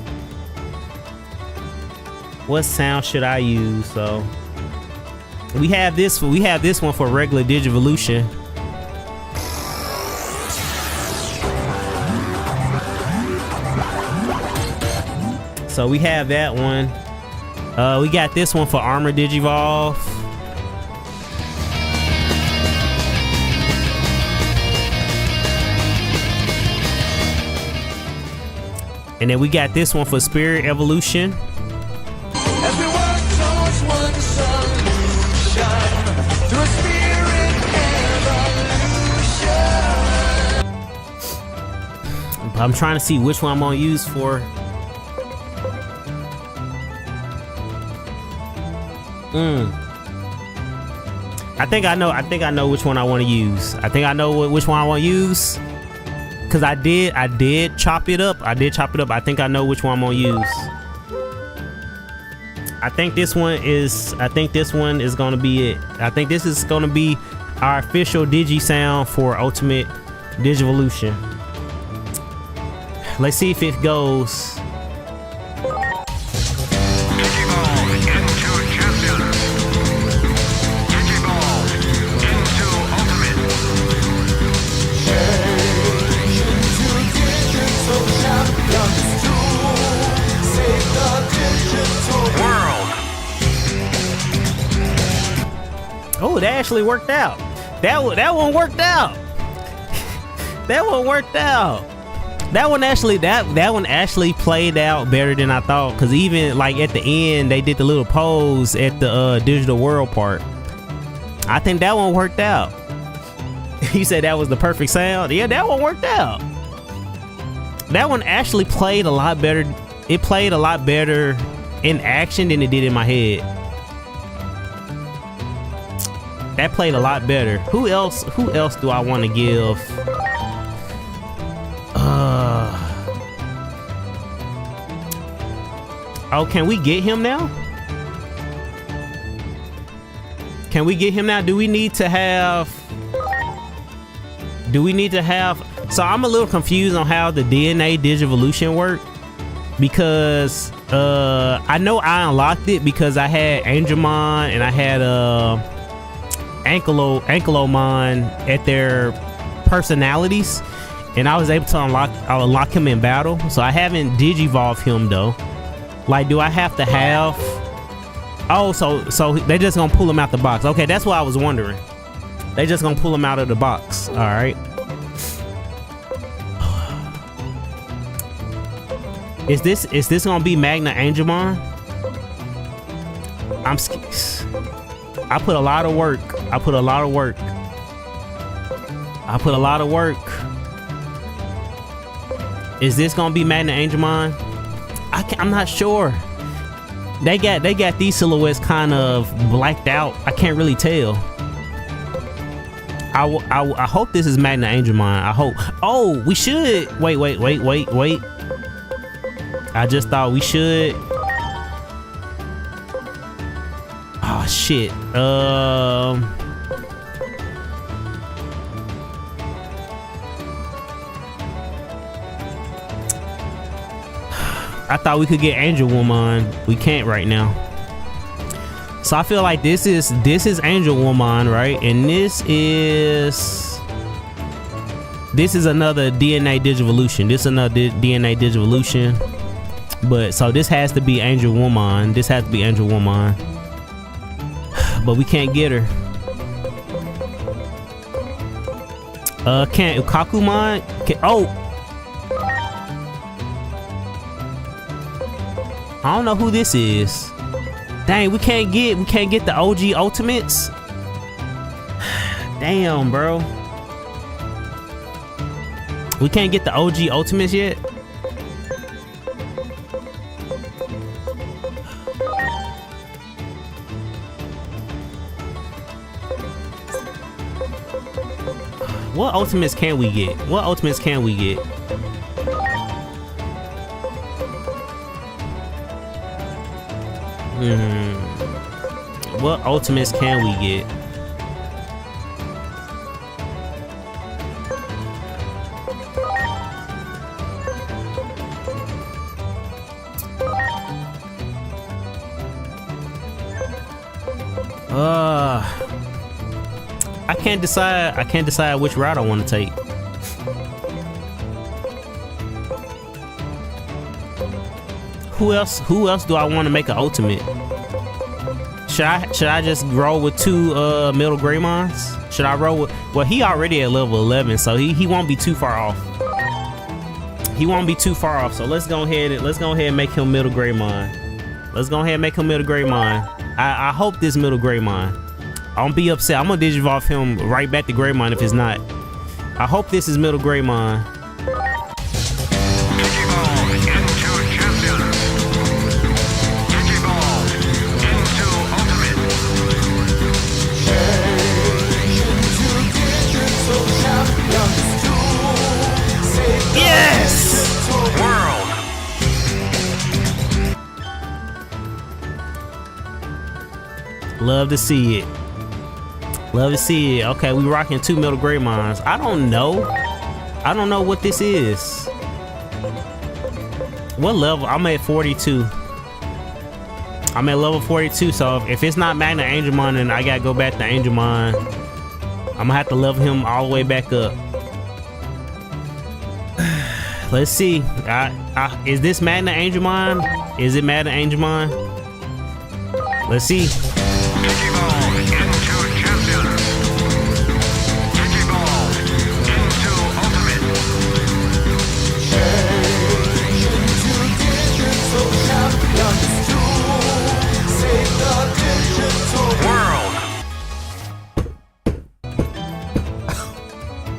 should I use? So we have this one for regular Digivolution. So we have that one. We got this one for Armor Digivolve. And then we got this one for Spirit Evolution. As we work towards one solution through a spirit evolution. I'm trying to see which one I'm gonna use for. I think I know which one I want to use. I think I know which one I want to use. Cause I did chop it up. I think I know which one I'm gonna use. I think this one is gonna be it. I think this is gonna be our official Digi sound for Ultimate Digivolution. Let's see if it goes. Oh, that actually worked out. That one worked out. That one worked out. That one actually played out better than I thought. Cause even like at the end, they did the little pose at the digital world part. I think that one worked out. You said that was the perfect sound. Yeah, that one worked out. That one actually played a lot better. It played a lot better in action than it did in my head. That played a lot better. Who else do I want to give? Oh, can we get him now? Can we get him now? Do we need to have? So I'm a little confused on how the DNA Digivolution work, because I know I unlocked it because I had Angelmon and I had Ankylomon at their personalities, and I was able to unlock him in battle. So I haven't Digivolved him though. Like, do I have to have? Oh, so they just gonna pull him out the box. Okay, that's what I was wondering. They just gonna pull him out of the box. All right. Is this gonna be Magna Angelmon? I put a lot of work. Is this gonna be Magna Angelmon? I'm not sure. They got these silhouettes kind of blacked out. I can't really tell. I hope this is Magna Angelmon. I hope. Oh, we should. Wait. I just thought we should. Oh shit. I thought we could get Angel Woman. We can't right now. So I feel like this is Angel Woman, right? And this is another DNA Digivolution. This is another DNA Digivolution. But so this has to be Angel Woman. This has to be Angel Woman. But we can't get her. Can't Kakumon? I don't know who this is. Dang, we can't get the OG Ultimates. Damn, bro. We can't get the OG Ultimates yet. What Ultimates can we get? What Ultimates can we get? What Ultimates can we get? I can't decide which route I want to take. Who else do I want to make an ultimate? Should I just roll with two middle Greymons? Should I roll with, well, he already at level 11, so he won't be too far off. He won't be too far off. So let's go ahead and make him middle Greymon. Let's go ahead and make him middle Greymon. I hope this middle Greymon. I won't be upset. I'm gonna Digivolve him right back to Greymon if it's not. I hope this is middle Greymon. Love to see it. Love to see it. Okay, we rocking two middle Greymons. I don't know what this is. What level? I'm at 42. I'm at level 42, so if it's not Magna Angemon, then I gotta go back to Angemon. I'm gonna have to level him all the way back up. Let's see. Is this Magna Angemon? Is it Magna Angemon? Let's see.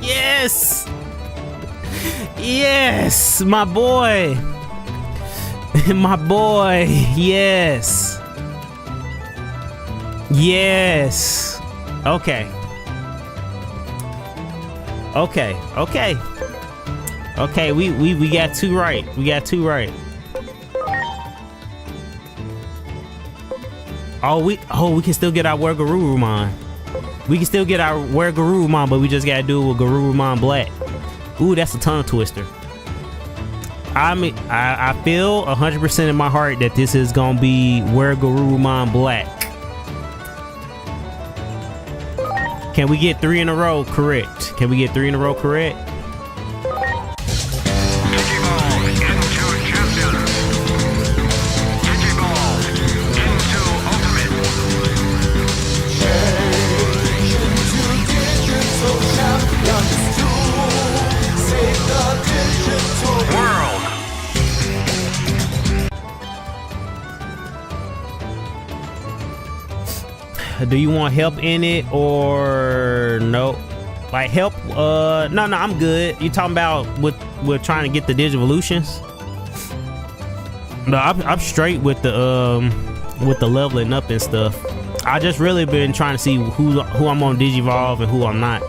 Yes! Yes! My boy! My boy! Yes! Yes! Okay. Okay, okay. Okay, we got two right. We got two right. Oh, we can still get our Garurumon. We can still get our Garurumon, but we just gotta do it with Garurumon Black. Ooh, that's a tongue twister. I mean, I feel 100% in my heart that this is gonna be Garurumon Black. Can we get 3 in a row correct? Can we get 3 in a row correct? Do you want help in it or no? Like help? No, I'm good. You talking about we're trying to get the Digivolutions? No, I'm straight with the leveling up and stuff. I just really been trying to see who I'm on Digivolve and who I'm not.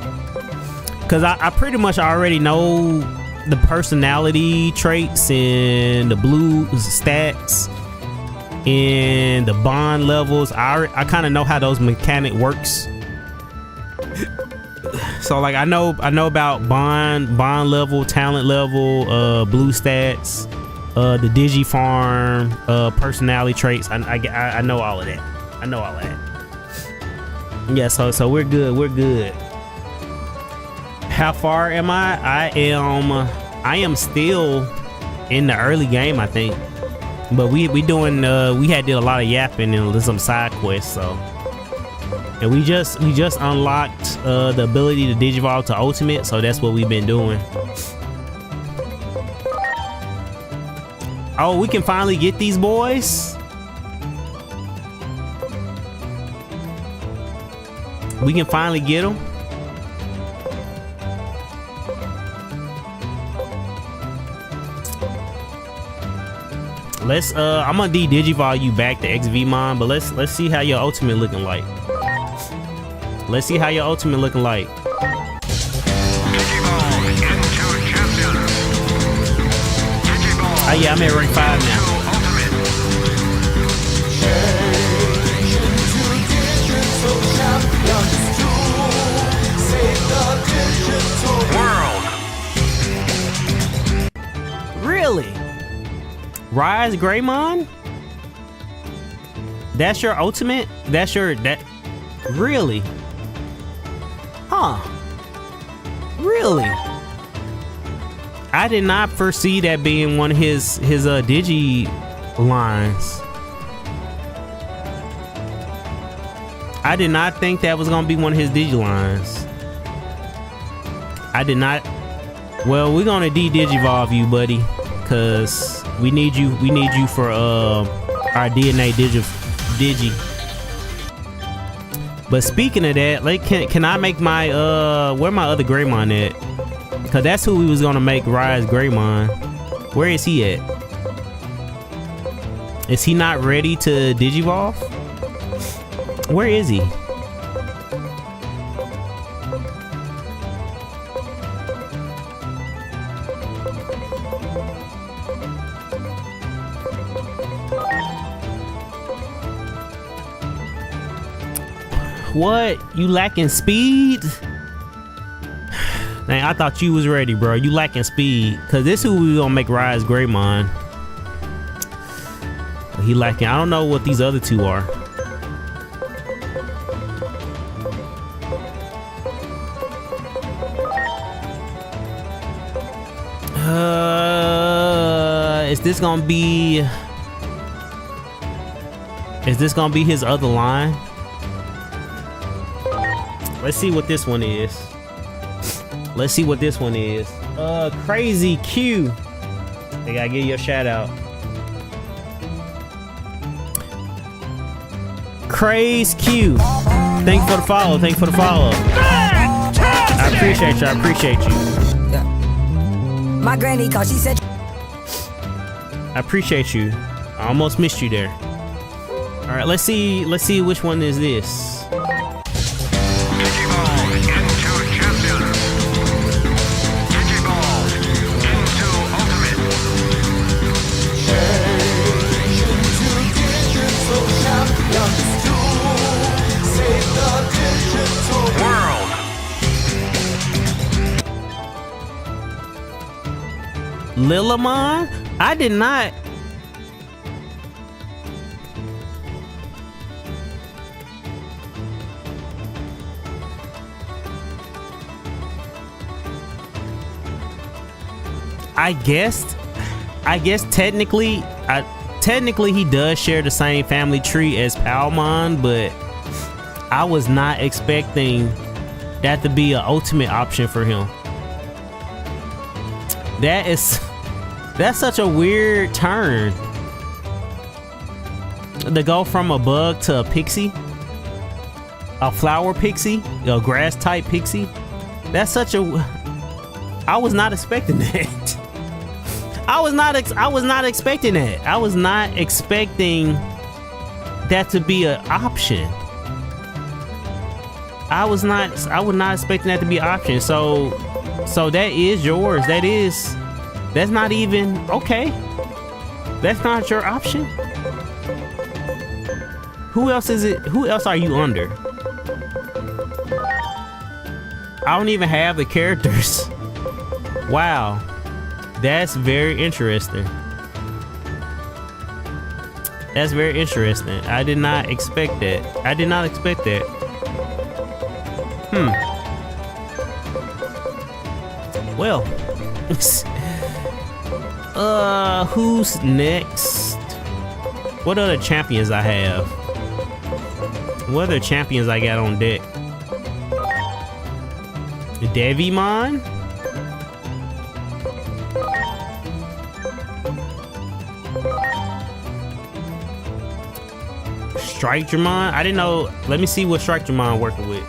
Cause I pretty much already know the personality traits and the blue stats and the bond levels. I kind of know how those mechanic works. So like I know about bond level, talent level, blue stats, the digi farm, personality traits. I know all of that. I know all of that. Yeah, so we're good. We're good. How far am I? I am still in the early game, I think. But we doing we had did a lot of yapping and some side quests, so. And we just unlocked the ability to digivolve to ultimate, so that's what we've been doing. Oh, we can finally get these boys. We can finally get them. Let's I'm gonna digivolve you back to XVmon, but let's see how your ultimate looking like. Let's see how your ultimate looking like. Oh yeah, I'm at rank 5 now. Really? Rise Greymon? That's your ultimate? That's your really? Huh. Really? I did not foresee that being one of his digi lines. I did not think that was gonna be one of his digi lines. I did not. Well, we're gonna digivolve you, buddy, cause we need you for our DNA digi. But speaking of that, like, can I make my where my other Greymon at? Cause that's who we was gonna make Rise Greymon. Where is he at? Is he not ready to digivolve? Where is he? What? You lacking speed? Dang, I thought you was ready, bro. You lacking speed. Cause this who we gonna make Rise Greymon. He lacking. I don't know what these other two are. Is this gonna be his other line? Let's see what this one is. Let's see what this one is. Crazy Q. I gotta give you a shout out. Craze Q. Thank you for the follow. Thank you for the follow. I appreciate you. I appreciate you. Yeah. My granny called. She said. I appreciate you. I almost missed you there. All right, let's see which one is this. Lilamon? I did not. I guess technically he does share the same family tree as Palmon, but I was not expecting that to be an ultimate option for him. That's such a weird turn. To go from a bug to a pixie, a flower pixie, a grass type pixie. That's such a. I was not expecting that. I was not expecting that. I was not expecting that to be an option. I was not expecting that to be an option. So So that is yours. That's not even okay. That's not your option. Who else is it? Who else are you under? I don't even have the characters. Wow. That's very interesting. That's very interesting. I did not expect that. I did not expect that. Well. Who's next? What other champions I have? What other champions I got on deck? Digimon? Digimon? I didn't know. Let me see what Digimon working with.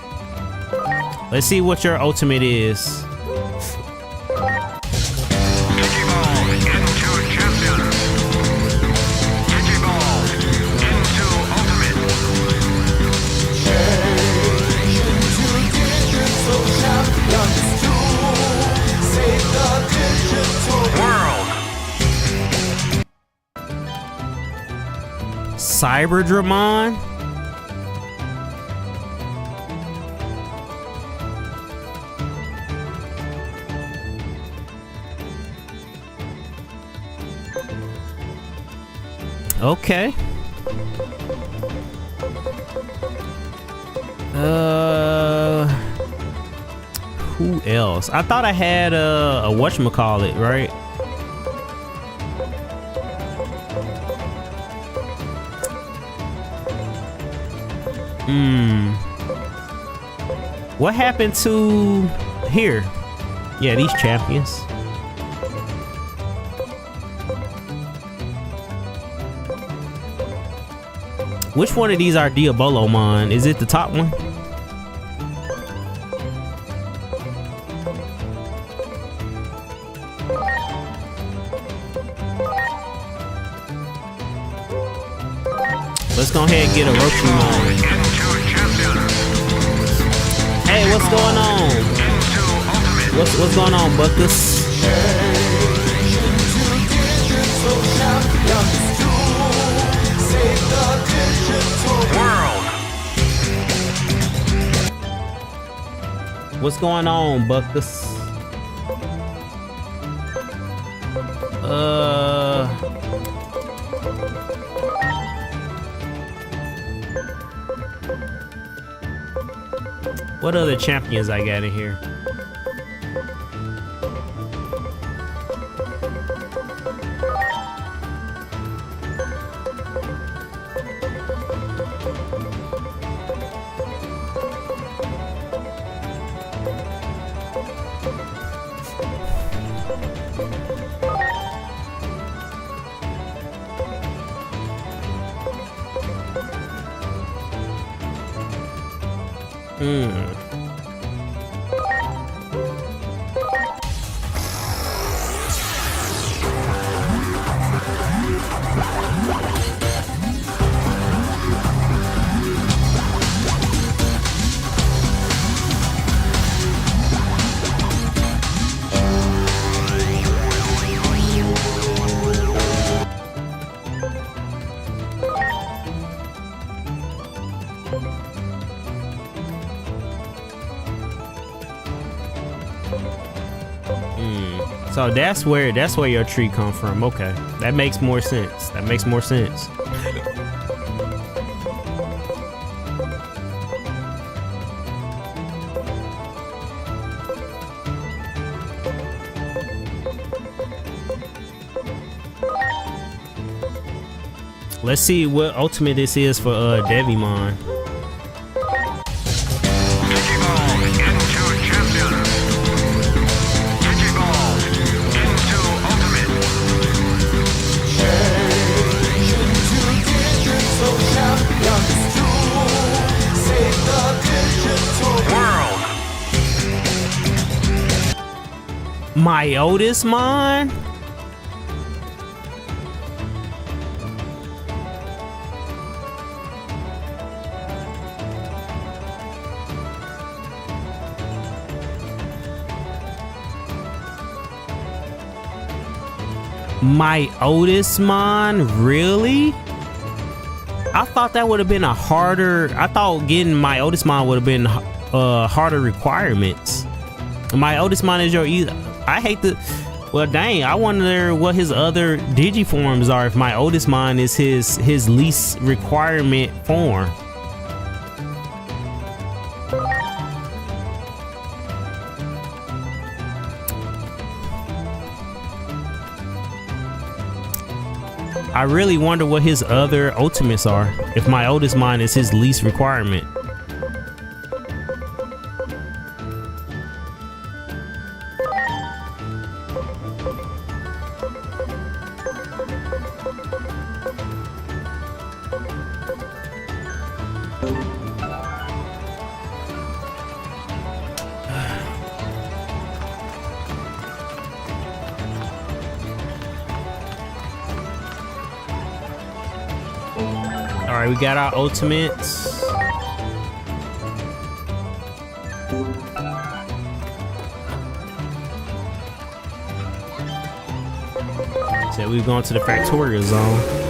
Let's see what your ultimate is. Cyberdramon? Okay. Who else? I thought I had a whatchamacallit, right? What happened to here? Yeah, these champions. Which one of these are Diabolomon? Is it the top one? Let's go ahead and get a Orochimon. Hey, what's going on? What's going on, Buckus? What's going on, Buckus? What other champions I got in here? So that's where your tree come from. Okay, that makes more sense. That makes more sense. Let's see what ultimate this is for Digimon. Myotismon? My Otismon? Really? I thought that would have been a harder... I thought getting my Otismon would have been harder requirements. My Otismon is your... I hate the... Well, dang, I wonder what his other Digiforms are if my Otismon is his least requirement form. I really wonder what his other ultimates are if my Otismon is his least requirement. All right, we got our ultimates. So we've gone to the Factorial Zone.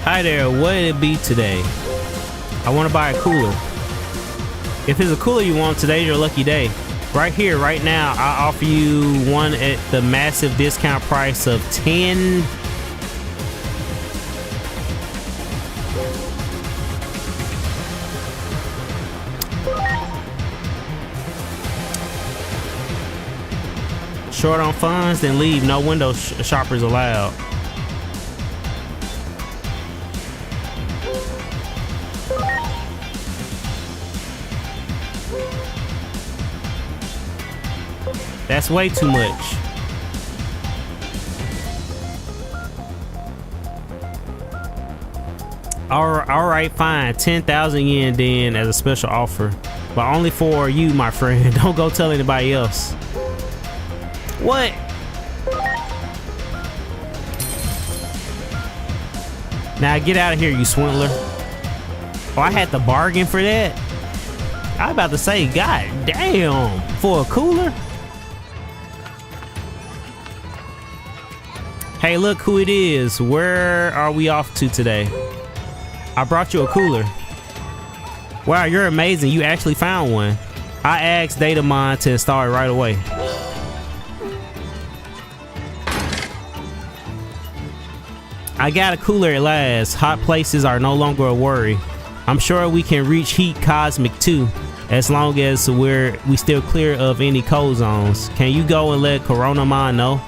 Hi there, what did it be today? I want to buy a cooler. If it's a cooler you want, today's your lucky day. Right here, right now, I offer you one at the massive discount price of 10. Short on funds, then leave. No window shoppers allowed. That's way too much. All right, fine. 10,000 yen then as a special offer, but only for you, my friend. Don't go tell anybody else. What? Now get out of here, you swindler. Oh, I had to bargain for that? I was about to say, god damn, for a cooler? Hey, look who it is. Where are we off to today? I brought you a cooler. Wow, you're amazing. You actually found one. I asked Digimon to install it right away. I got a cooler at last. Hot places are no longer a worry. I'm sure we can reach heat cosmic too, as long as we still clear of any cold zones. Can you go and let Coronamon know?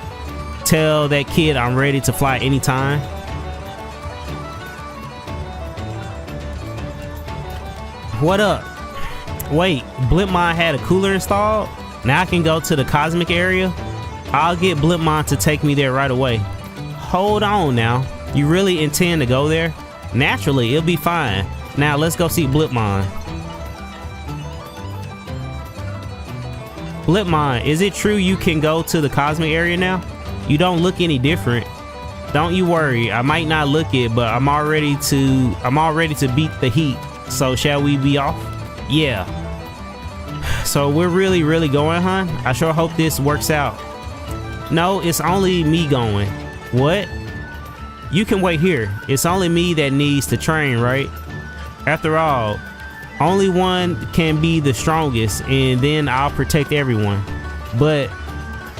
Tell that kid I'm ready to fly anytime. What up? Wait, Blipmon had a cooler installed? Now I can go to the cosmic area? I'll get Blipmon to take me there right away. Hold on now. You really intend to go there? Naturally, it'll be fine. Now let's go see Blipmon. Blipmon, is it true you can go to the cosmic area now? You don't look any different. Don't you worry, I might not look it, but I'm all ready to beat the heat. So shall we be off? Yeah. So we're really going, huh? I sure hope this works out. No, it's only me going. What? You can wait here. It's only me that needs to train, right? After all, only one can be the strongest, and then I'll protect everyone. But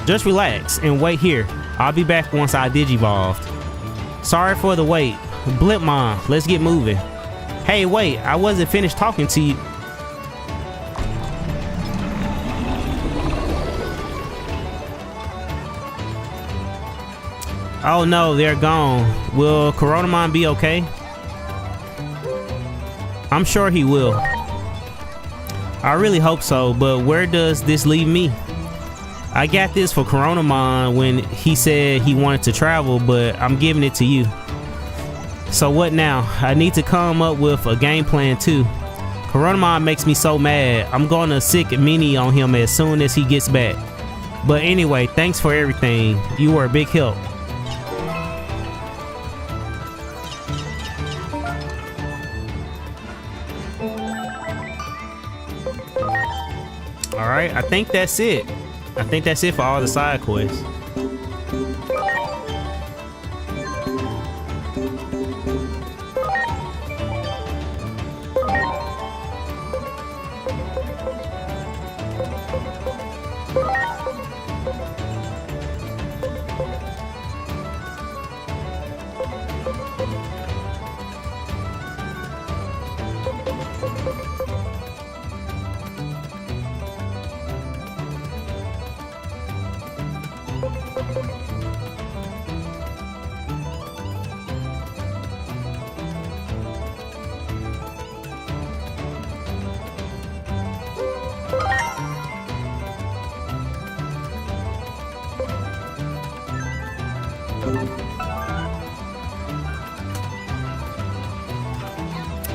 just relax and wait here. I'll be back once I digivolved. Sorry for the wait. Blipmon, let's get moving. Hey, wait, I wasn't finished talking to you. Oh no, they're gone. Will Coronamon be okay? I'm sure he will. I really hope so, but where does this leave me? I got this for Coronamon when he said he wanted to travel, but I'm giving it to you. So what now? I need to come up with a game plan too. Coronamon makes me so mad. I'm gonna sick Mini on him as soon as he gets back. But anyway, thanks for everything. You were a big help. Alright, I think that's it. I think that's it for all the side quests.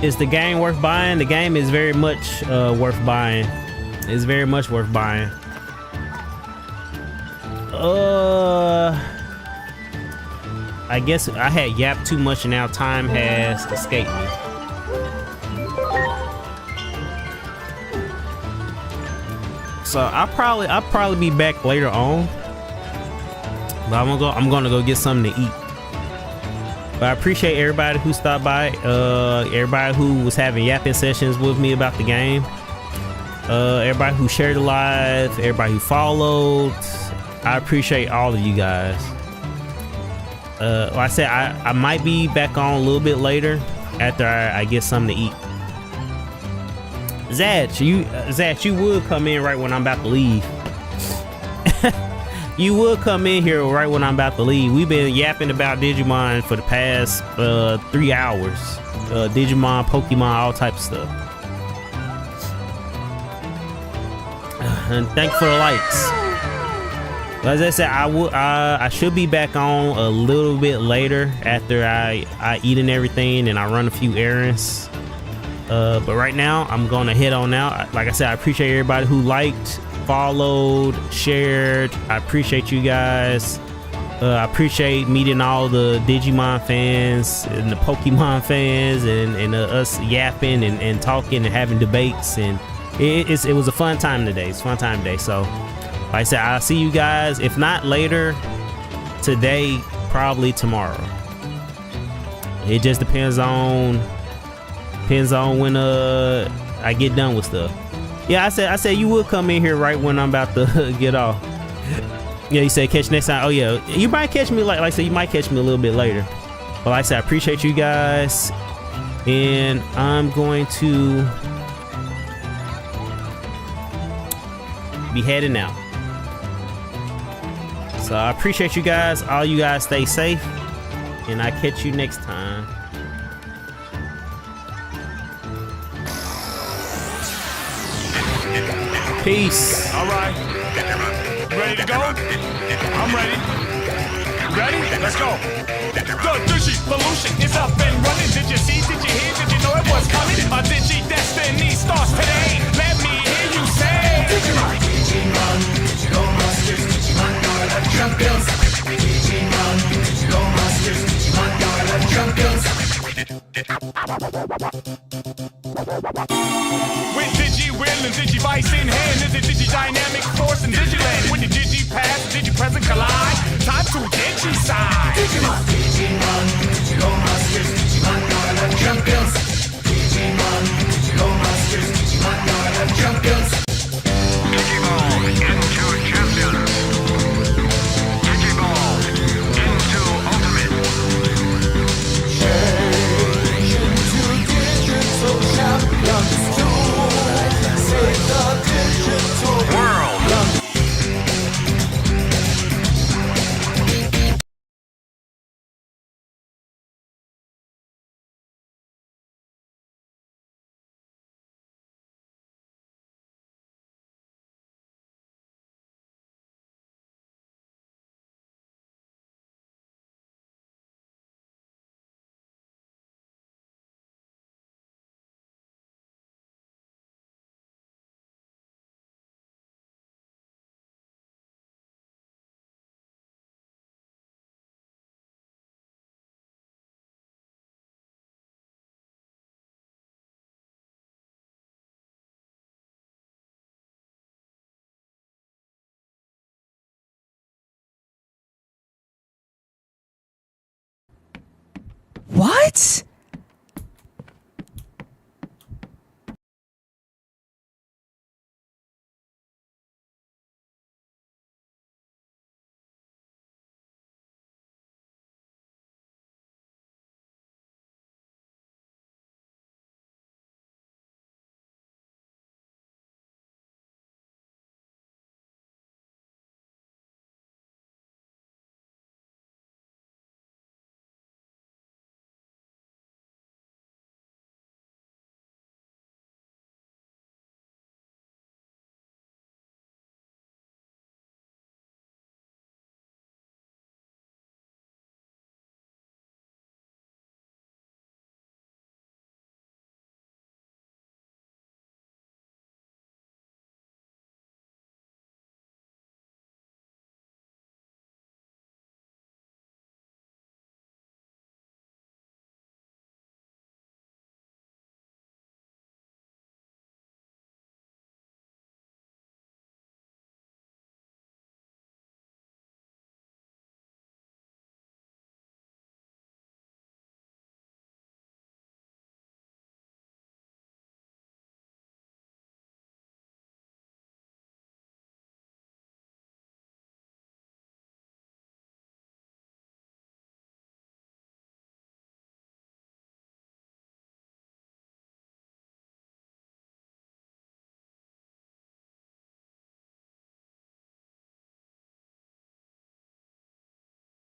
Is the game worth buying? The game is very much worth buying. It's very much worth buying. I guess I had yapped too much and now time has escaped me. So I'll probably be back later on. But I'm gonna go get something to eat. But I appreciate everybody who stopped by, everybody who was having yapping sessions with me about the game, everybody who shared the live, everybody who followed. I appreciate all of you guys. Like I said, I might be back on a little bit later after I get something to eat. Zach, you would come in right when I'm about to leave. You would come in here right when I'm about to leave. We've been yapping about Digimon for the past 3 hours. Digimon, Pokemon, all types of stuff. And thanks for the likes. As I said, I should be back on a little bit later after I eat and everything and I run a few errands. But right now, I'm gonna head on out. Like I said, I appreciate everybody who liked, followed, shared. I appreciate you guys. I appreciate meeting all the Digimon fans and the Pokemon fans and us yapping and talking and having debates. And it was a fun time today. It's a fun time today. So like I said, I'll see you guys, if not later today, probably tomorrow. It just depends on when I get done with stuff. Yeah, I said you would come in here right when I'm about to get off. Yeah, you said catch next time. Oh yeah, you might catch me like I said, you might catch me a little bit later. But like I said, I appreciate you guys, and I'm going to be heading out. So I appreciate you guys. All you guys stay safe, and I catch you next time. Peace. All right. Ready to go? I'm ready. Ready? Let's go. The Digi-Volution is up and running. Did you see? Did you hear? Did you know it was coming? A Digi-Destiny starts today. Let me hear you say Digimon, Digimon, Digigo Monsters, Digimon are the champions. Digimon, Digigo Monsters, Digimon are the champions. With Digi-Will and Digivice in hand, is a Digi-Dynamic force in Digiland. With the Digi-Past, Digi-Present collide, time to Digi-Side. Digimon, Digimon, Digigo Monsters, Digimon are the champions. Digimon, Digigo Monsters, Digimon are the champions. Digimon into champions. Digimon into ultimate. Change into digital champions to save the digital world. What?